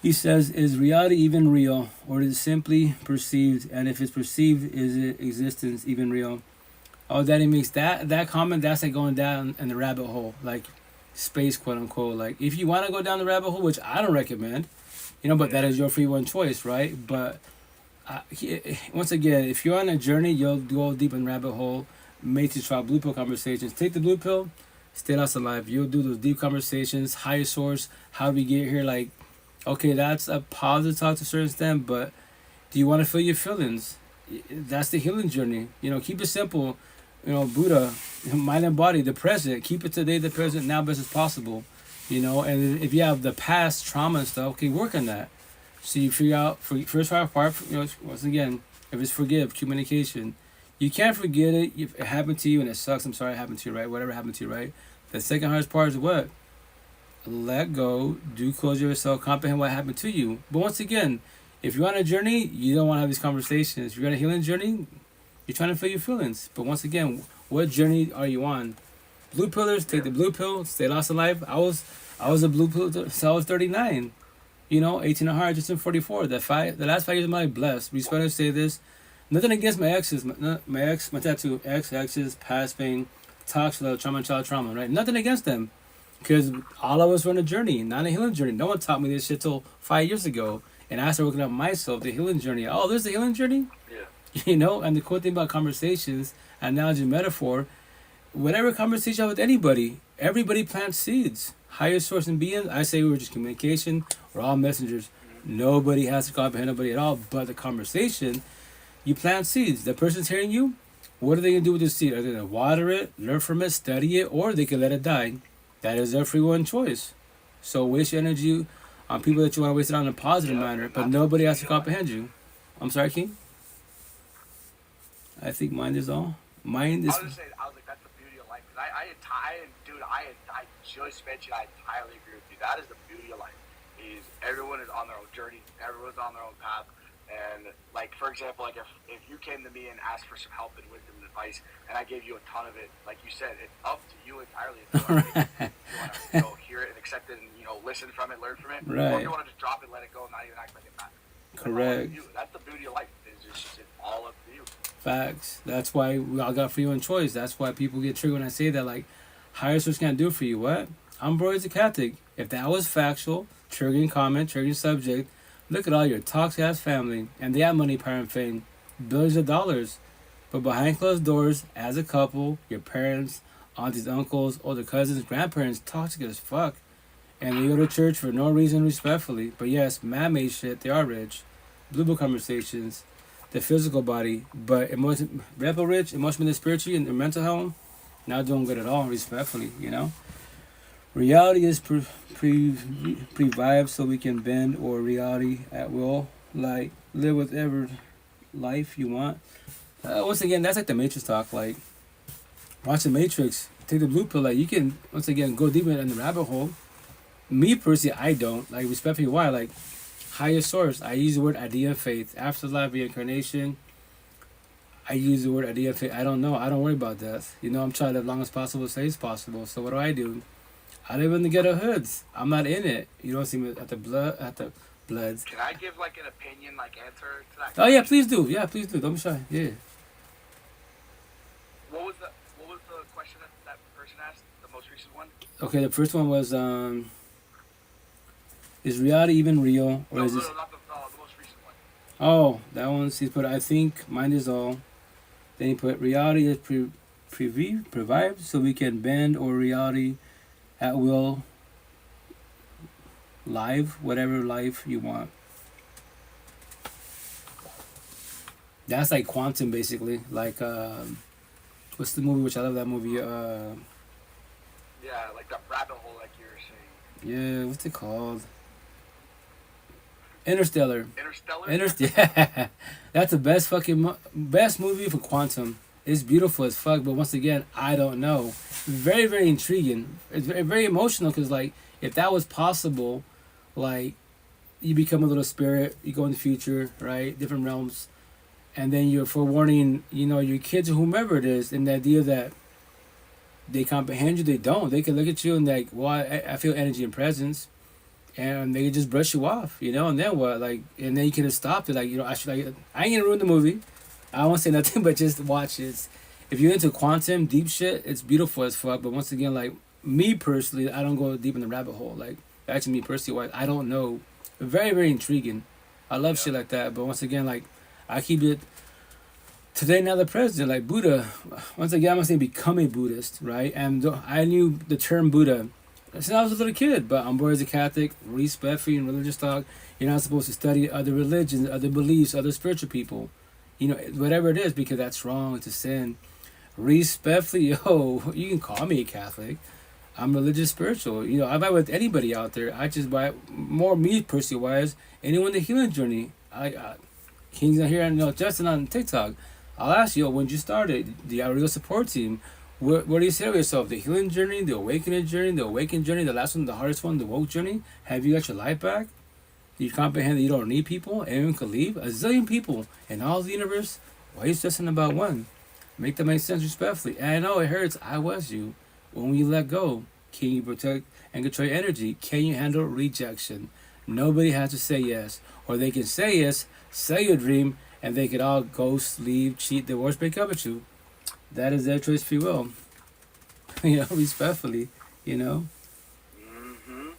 He says, "Is reality even real, or is it simply perceived? And if it's perceived, is it existence even real?" Oh, Daddy Meeks, that comment, that's like going down in the rabbit hole, like space, quote unquote. Like, if you want to go down the rabbit hole, which I don't recommend, but that is your free one choice, right? But once again, if you're on a journey, you'll go deep in the rabbit hole. Make you try blue pill conversations. Take the blue pill, stay lost alive. You'll do those deep conversations, higher source, how do we get here? Like, okay, that's a positive talk to a certain extent, but do you want to feel your feelings? That's the healing journey. Keep it simple. Buddha, mind and body, the present. Keep it today, the present, now best as possible. And if you have the past trauma and stuff, okay, work on that. So you figure out, first part, once again, if it's forgive, communication. You can't forget it if it happened to you and it sucks. I'm sorry it happened to you, right? Whatever happened to you, right? The second hardest part is what? Let go, do closure yourself, comprehend what happened to you. But once again, if you're on a journey, you don't want to have these conversations. If you're on a healing journey, you're trying to feel your feelings. But once again, what journey are you on? Blue pillars, take the blue pill, stay lost in life. I was a blue pill so I was 39. 18 and hard, just in 44. The last 5 years of my life, blessed. Respect to say this. Nothing against my exes, my tattoo, exes, past pain, toxic trauma, and child trauma, right? Nothing against them. Because all of us were on a journey, not a healing journey. No one taught me this shit till 5 years ago. And I started working on myself, the healing journey. Oh, there's the healing journey? Yeah. And the cool thing about conversations, analogy, metaphor, whatever conversation I have with anybody, everybody plants seeds. Higher source and beings, I say we're just communication. We're all messengers. Nobody has to comprehend nobody at all. But the conversation, you plant seeds. The person's hearing you. What are they going to do with the seed? Are they going to water it, learn from it, study it, or they can let it die? That is their free will and choice. So waste your energy on people that you want to waste it on in a positive manner, but nobody has to comprehend you. I'm sorry, King? I think mind is all. Mind is... I was like, that's the beauty of life. Because I just mentioned, I entirely agree with you. That is the beauty of life. Is everyone is on their own journey. Everyone's on their own path. And, like, for example, like if you came to me and asked for some help and wisdom and advice, and I gave you a ton of it, like you said, it's up to you entirely. If you want to hear it and accept it and, listen from it, learn from it. Right. Or if you want to just drop it, let it go, and not even act like it matters. Correct. That's the beauty of life. It's all up to you. Facts. That's why we all got free will and choice. That's why people get triggered when I say that, like, higher source can't do it for you. What? I'm Broy's a Catholic. If that was factual, triggering comment, triggering subject, look at all your toxic-ass family, and they have money, power, and fame. Billions of dollars. But behind closed doors, as a couple, your parents, aunties, uncles, older cousins, grandparents, toxic as fuck. And they go to church for no reason, respectfully. But yes, man-made shit, they are rich. Blue book conversations, the physical body, but rebel rich, emotionally, spiritually, and mental health, not doing good at all, respectfully, Reality is pre-vibed so we can bend, or reality at will, like live whatever life you want. Once again, that's like the Matrix talk. Like, watch the Matrix, take the blue pill. Like, you can, once again, go deeper in the rabbit hole. Me personally, I don't. Like, respectfully, why? Like, higher source, I use the word idea of faith. Afterlife, reincarnation, I use the word idea of faith. I don't know. I don't worry about death. I'm trying to live as long as possible, as safe as possible. So what do? I live in the ghetto hoods. I'm not in it. You don't see me at the bloods. Can I give like an opinion, like answer to that? Oh yeah, please do. Yeah, please do. Don't be shy. Yeah. What was the question that person asked? The most recent one. Okay, the first one was is reality even real, or is this? No, not the most recent one. Oh, that one. He's put. I think mind is all. Then he put reality is previved so we can bend, or reality at will, live, whatever life you want. That's like quantum, basically. Like, what's the movie, which I love that movie? Yeah, like the rabbit hole, like you were saying. Yeah, what's it called? Interstellar. Interstellar? Yeah. That's the best movie for quantum. It's beautiful as fuck, but once again, I don't know. very, very intriguing. It's very, very emotional because, like, if that was possible, like, you become a little spirit, you go in the future, right? Different realms. And then you're forewarning, you know, your kids or whomever it is, and the idea that they comprehend you, they don't. They can look at you and like, well, I feel energy and presence. And they can just brush you off, you know, and then what? Like, and then you could have stopped it. Like, you know, I ain't gonna ruin the movie. I won't say nothing, but just watch it. If you're into quantum, deep shit, it's beautiful as fuck. But once again, like, me personally, I don't go deep in the rabbit hole. Like, actually, me personally, I don't know. Very, very intriguing. I love shit like that. But once again, like, I keep it today, now the president, like Buddha. Once again, I'm not saying become a Buddhist, right? And I knew the term Buddha since I was a little kid, but I'm born as a Catholic, respectful and religious talk. You're not supposed to study other religions, other beliefs, other spiritual people. You know, whatever it is, because that's wrong, it's a sin. Respectfully, yo, you can call me a Catholic. I'm religious, spiritual. You know, I buy with anybody out there. I just buy more me personally wise. Anyone the healing journey. King's not here, and Justin on TikTok. I'll ask you, when you started, the real support team, what do you say to yourself? The healing journey, the awakening journey, the awakened journey, the last one, the hardest one, the woke journey? Have you got your life back? Do you comprehend that you don't need people? Anyone could leave? A zillion people in all the universe? Why are you stressing about one? Make that make sense respectfully. And I know it hurts. I was you. When you let go, can you protect and control your energy? Can you handle rejection? Nobody has to say yes. Or they can say yes, sell your dream, and they could all ghost, leave, cheat, divorce, break up with you. That is their choice, free will. You know, respectfully, you know. Mm-hmm.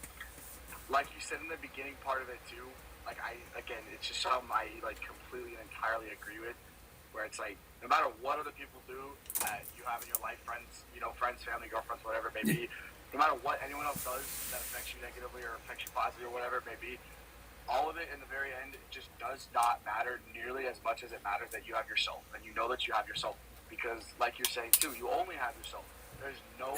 Like you said in the beginning part of it too, like it's just something I like completely and entirely agree with, where it's like, no matter what other people do that you have in your life, friends, family, girlfriends, whatever it may be, no matter what anyone else does that affects you negatively or affects you positively or whatever it may be, all of it in the very end, it just does not matter nearly as much as it matters that you have yourself, and you know that you have yourself. Because, like you're saying too, you only have yourself. There's no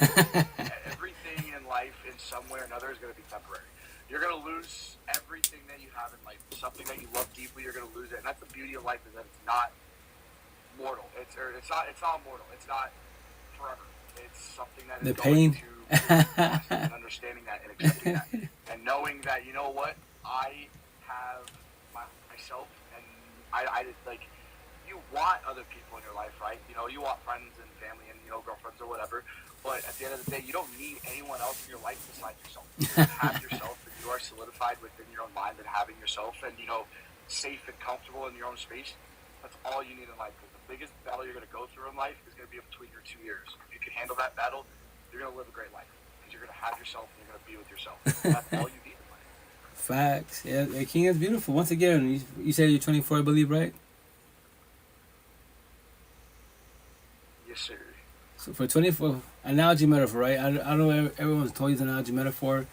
everything in life in some way or another is going to be temporary. You're going to lose everything that you have in life. Something that you love deeply, you're going to lose it, and that's the beauty of life, is that it's not mortal. It's not mortal. It's not forever. It's something that is the pain. And understanding that and accepting that, and knowing that, you know what, I have myself, and I like. You want other people in your life, right? You know, you want friends and family and, girlfriends or whatever. But at the end of the day, you don't need anyone else in your life besides yourself. You have yourself, and you are solidified within your own mind and having yourself, and, safe and comfortable in your own space. That's all you need in life. Because the biggest battle you're going to go through in life is going to be between your 2 ears. If you can handle that battle, you're going to live a great life. Because you're going to have yourself and you're going to be with yourself. That's all you need in life. Facts. Yeah, King is beautiful. Once again, you said you're 24, I believe, right? Yes, sir. So for 24, analogy metaphor, right? I don't know if everyone's told you the analogy metaphor,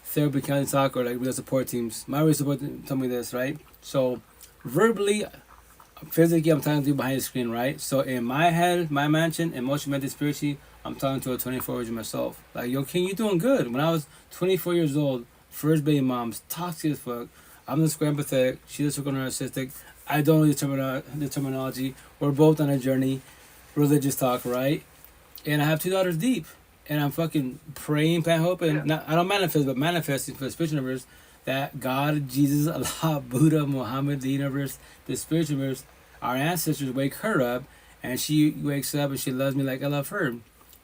therapy, county talk, or like real support teams. My real support team told me this, right? So verbally, physically, I'm talking to you behind the screen, right? So in my head, my mansion, emotionally, mentally, spiritually, I'm talking to a 24 version of myself. Like, yo, King, you doing good. When I was 24 years old, first baby mom's toxic as fuck. I'm the square empathetic. She's the narcissistic. I don't know the terminology. We're both on a journey. Religious talk, right? And I have 2 daughters deep, and I'm fucking praying, hoping. I don't manifest, but manifesting for the spiritual universe that God, Jesus, Allah, Buddha, Muhammad, the universe, the spiritual universe, our ancestors wake her up, and she wakes up and she loves me like I love her.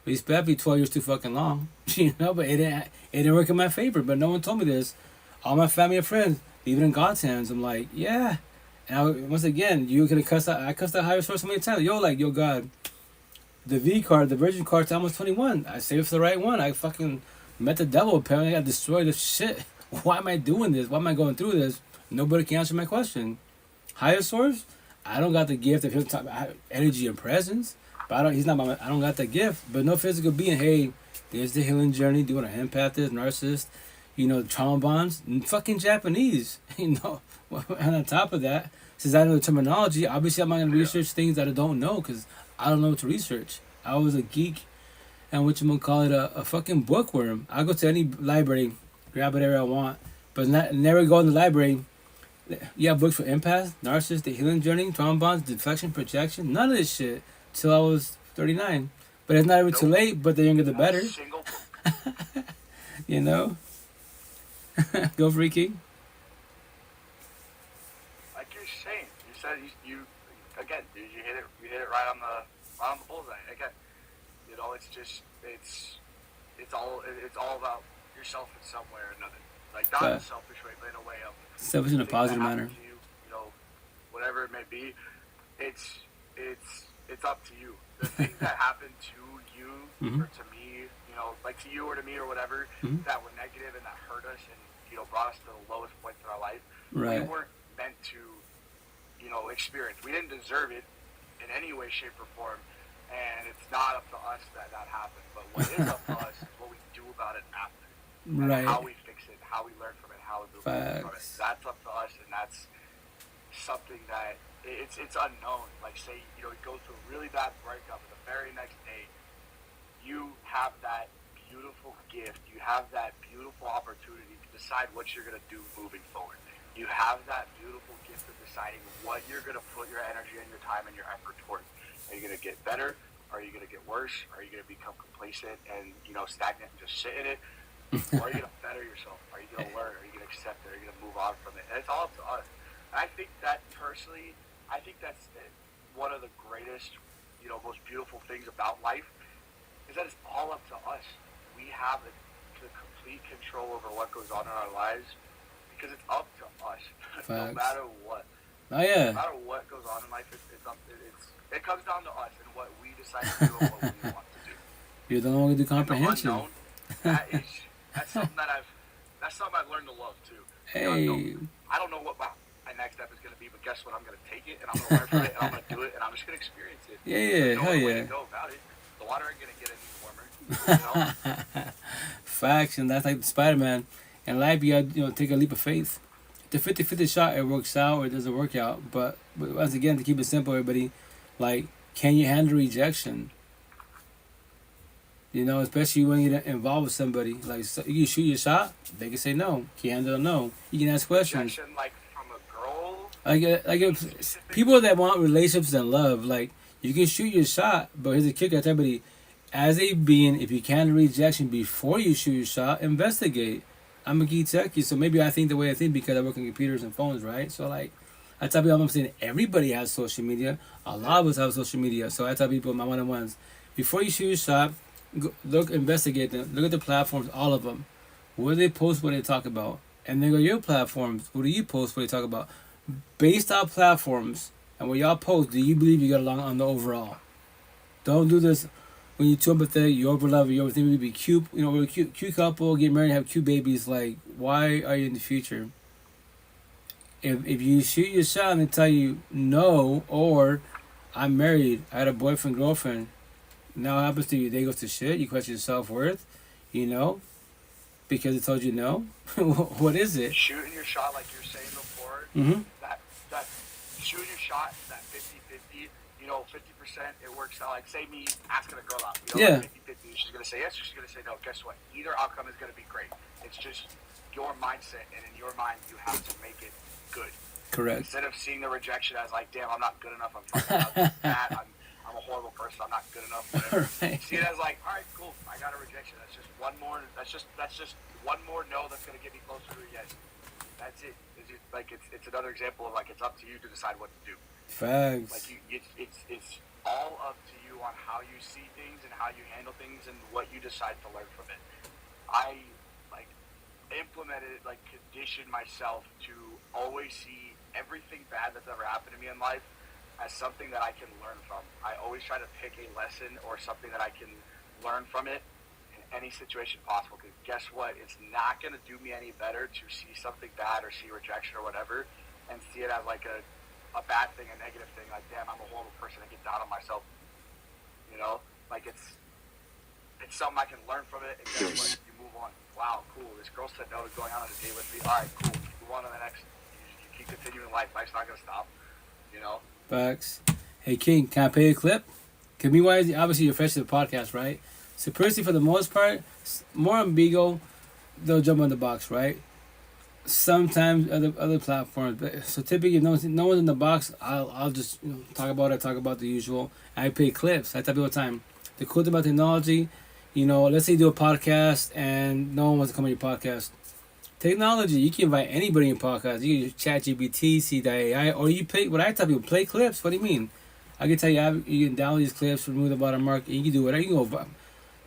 Respectfully, 12 years too fucking long, But it didn't work in my favor. But no one told me this. All my family and friends, leave it in God's hands. I'm like, yeah. And once again, you could have cussed out. I cussed out higher source so many times. Yo, God, the V card, the Virgin card, till I was 21. I saved for the right one. I fucking met the devil. Apparently, I got destroyed. This shit. Why am I doing this? Why am I going through this? Nobody can answer my question. Higher source, I don't got the gift of him energy and presence. But I don't got that gift. But no physical being. Hey, there's the healing journey. Doing an empathist, narcissist. Trauma bonds. Fucking Japanese. And on top of that, since I know the terminology, obviously I'm not going to research things that I don't know because I don't know what to research. I was a geek and a fucking bookworm. I go to any library, grab whatever I want, but never go in the library. You have books for empaths, narcissists, the healing journey, trauma bonds, deflection, projection, none of this shit till I was 39. But it's not ever too late. But the younger the better. Single. You know. Go for it, King. Like you're saying, you said you again, dude, you hit it right on the bullseye. Again, you know, it's all about yourself in some way or another. Like not in a selfish way, but in a way of selfish in a positive manner. You know, whatever it may be, it's up to you. The things that happen to you or to me, you know, like to you or to me or whatever, that were negative and that hurt us and, you know, brought us to the lowest points in our life. Right. We weren't meant to, you know, experience. We didn't deserve it in any way, shape, or form. And it's not up to us that happened. But what is up to us is what we do about it after. Right. How we fix it, how we learn from it, how we move on from it. That's up to us, and that's something that it's unknown. Like, say, you know, you go through a really bad breakup, and the very next day, you have that beautiful gift. You have that beautiful opportunity to decide what you're going to do moving forward. You have that beautiful gift of deciding what you're going to put your energy and your time and your effort towards. Are you going to get better? Are you going to get worse? Are you going to become complacent and, you know, stagnant and just sit in it? Or are you going to better yourself? Are you going to learn? Are you going to accept it? Are you going to move on from it? And it's all up to us. And I think that personally, I think that's one of the greatest, you know, most beautiful things about life is that it's all up to us. We have the complete control over what goes on in our lives because it's up to us. No matter what. Oh yeah. No matter what goes on in life, it comes down to us and what we decide to do and what we want to do. You're the one who do comprehension. Unknown, that's something I've learned to love too. Hey. I don't know what my next step is going to be, but guess what? I'm going to take it and I'm going to learn from it and I'm going to do it and I'm just going to experience it. Yeah, hell yeah. Go about it. The water ain't going to get any warmer. You know? Facts, and that's like Spider-Man. In life, you got to take a leap of faith. The 50-50 shot, it works out or it doesn't work out. But once again, to keep it simple, everybody, like, can you handle rejection? You know, especially when you get involved with somebody. Like, so you can shoot your shot, they can say no. Can you handle a no? You can ask questions. Rejection, like, from a girl? Like if people that want relationships and love, like, you can shoot your shot, but here's the kicker to everybody. As a being, if you can handle rejection before you shoot your shot, investigate. I'm a geek techie, so maybe I think the way I think because I work on computers and phones, right? So, like, I tell people, I'm saying everybody has social media. A lot of us have social media. So I tell people in my one-on-ones, before you shoot your shot, look, investigate them. Look at the platforms, all of them. Where do they post, what they talk about? And then go to your platforms. What do you post, what they talk about? Based on platforms and what y'all post, do you believe you get along on the overall? Don't do this when you're too empathetic, you overlove, you overthink, we be cute, you know, we're a cute couple, get married, have cute babies. Like, why are you in the future? If you shoot your shot and they tell you no, or I'm married, I had a boyfriend, girlfriend, now what happens to you? They go to shit, you question your self-worth, you know, because it told you no. What is it? Shooting your shot, like you're saying before, that shooting your shot, that 50-50, you know, 50%, it works out. Like, say me asking a girl out, you know, like 50-50, she's going to say yes or she's going to say no. Guess what? Either outcome is going to be great. It's just your mindset, and in your mind, you have to make it good. Correct. Instead of seeing the rejection as like, damn, I'm not good enough, I'm fucking bad, I'm a horrible person, I'm not good enough, whatever. Right. See it as like, all right, cool, I got a rejection. That's just one more. That's just one more no that's gonna get me closer to a yes. That's it. It's just, like it's another example of like it's up to you to decide what to do. Facts. Like it's all up to you on how you see things and how you handle things and what you decide to learn from it. I implemented, like, conditioned myself to always see everything bad that's ever happened to me in life as something that I can learn from. I always try to pick a lesson or something that I can learn from it in any situation possible. Because guess what? It's not going to do me any better to see something bad or see rejection or whatever and see it as like a bad thing, a negative thing. Like, damn, I'm a horrible person and get down on myself. You know? Like, it's something I can learn from it, and guess what? You move on. Wow, cool. This girl said no to going on a date with me. All right, cool. Move on to the next. You keep continuing life. Life's not going to stop. You know? Facts. Hey, King, can I play a clip? Because meanwhile, obviously, you're fresh to the podcast, right? So, personally, for the most part, more on Beagle, they'll jump on the box, right? Sometimes other platforms. But, so, typically, if no one's in the box, I'll just talk about the usual. I play clips. I tell people all the time, The cool thing about technology, you know, let's say you do a podcast and no one wants to come on your podcast. Technology, you can invite anybody in your podcast. You can use ChatGPT, C.AI, or you play, what I tell people, play clips. What do you mean? I can tell you, you can download these clips, remove the watermark, and you can do whatever. You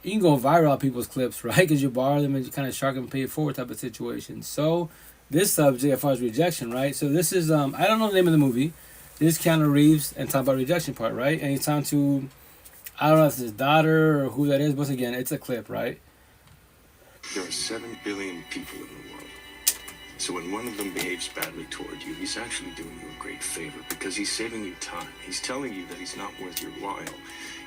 can go viral on people's clips, right? Because you borrow them and you kind of shark and pay it forward type of situation. So, this subject, as far as rejection, right? So, this is, I don't know the name of the movie. This is Keanu Reeves and talking about rejection part, right? And he's talking to, I don't know if it's his daughter or who that is. Once again, it's a clip, right? There are 7 billion people in the world. So when one of them behaves badly toward you, he's actually doing you a great favor because he's saving you time. He's telling you that he's not worth your while.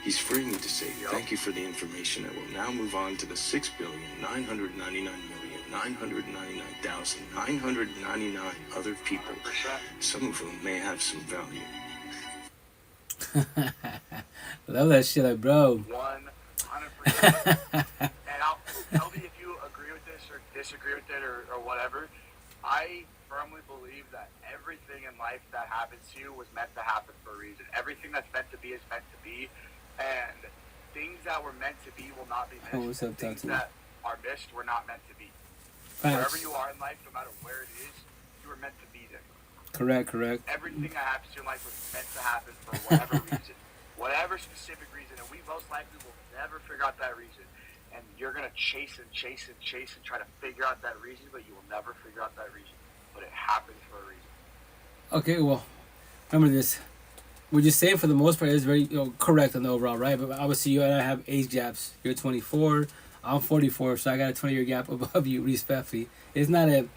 He's freeing you to say, thank you for the information. I will now move on to the 6,999,999,999 other people, some of whom may have some value. Love that shit, like, bro. 100%. And tell me if you agree with this or disagree with it or whatever. I firmly believe that everything in life that happens to you was meant to happen for a reason. Everything that's meant to be is meant to be. And things that were meant to be will not be missed. Things that are missed were not meant to be. Wherever you are in life, no matter where it is, you were meant to be there. Correct. Everything that happens to you in life was meant to happen for whatever reason. Whatever specific reason. And we most likely will never figure out that reason. And you're going to chase and try to figure out that reason, but you will never figure out that reason. But it happens for a reason. Okay, well, remember this. What you're saying for the most part is very correct on the overall, right? But obviously you and I have age gaps. You're 24, I'm 44, so I got a 20-year gap above you, respectfully. It's not a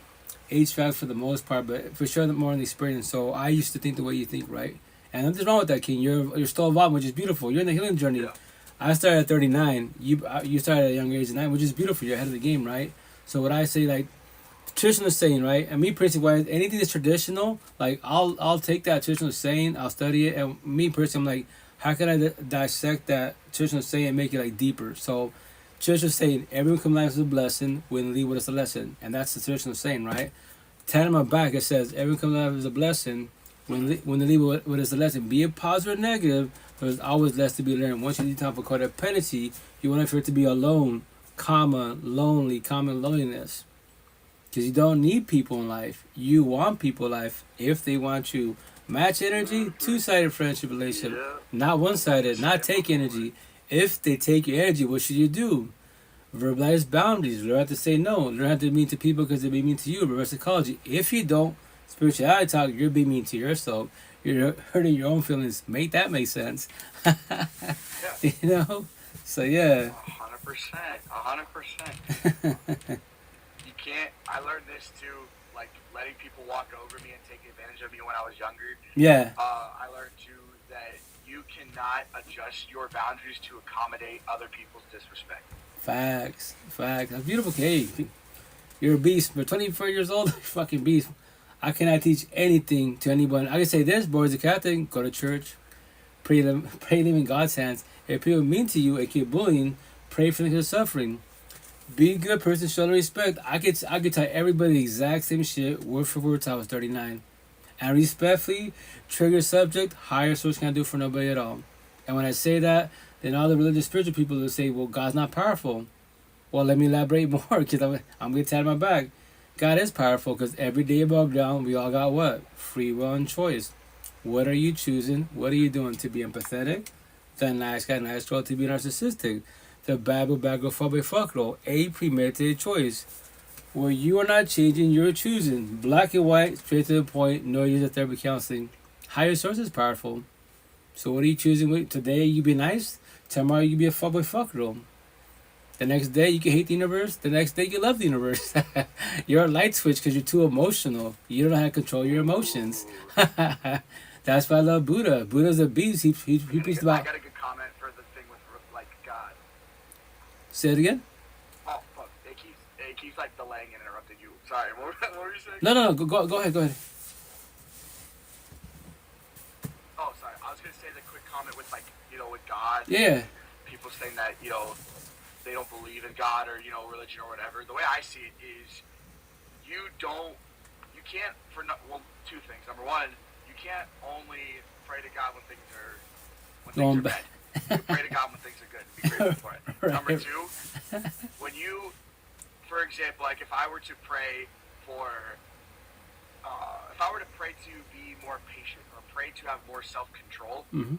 age gap for the most part, but for sure more in the experience. So I used to think the way you think, right? And nothing's wrong with that, King. You're still evolving, which is beautiful. You're in the healing journey. Yeah. I started at 39. You started at a younger age than 9, which is beautiful. You're ahead of the game, right? So what I say, like, traditional saying, right? And me personally, anything that's traditional, like, I'll take that traditional saying, I'll study it, and me personally, I'm like, how can I dissect that traditional saying and make it, like, deeper? So traditional saying, everyone come life is a blessing, when leave with us a lesson. And that's the traditional saying, right? 10 on my back, it says, everyone come life is a blessing, when they leave with us a lesson. Be it positive or negative, there's always less to be learned. Once you leave time for codependency, you want for it to be alone, lonely, loneliness. Because you don't need people in life. You want people in life if they want you. Match energy, two-sided friendship relationship. Not one-sided, not take energy. If they take your energy, what should you do? Verbalize boundaries. Learn how to say no. Learn how to be mean to people because they be mean to you. Reverse psychology. If you don't, spirituality talk, you're being mean to yourself. You're hurting your own feelings. Make that make sense. You know? So, yeah. 100%. You can't. I learned this too, like letting people walk over me and take advantage of me when I was younger. Yeah. I learned too that you cannot adjust your boundaries to accommodate other people's disrespect. Facts. That's beautiful, Kate. You're a beast. You're 24 years old. You're a fucking beast. I cannot teach anything to anyone. I can say this, boys, a Catholic, go to church, pray them in God's hands. If people are mean to you and keep bullying, pray for their suffering. Be a good person, show respect. I could tell everybody the exact same shit, word for word, till I was 39. And respectfully, trigger subject, higher source can't do for nobody at all. And when I say that, then all the religious spiritual people will say, well, God's not powerful. Well, let me elaborate more, because I'm getting tired of my back. God is powerful, because every day above ground, we all got what? Free will and choice. What are you choosing? What are you doing? To be empathetic? The nice guy, nice girl, to be narcissistic? The bad girl, fuck girl? A premeditated choice. Where you are not changing, you're choosing. Black and white, straight to the point, no use of therapy counseling. Higher source is powerful. So what are you choosing? Today you be nice, tomorrow you be a fuck girl. The next day you can hate the universe, the next day you love the universe. You're a light switch because you're too emotional. You don't know how to control your emotions. That's why I love Buddha. Buddha's a beast. He preached about... I got a good comment for the thing with, like, God. Say it again? Oh, fuck. It keeps like, delaying and interrupting you. Sorry, what were you saying? No. Go ahead. Oh, sorry. I was going to say the quick comment with, like, with God. Yeah. People saying that, they don't believe in God or, religion or whatever. The way I see it is you can't, two things. Number one, you can't only pray to God when things are bad. You pray to God when things are good. Be grateful for it. Right. Number two, when you, for example, like if I were to pray for, if I were to pray to be more patient or pray to have more self-control, Mm-hmm.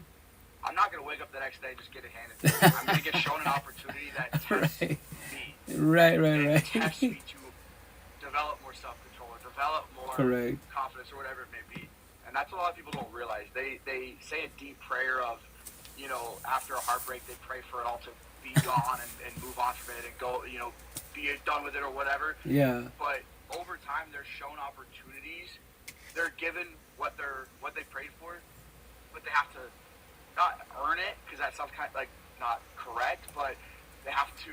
I'm not going to wake up the next day and just get it handed to me. I'm going to get shown an opportunity that tests Right. me. Right. Tests me to develop more self-control or develop more Correct. confidence or whatever it may be. And that's what a lot of people don't realize. They say a deep prayer of, you know, after a heartbreak, they pray for it all to be gone and move on from it and go, you know, be done with it or whatever. Yeah. But over time, they're shown opportunities. They're given what they prayed for, but they have to not earn it, because that sounds kind of like not correct, but they have to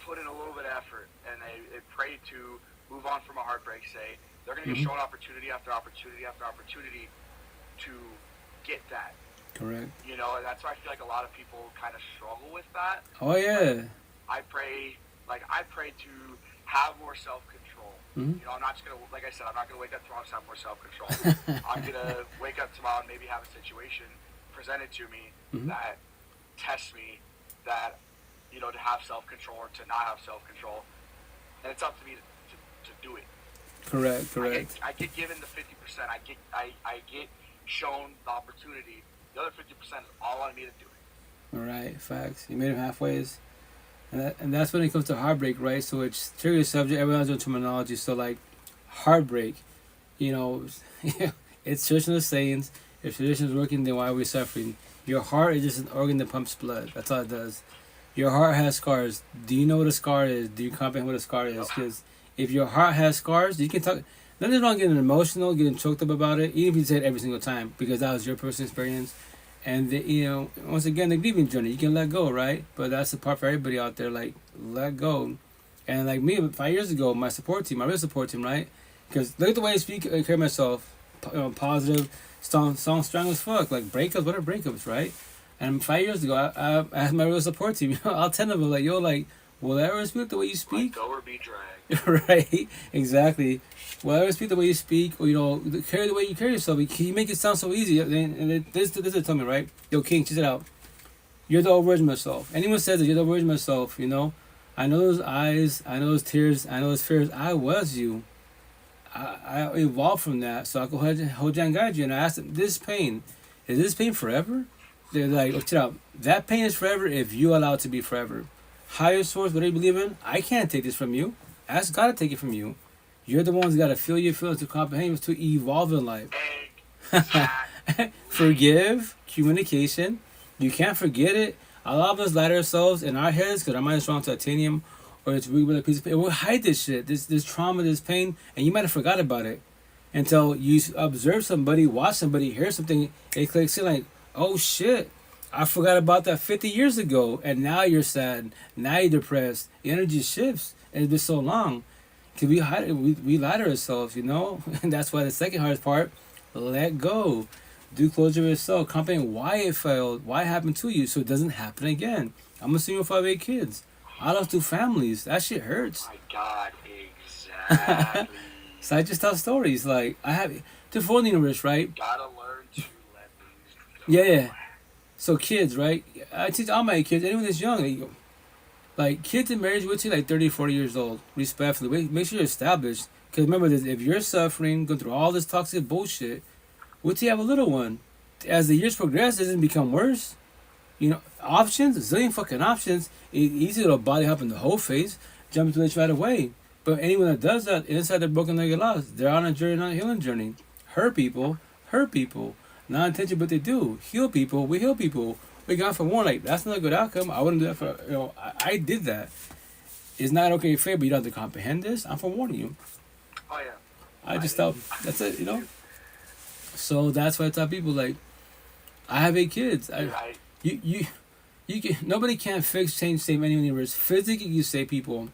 put in a little bit of effort, and they pray to move on from a heartbreak, say. They're going to get shown opportunity after opportunity after opportunity to get that. Correct. You know, and that's why I feel like a lot of people kind of struggle with that. Oh yeah. I pray to have more self-control. Mm-hmm. You know, I'm not just going to, like I said, I'm not going to wake up tomorrow and have more self-control. I'm going to wake up tomorrow and maybe have a situation presented to me that tests me, that, you know, to have self-control or to not have self-control. And it's up to me to do it. Correct. I get given the 50%. I get shown the opportunity. The other 50% is all on me to do it. All right. Facts. You made him halfways. And that's when it comes to heartbreak, right? So it's trigger subject. Everyone's doing terminology. So like heartbreak, you know, it's traditional sayings. If tradition is working, then why are we suffering? Your heart is just an organ that pumps blood. That's all it does. Your heart has scars. Do you know what a scar is? Do you comprehend what a scar is? Because if your heart has scars, you can talk. Nothing's wrong getting emotional, getting choked up about it, even if you say it every single time, because that was your personal experience. And, you know, once again, the grieving journey, you can let go, right? But that's the part for everybody out there, like, let go. And like me, 5 years ago, my support team, my real support team, right? Because look at the way I speak, I carry myself, positive, strong as fuck, like breakups, what are breakups, right? And 5 years ago, I had my real support team, you know, all 10 of them, like, yo, like, will I ever speak the way you speak? Let go or be dragged. Right, exactly. Will I ever speak the way you speak, or, you know, carry the way you carry yourself? You make it sound so easy. And this is tell me, right? Yo, King, check it out. You're the original self. Anyone says that you're the original self, you know? I know those eyes, I know those tears, I know those fears. I was you. I evolved from that, so I go ahead and hold you and guide you. And I asked them, this pain, is this pain forever? They're like, oh, check it out. That pain is forever if you allow it to be forever. Higher source, whatever you believe in, I can't take this from you. Ask God to take it from you. You're the ones that got to feel your feelings, to comprehend, to evolve in life. Forgive, communication. You can't forget it. A lot of us lie to ourselves in our heads because our mind is strong titanium, or it's weak with a piece of paper. We'll hide this shit, this trauma, this pain, and you might have forgot about it until you observe somebody, watch somebody, hear something, it clicks in like, oh shit, I forgot about that 50 years ago, and now you're sad, now you're depressed. The energy shifts, and it's been so long. Because we lie to ourselves, you know? And that's why the second hardest part, let go. Do closure with yourself. Comprehend why it failed, why it happened to you, so it doesn't happen again. I'm a single father of 8 kids. I lost 2 families. That shit hurts. Oh my God, exactly. So I just tell stories. Like, I have... To fold the universe, right? Gotta learn to let things go. Yeah. So kids, right? I teach all my kids, anyone that's young, like kids in marriage with you, like 30, 40 years old, respectfully, make sure you're established. Because remember this, if you're suffering, going through all this toxic bullshit, wait till you have a little one. As the years progress, it doesn't become worse. You know, options, a zillion fucking options. It's easy to body hop in the whole face, jump into it right away. But anyone that does that, inside their broken legged lost, they're on a journey, not a healing journey. Hurt people. Not intentional, but they do. Heal people, we heal people. We got Forewarn, like, that's not a good outcome. I wouldn't do that for, you know, I did that. It's not okay or fair, but you don't have to comprehend this. I'm forewarning you. Oh, yeah. I just tell, that's it, you know? So that's why I tell people, like, I have 8 kids. You can, nobody can fix, change, save anyone in the universe. Physically, you save people.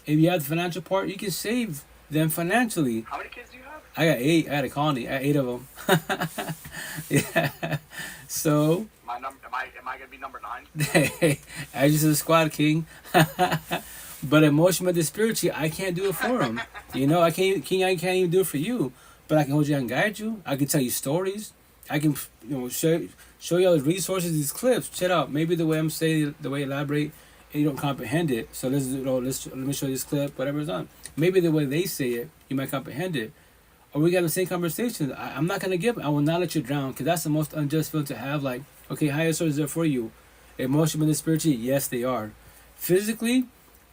If you have the financial part, you can save them financially. How many kids do you have? I got 8. I had a colony. I had 8 of them. Yeah. So. Am I gonna be number 9? I just a squad king. But emotionally, spiritually, I can't do it for them. You know, I can't even do it for you. But I can hold you and guide you. I can tell you stories. I can, show you all the resources, these clips. Check out. Maybe the way I'm saying, the way I elaborate, and you don't comprehend it. So let me show you this clip, whatever it's on. Maybe the way they say it, you might comprehend it. Or we got the same conversation. I'm not gonna I will not let you drown, because that's the most unjust feeling to have. Like, okay, higher source is there for you. Emotionally and spiritually, yes, they are. Physically,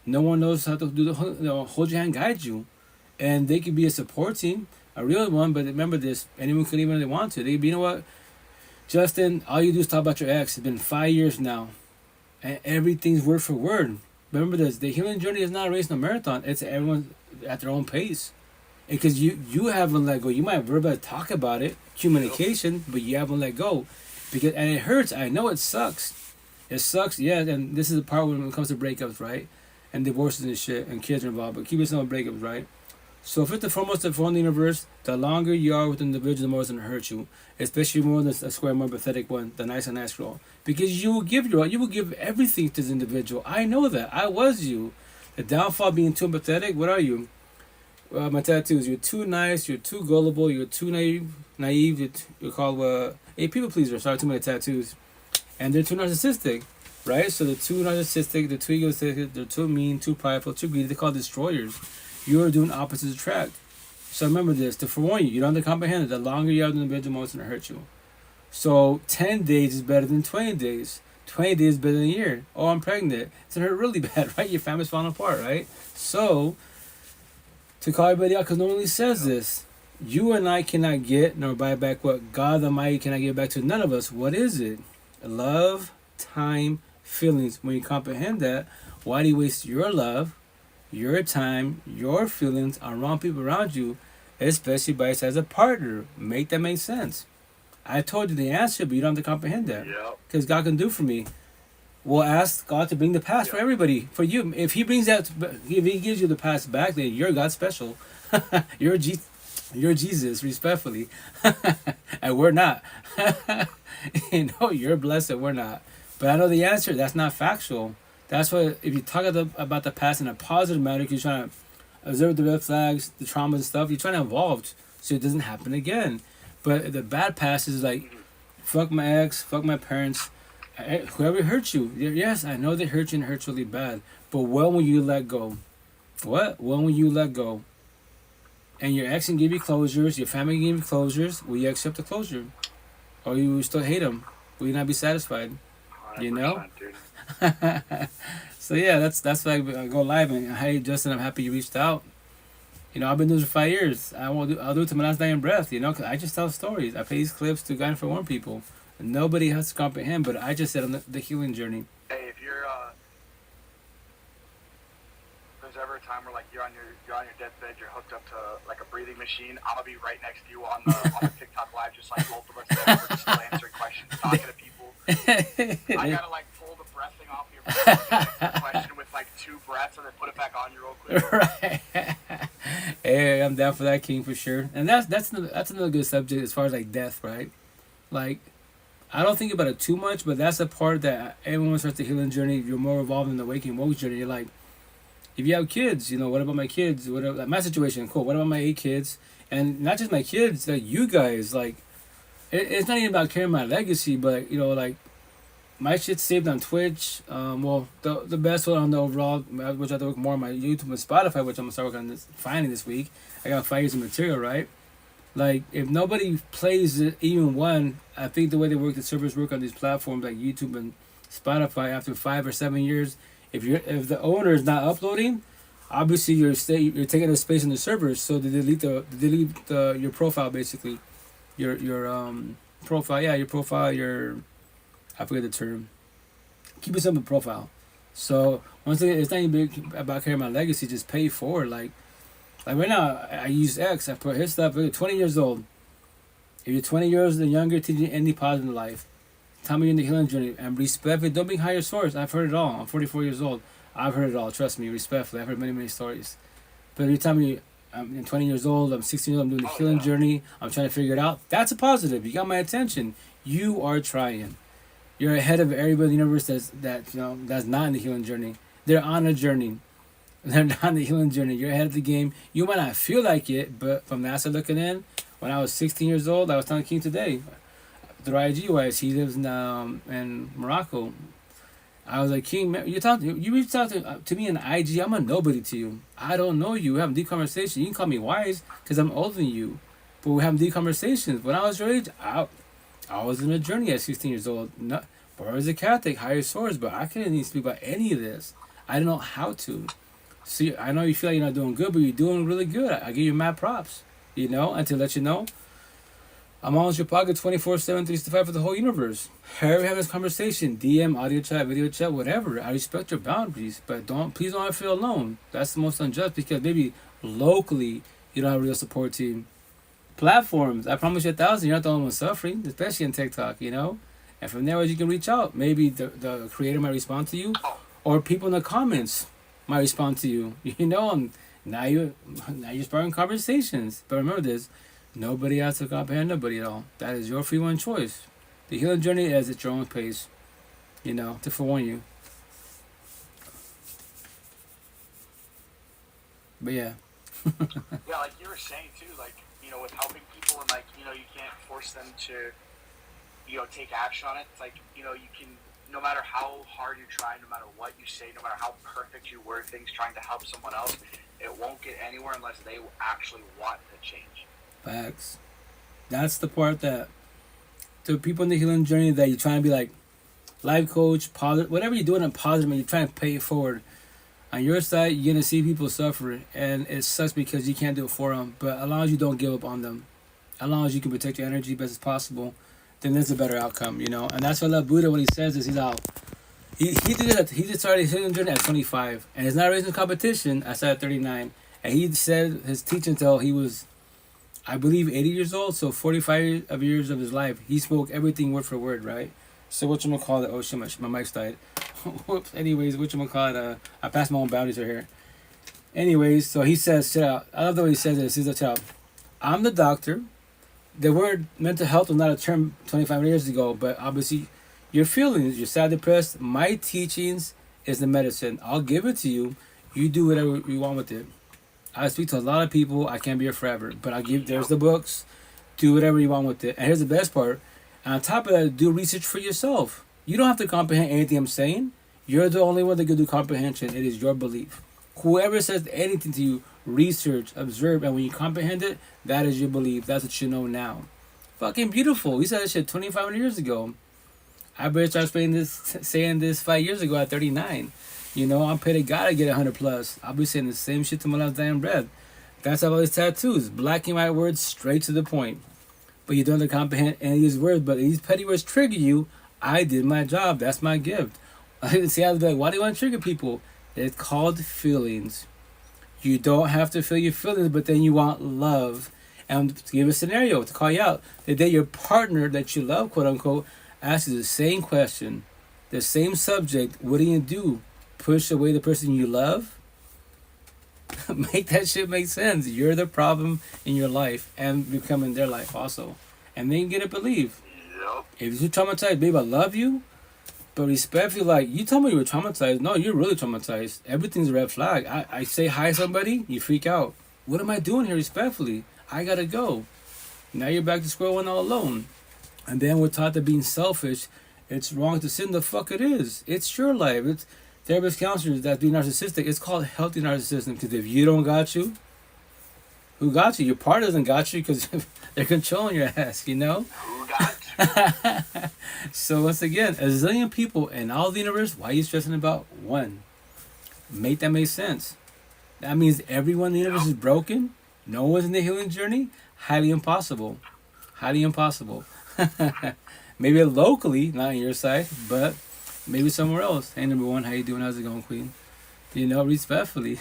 no one knows how to do hold your hand, guide you, and they could be a support team, a real one. But remember this: anyone could even if they want to. They could be, you know what, Justin, all you do is talk about your ex. It's been 5 years now, and everything's word for word. Remember this: the healing journey is not a race, no marathon. It's everyone at their own pace. Because you haven't let go. You might verbally talk about it, communication, but you haven't let go. And it hurts. I know it sucks. It sucks, yeah. And this is the part when it comes to breakups, right? And divorces and shit, and kids are involved. But keep it simple, breakups, right? So first and foremost, the phone universe, the longer you are with an individual, the more it's going to hurt you. Especially more than a square, more pathetic one, the nice and nice girl. Because you will give everything to this individual. I know that. I was you. The downfall being too empathetic, what are you? My tattoos. You're too nice. You're too gullible. You're too naive. You're called a people pleaser. Sorry, too many tattoos. And they're too narcissistic, right? So they're too narcissistic. They're too egoistic. They're too mean. Too prideful. Too greedy. They're called destroyers. You're doing opposites attract. So remember this: to forewarn you, you don't have to comprehend it. The longer you are with an individual, the more it's gonna hurt you. So 10 days is better than 20 days. 20 days is better than a year. Oh, I'm pregnant. It's gonna hurt really bad, right? Your family's falling apart, right? So to call everybody out, because no one really says this. You and I cannot get nor buy back what God Almighty cannot give back to none of us. What is it? Love, time, feelings. When you comprehend that, why do you waste your love, your time, your feelings on wrong people around you, especially by us as a partner? Make that make sense. I told you the answer, but you don't have to comprehend that. Because God can do for me. We'll ask God to bring the past for everybody. For you, if He brings that, if He gives you the past back, then you're God special. you're Jesus, respectfully, and we're not. You're blessed and we're not. But I know the answer. That's not factual. That's why if you talk about the past in a positive manner, you're trying to observe the red flags, the trauma and stuff. You're trying to evolve so it doesn't happen again. But the bad past is like, fuck my ex, fuck my parents. Whoever hurt you, yes, I know they hurt you and hurt really bad. But when will you let go? What? When will you let go? And your ex can give you closures, your family can give you closures. Will you accept the closure? Or you still hate them? Will you not be satisfied? You know? So yeah, that's why I go live. And hey, Justin, I'm happy you reached out. I've been doing this for 5 years. I'll do it to my last dying breath, because I just tell stories. I play these clips to guide and forewarn people. Nobody has to comprehend, but I just said on the healing journey. Hey, if you're there's ever a time where like you're on your deathbed, you're hooked up to like a breathing machine, I'm gonna be right next to you on the TikTok live, just like both of us there, we're just answering questions, talking to people. I gotta like pull the breath thing off your question with like 2 breaths and then put it back on you real quick. Right. Hey, I'm down for that, King, for sure. And that's another good subject as far as like death, right? Like, I don't think about it too much, but that's a part that everyone starts the healing journey. You're more involved in the waking woke journey. You're like, if you have kids, what about my kids? What about my situation? Cool. What about my 8 kids? And not just my kids, like you guys. Like, it's not even about carrying my legacy, but like my shit's saved on Twitch. The best one on the overall, which I have to work more on my YouTube and Spotify, which I'm gonna start working on finding this week. I got 5 years of material, right? Like, if nobody plays it, even one, I think the way the servers work on these platforms like YouTube and Spotify, after 5 or 7 years, if the owner is not uploading, obviously you're taking up space in the servers, so they delete your profile, basically, your profile, I forget the term. Keep it simple, profile. So once again, it's not even about carrying my legacy. Just pay forward, like right now, I use X. I put his stuff. 20 years old. If you're 20 years and younger, teaching any positive in life, tell me you're in the healing journey. And respectfully, don't be higher source. I've heard it all. I'm 44 years old. I've heard it all. Trust me, respectfully. I've heard many, many stories. But every time I'm 20 years old, I'm 16 years old, I'm doing the healing journey, I'm trying to figure it out. That's a positive. You got my attention. You are trying. You're ahead of everybody in the universe that's not in the healing journey. They're on a journey. They're not in the healing journey. You're ahead of the game. You might not feel like it, but from NASA looking in, when I was 16 years old, I was telling King today, through IG wise. He lives in Morocco. I was like, King, man, you reached out to me in IG. I'm a nobody to you. I don't know you. We're having deep conversation. You can call me wise because I'm older than you, but we're having deep conversations. When I was your age, I was in a journey at 16 years old. Not, but I was a Catholic, higher source, but I couldn't even speak about any of this. I didn't know how to. See, I know you feel like you're not doing good, but you're doing really good. I give you mad props, and to let you know, I'm always your pocket 24/7, 365 for the whole universe. However, have this conversation, DM, audio chat, video chat, whatever. I respect your boundaries, but please don't feel alone. That's the most unjust because maybe locally you don't have a real support team. Platforms, I promise you 1,000, you're not the only one suffering, especially in TikTok, And from there, you can reach out. Maybe the creator might respond to you, or people in the comments might respond to you, And now you're sparking conversations. But remember this. Nobody has to comprehend nobody at all. That is your free one choice. The healing journey is at your own pace, to forewarn you. But yeah. Yeah, like you were saying too, like, with helping people and you can't force them to, take action on it. It's like, you can, no matter how hard you try, no matter what you say, no matter how perfect you word things trying to help someone else, it won't get anywhere unless they actually want to change. Facts. That's the part that to people in the healing journey that you're trying to be like life coach, positive, whatever you're doing in positive, and you're trying to pay it forward. On your side, you're gonna see people suffer, and it sucks because you can't do it for them. But as long as you don't give up on them, as long as you can protect your energy best as possible, then there's a better outcome, And that's why I love Buddha when he says this. He's out. He just started his healing journey at 25, and it's not raising competition. I started at 39, and he said his teaching until he was, I believe, 80 years old, so 45 years of his life, he spoke everything word for word, right? So whatchamacallit, oh shit, my mic's died. Whoops, anyways, whatchamacallit, I passed my own boundaries right here. Anyways, so he says, check out, I love the way he says this, he says, check out, I'm the doctor. The word mental health was not a term 25 years ago, but obviously your feelings, you're sad, depressed, my teachings is the medicine. I'll give it to you. You do whatever you want with it. I speak to a lot of people. I can't be here forever, but there's the books. Do whatever you want with it. And here's the best part. And on top of that, do research for yourself. You don't have to comprehend anything I'm saying. You're the only one that can do comprehension. It is your belief. Whoever says anything to you, research, observe, and when you comprehend it, that is your belief. That's what you know now. Fucking beautiful. He said that shit 25 years ago. I better start saying this 5 years ago at 39. I'm paid to God to get 100 plus. I'll be saying the same shit to my last damn breath. That's how all these tattoos. Black and white words straight to the point. But you don't have to comprehend any of these words. But these petty words trigger you. I did my job. That's my gift. I didn't see, I was like, why do you want to trigger people? It's called feelings. You don't have to feel your feelings, but then you want love. And to give a scenario, to call you out, the day your partner that you love, quote unquote, asks you the same question, the same subject, what do you do? Push away the person you love? Make that shit make sense. You're the problem in your life and becoming their life also. And then get it believe. Yep. If you're traumatized, babe, I love you. But respectfully, like, you told me you were traumatized. No, you're really traumatized. Everything's a red flag. I say hi to somebody, you freak out. What am I doing here respectfully? I gotta go. Now you're back to square one all alone. And then we're taught that being selfish, it's wrong to sin. The fuck it is. It's your life. It's therapists, counselors that be narcissistic. It's called healthy narcissism. Because if you don't got you, who got you? Your partner doesn't got you because they're controlling your ass, Who got you? So once again, a zillion people in all the universe, why are you stressing about one? Make that make sense. That means everyone in the universe is broken. No one's in the healing journey. Highly impossible. Highly impossible. Maybe locally, not on your side, but maybe somewhere else. Hey, number one, how you doing? How's it going, Queen? Respectfully.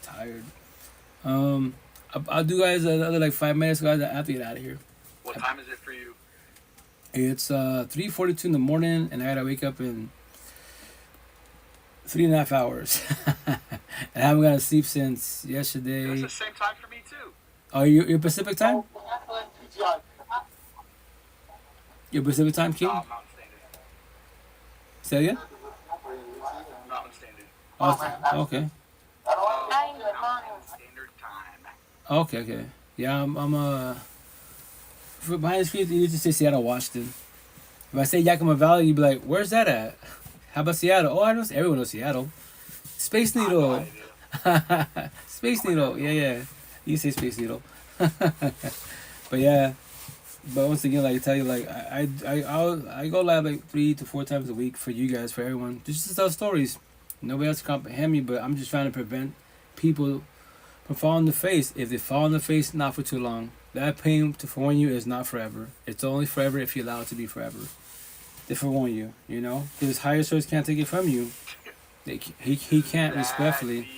Tired. I'll do guys another like 5 minutes, guys. I have to get out of here. What time is it for you? It's 3:42 in the morning, and I gotta wake up in 3.5 hours. And I haven't got to sleep since yesterday. It's the same time for me too. Oh, you're Pacific time? You're Pacific time, King? No, I'm Mountain Standard. Say again? Mountain Standard. Okay. Standard time. Okay. Yeah, for behind the screen, you just say Seattle, Washington. If I say Yakima Valley, you'd be like, where's that at? How about Seattle? Oh, I know, everyone knows Seattle. Space Needle. Space Needle. Yeah. You say Space Needle. But yeah. But once again, like I tell you, like I go live like 3 to 4 times a week for you guys, for everyone, just to tell stories. Nobody else can comprehend me, but I'm just trying to prevent people from falling on the face. If they fall on the face, not for too long. That pain, to forewarn you, is not forever. It's only forever if you allow it to be forever. To forewarn you, you know, because higher source can't take it from you. He can't, respectfully.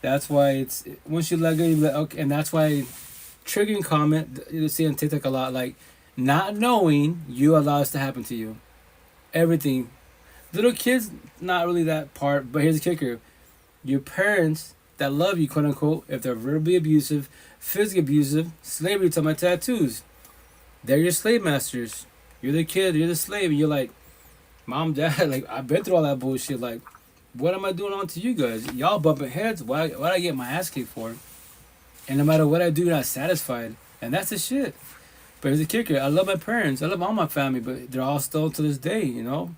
That's why it's once you let go, you let, okay, and that's why triggering comment you see on TikTok a lot, like not knowing you allow this to happen to you. Everything, little kids, not really that part, but here's the kicker: your parents that love you, quote unquote, if they're verbally abusive, physically abusive, slavery to my tattoos, they're your slave masters. You're the kid, you're the slave, and you're like, Mom, Dad, like I've been through all that bullshit. Like, what am I doing on to you guys? Y'all bumping heads. What I get my ass kicked for? And no matter what I do, you're not satisfied. And that's the shit. But here's the kicker. I love my parents. I love all my family. But they're all still to this day, you know.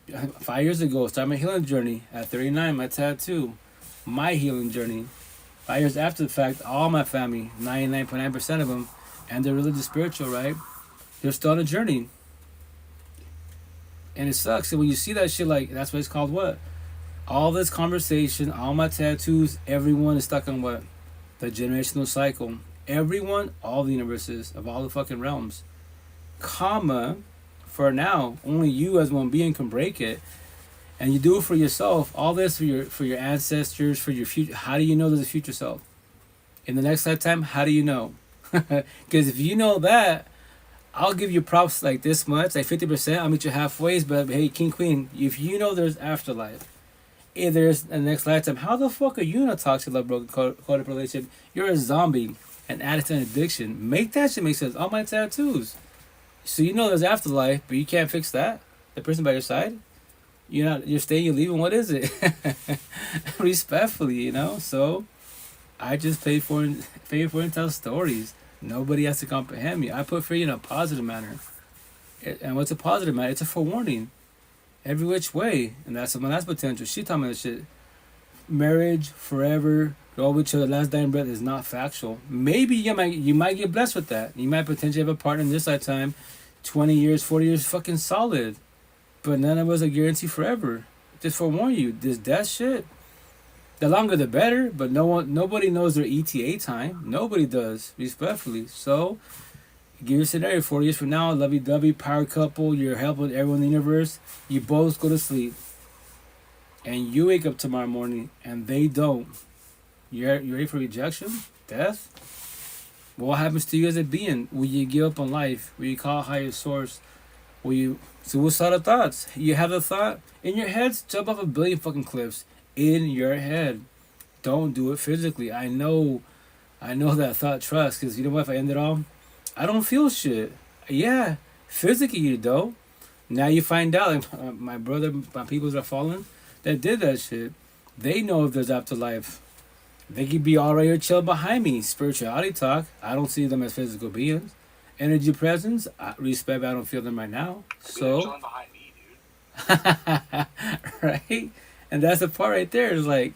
5 years ago, started my healing journey. At 39, my tattoo. My healing journey. 5 years after the fact, all my family, 99.9% of them, and they're religious, spiritual, right? They're still on a journey. And it sucks. And when you see that shit, like, that's what it's called what? All this conversation, all my tattoos, everyone is stuck on what? The generational cycle. Everyone, all the universes of all the fucking realms. Comma, for now, only you as one being can break it. And you do it for yourself. All this for your ancestors, for your future. How do you know there's a future self? In the next lifetime, how do you know? Because if you know that, I'll give you props like this much, like 50%. I'll meet you halfway. But hey, King, Queen, if you know there's afterlife, if there's a next lifetime, how the fuck are you in a toxic love broken codependent relationship? You're a zombie, an addict and addiction. Make that shit make sense. All my tattoos. So you know there's afterlife, but you can't fix that. The person by your side, you're staying, you're leaving. What is it? Respectfully, you know. So I just pay for and tell stories. Nobody has to comprehend me. I put for you in a positive manner. And what's a positive manner? It's a forewarning. Every which way. And that's someone that's potential. She told me that shit. Marriage, forever, go with each other, last dying breath is not factual. Maybe you might get blessed with that. You might potentially have a partner in this lifetime, 20 years, 40 years, fucking solid. But none of us are guaranteed forever. Just forewarn you, this death shit, the longer the better, but nobody knows their ETA time. Nobody does, respectfully. So give you a scenario, 40 years from now, lovey-dovey, power couple, you're helping everyone in the universe, you both go to sleep. And you wake up tomorrow morning and they don't. You're ready for rejection? Death? What happens to you as a being? Will you give up on life? Will you call a higher source? Will you suicidal thoughts? You have the thought in your head, jump off a billion fucking cliffs. In your head. Don't do it physically. I know that thought, trust, because you know what, if I end it all, I don't feel shit. Yeah, physically you don't. Now you find out, like my brother, my people that are fallen, that did that shit, they know if there's afterlife. They could be all right here chill behind me. Spirituality talk, I don't see them as physical beings. Energy presence, respect, I don't feel them right now. So, behind me, dude. right? And that's the part right there. Is like,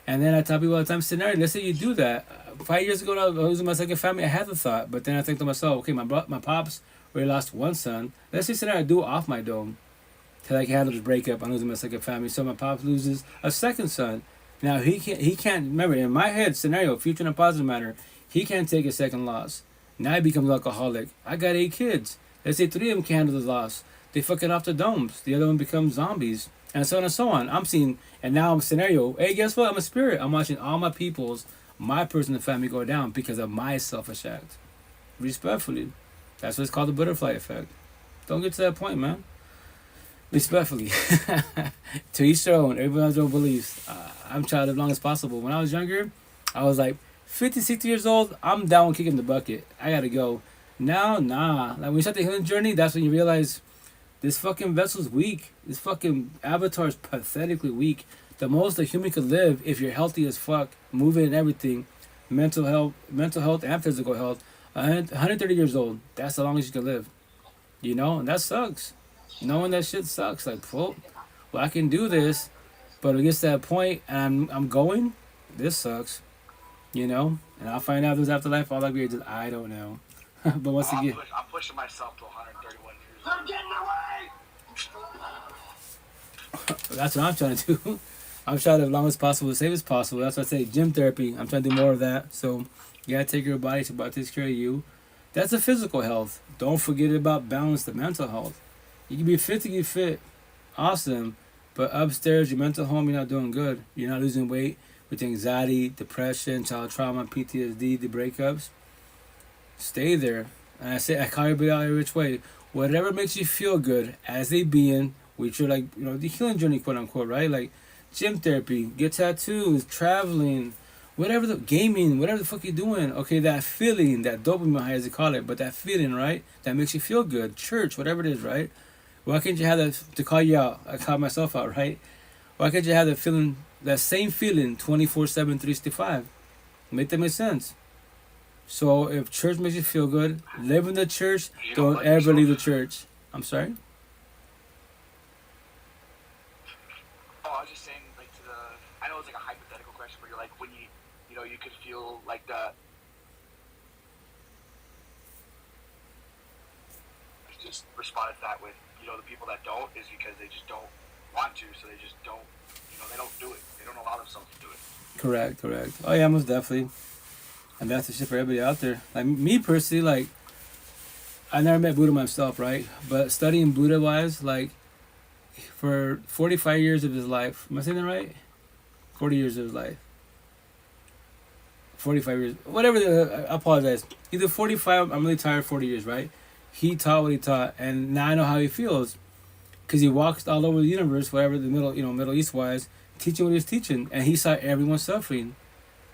and then I tell people all the time, scenario, let's say you do that. 5 years ago, I was in my second family, I had the thought, but then I think to myself, okay, my pops already lost one son. Let's say scenario, I do it off my dome. Till I can handle this breakup, I'm losing my second family. So my pops loses a second son. Now he can't remember, in my head scenario, future in a positive manner, he can't take a second loss. Now he becomes alcoholic. I got 8 kids. Let's say 3 of them can handle the loss. They fucking off the domes. The other one becomes zombies. And so on and so on. I'm seeing, and now I'm scenario, hey, guess what? I'm a spirit. I'm watching all my peoples, my personal family go down because of my selfish act. Respectfully. That's what's called the butterfly effect. Don't get to that point, man. Respectfully. To each their own. Everyone has their own beliefs. I'm trying to live as long as possible. When I was younger, I was like 50, 60 years old. I'm down kicking the bucket. I gotta go. Now, nah. Like when you start the healing journey, that's when you realize This fucking vessel's weak. This fucking avatar is pathetically weak. The most a human could live if you're healthy as fuck, moving and everything, mental health and physical health, 130 years old. That's the longest you can live. You know, and that sucks. Knowing that shit sucks. Like, well, I can do this, but it gets to that point and I'm going, this sucks. You know? And I'll find out if there's afterlife, all I'll be just, I don't know. But once again, I'm pushing myself to 131 years old. I'm getting away! That's what I'm trying to do. I'm trying to, as long as possible, as safe as possible. That's why I say gym therapy. I'm trying to do more of that. So you gotta take care of your body. It's about takes care of you. That's the physical health. Don't forget about balance the mental health. You can be fit to get fit. Awesome. But upstairs, your mental home, you're not doing good. You're not losing weight with anxiety, depression, child trauma, PTSD, the breakups. Stay there. And I call everybody out every which way. Whatever makes you feel good as a being, which you're like, you know, the healing journey, quote unquote, right? Like gym therapy, get tattoos, traveling, whatever the gaming, whatever the fuck you're doing. Okay, that feeling, that dopamine high as they call it, but that feeling, right? That makes you feel good. Church, whatever it is, right? Why can't you have that to call you out? I call myself out, right? Why can't you have that feeling, that same feeling 24/7, 365? Make that make sense. So if church makes you feel good, live in the church, don't ever leave the church. I'm sorry? Oh, I was just saying, like, I know it's like a hypothetical question, but you're like, when you know, you could feel like that. I just responded to that with, you know, the people that don't is because they just don't want to, so they just don't, you know, they don't do it. They don't allow themselves to do it. Correct. Oh yeah, most definitely. And that's the shit for everybody out there. Like me personally, like, I never met Buddha myself, right? But studying Buddha wise, like, for 45 years of his life, am I saying that right? 40 years of his life. 45 years, whatever, I apologize. Either 45, I'm really tired, 40 years, right? He taught what he taught, and now I know how he feels. Because he walks all over the universe, whatever the Middle East wise, teaching what he was teaching. And he saw everyone suffering.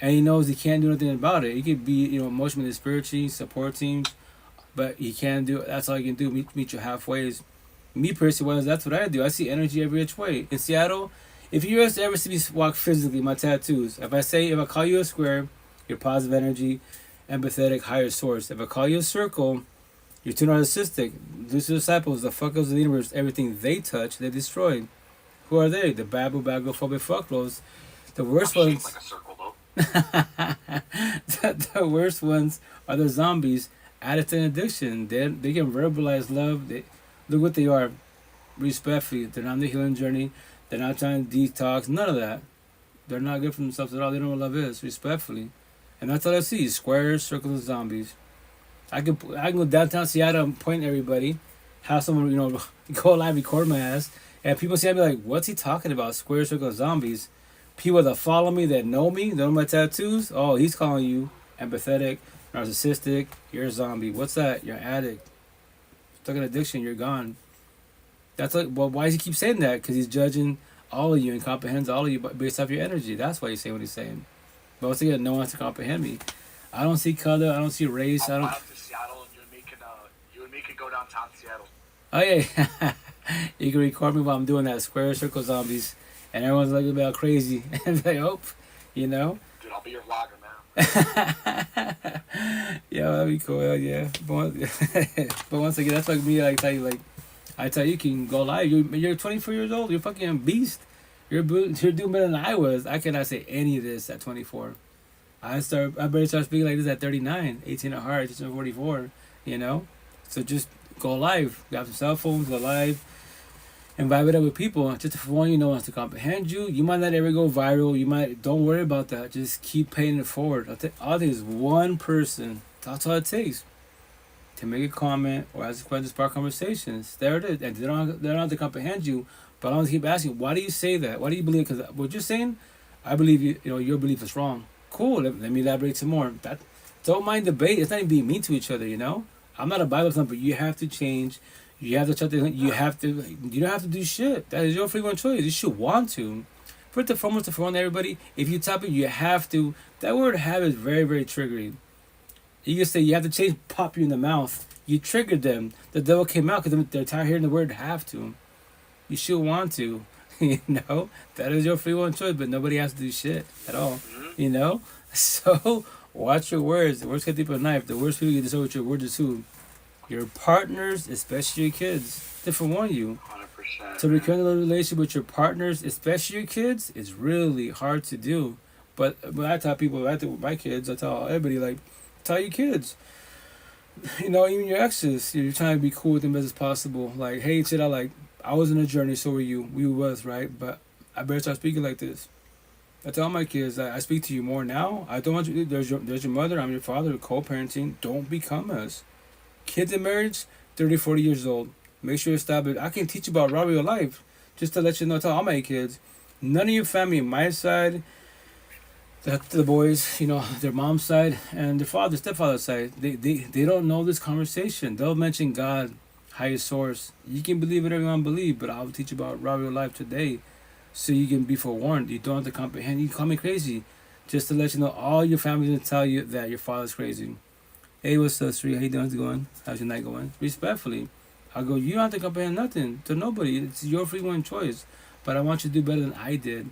And he knows he can't do anything about it. He could be, you know, emotionally, spiritually, support teams, but he can't do it. That's all he can do, meet you halfway. Me personally, that's what I do. I see energy every which way. In Seattle, if you ever see me walk physically, my tattoos, if I call you a square, you're positive energy, empathetic, higher source. If I call you a circle, you're too narcissistic. These disciples, the fuckers of the universe, everything they touch, they destroy. Who are they? The babu, bagophobic fucklos. The worst ones. Like a circle, though. The worst ones are the zombies, addicts and addiction. They can verbalize love. Look what they are. Respectfully, they're not on the healing journey. They're not trying to detox. None of that. They're not good for themselves at all. They don't know what love is. Respectfully, and that's all I see: squares, circles, and zombies. I can go downtown Seattle and point at everybody, have someone, you know, go live, record my ass, and people see, I be like, what's he talking about? Square, circles, zombies. People that follow me, that know me, that know my tattoos, oh, he's calling you empathetic, narcissistic, you're a zombie. What's that? You're an addict. Stuck in addiction, you're gone. That's like, well, why does he keep saying that? Because he's judging all of you and comprehends all of you based off your energy. That's why he's saying what he's saying. But once again, no one has to comprehend me. I don't see color, I don't see race, I don't... Seattle, and you and me could go downtown to Seattle. Oh yeah, you can record me while I'm doing that square circle zombies, and everyone's looking about crazy, and they hope, you know. Dude, I'll be your vlogger now. Yeah, that'd be cool. Yeah, but once again, that's like me. I tell you, you can go live. You're 24 years old. You're fucking a beast. You're doing better than I was. I cannot say any of this at 24. I barely start speaking like this at 39, 18 at heart, just 44, you know? So just go live. Grab some cell phones, go live, and vibe it up with people. Just for one, no one wants to comprehend you. You might not ever go viral. Don't worry about that. Just keep paying it forward. All it is one person. That's all it takes to make a comment or ask a question to spark conversations. There it is. And they don't have to comprehend you, but I want to keep asking, why do you say that? Why do you believe? Because what you're saying, I believe your belief is wrong. Cool, let me elaborate some more. Don't mind debate. It's not even being mean to each other, you know? I'm not a Bible thumper. You have to change. You have to shut the... You don't have to do shit. That is your free one choice. You should want to. Put the foremost to phone everybody. If you type it, you have to. That word have is very, very triggering. You can say you have to change pop you in the mouth. You triggered them. The devil came out because they're tired of hearing the word have to. You should want to. You know? That is your free will and choice, but nobody has to do shit at all. You know? So, watch your words. The words cut deep a knife. The worst people you decide with your words is who? Your partners, especially your kids. To forewarn you. 100%. To recurring a relationship with your partners, especially your kids, is really hard to do. But when I tell people, I tell my kids, I tell everybody, like, tell your kids. You know, even your exes, you're trying to be cool with them as possible. Like, hey, shit, I was in a journey, so were you. We was, right? But I better start speaking like this. I tell my kids that I speak to you more now. I don't want you. There's your mother. I'm your father. Co-parenting. Don't become us. Kids in marriage, 30, 40 years old. Make sure you establish. I can teach you about real life, just to let you know. Tell all my kids, none of your family, my side, the boys, you know, their mom's side and their father, stepfather's side, they don't know this conversation. They'll mention God, highest source. You can believe whatever you want to believe, but I'll teach you about real life today, so you can be forewarned. You don't have to comprehend. You can call me crazy, just to let you know. All your family's gonna tell you that your father's crazy. Hey, what's up, Sri? How you doing? How's it going? How's your night going? Respectfully, I go. You don't have to comprehend nothing to nobody. It's your free will and choice. But I want you to do better than I did.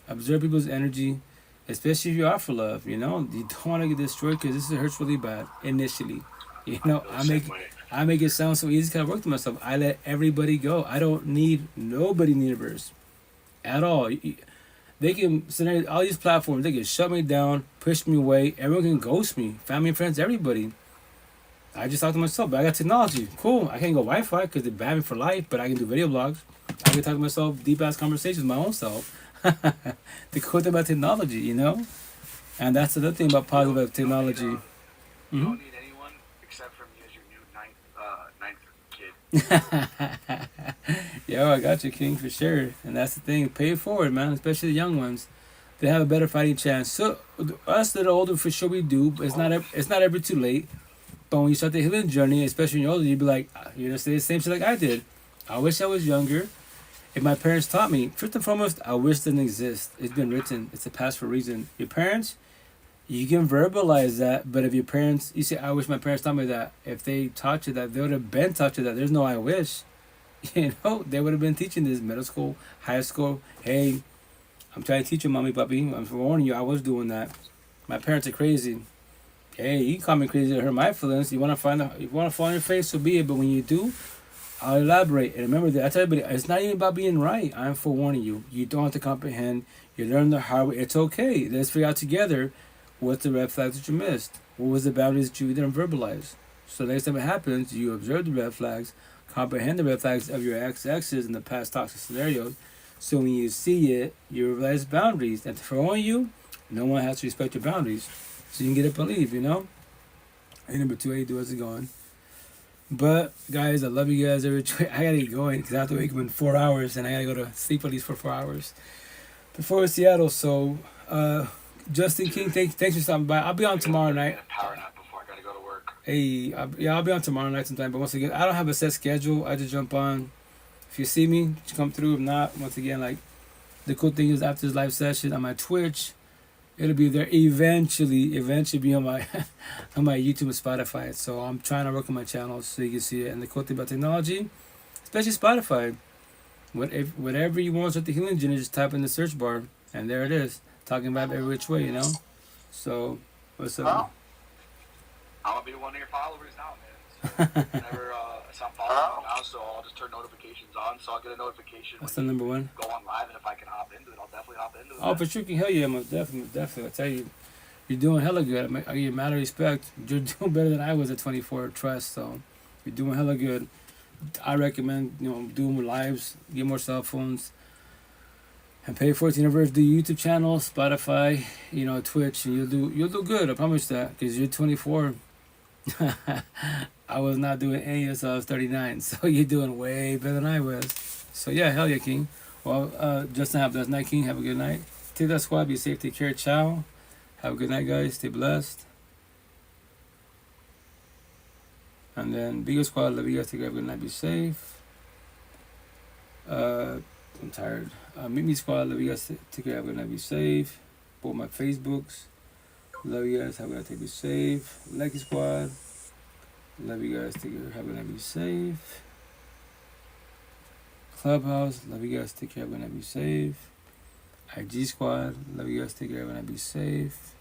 Observe people's energy. Especially if you are for love, you know, you don't want to get destroyed because this hurts really bad initially. You know, I make it sound so easy because I work to myself. I let everybody go. I don't need nobody in the universe at all. They can send all these platforms. They can shut me down, push me away. Everyone can ghost me. Family and friends, everybody. I just talk to myself. But I got technology. Cool. I can't go Wi-Fi because they ban me for life. But I can do video blogs. I can talk to myself, deep ass conversations with my own self. The cool thing about technology, you know, and that's the other thing about positive technology. You don't need anyone except for me as your new ninth kid. Yo, I got you, King, for sure. And that's the thing. Pay it forward, man. Especially the young ones. They have a better fighting chance. So us that are older, for sure, we do. But it's not ever too late. But when you start the healing journey, especially when you're older, you be like, you're gonna say the same shit like I did. I wish I was younger. If my parents taught me, first and foremost, I wish it didn't exist. It's been written. It's a past for a reason. Your parents, you can verbalize that, but if your parents, you say, I wish my parents taught me that. If they taught you that, they would have been taught you that. There's no I wish. You know, they would have been teaching this middle school, high school. Hey, I'm trying to teach you, mommy, puppy. I'm forewarning you. I was doing that. My parents are crazy. Hey, you can call me crazy to hurt my feelings. You want to fall on your face, so be it. But when you do, I'll elaborate. And remember that I tell everybody, it's not even about being right. I'm forewarning you. You don't have to comprehend. You learn the hard way. It's okay. Let's figure out together what's the red flags that you missed. What was the boundaries that you didn't verbalize? So next time it happens, you observe the red flags, comprehend the red flags of your exes in the past toxic scenarios. So when you see it, you realize boundaries. And to forewarn you, no one has to respect your boundaries. So you can get up and leave, you know? And number 2, how you do? How's it going? But guys, I love you guys. I gotta get going because I have to wake up in 4 hours and I gotta go to sleep at least for 4 hours before Seattle. So, Justin King, thanks for stopping by. I'll be on tomorrow night. Power nap before I gotta go to work. Hey, I'll be on tomorrow night sometime. But once again, I don't have a set schedule. I just jump on. If you see me, just come through. If not, once again, like the cool thing is after this live session on my Twitch, it'll be there eventually be on my on my YouTube and Spotify. So I'm trying to work on my channels so you can see it. And the cool thing about technology, especially Spotify, whatever you want with the healing journey, just type in the search bar and there it is. Talking about every which way, you know. So what's up? Well, I'm gonna be one of your followers now, man. So whenever so I'm following now, so I'll just turn notifications on, so I'll get a notification. That's the number one. Go on live, and if I can hop into it, I'll definitely hop into it. Oh, for sure, can hell yeah, most definitely. I tell you, you're doing hella good. I give you mad respect. You're doing better than I was at 24. Trust. So you're doing hella good. I recommend doing more lives, get more cell phones, and pay for it. Universe, do YouTube channel, Spotify, Twitch, and you'll do good. I promise that, because you're 24. I was not doing any of this. I was 39, so you're doing way better than I was. So yeah, hell yeah, King. Well, Justin, have a blessed night, King. Have a good night. Take that squad. Be safe. Take care. Ciao. Have a good night, guys. Stay blessed. And then Bigger Squad, love you guys. Take care. Have a good night. Be safe. I'm tired. Meet Me Squad, love you guys. Take care. Have a good night. Be safe. Both my Facebooks. Love you guys. Have a good night. Be safe. Lucky Squad. Love you guys. Take care. Have a night. Be safe. Clubhouse. Love you guys. Take care. Have a night. Be safe. IG Squad. Love you guys. Take care. Have a night. Be safe.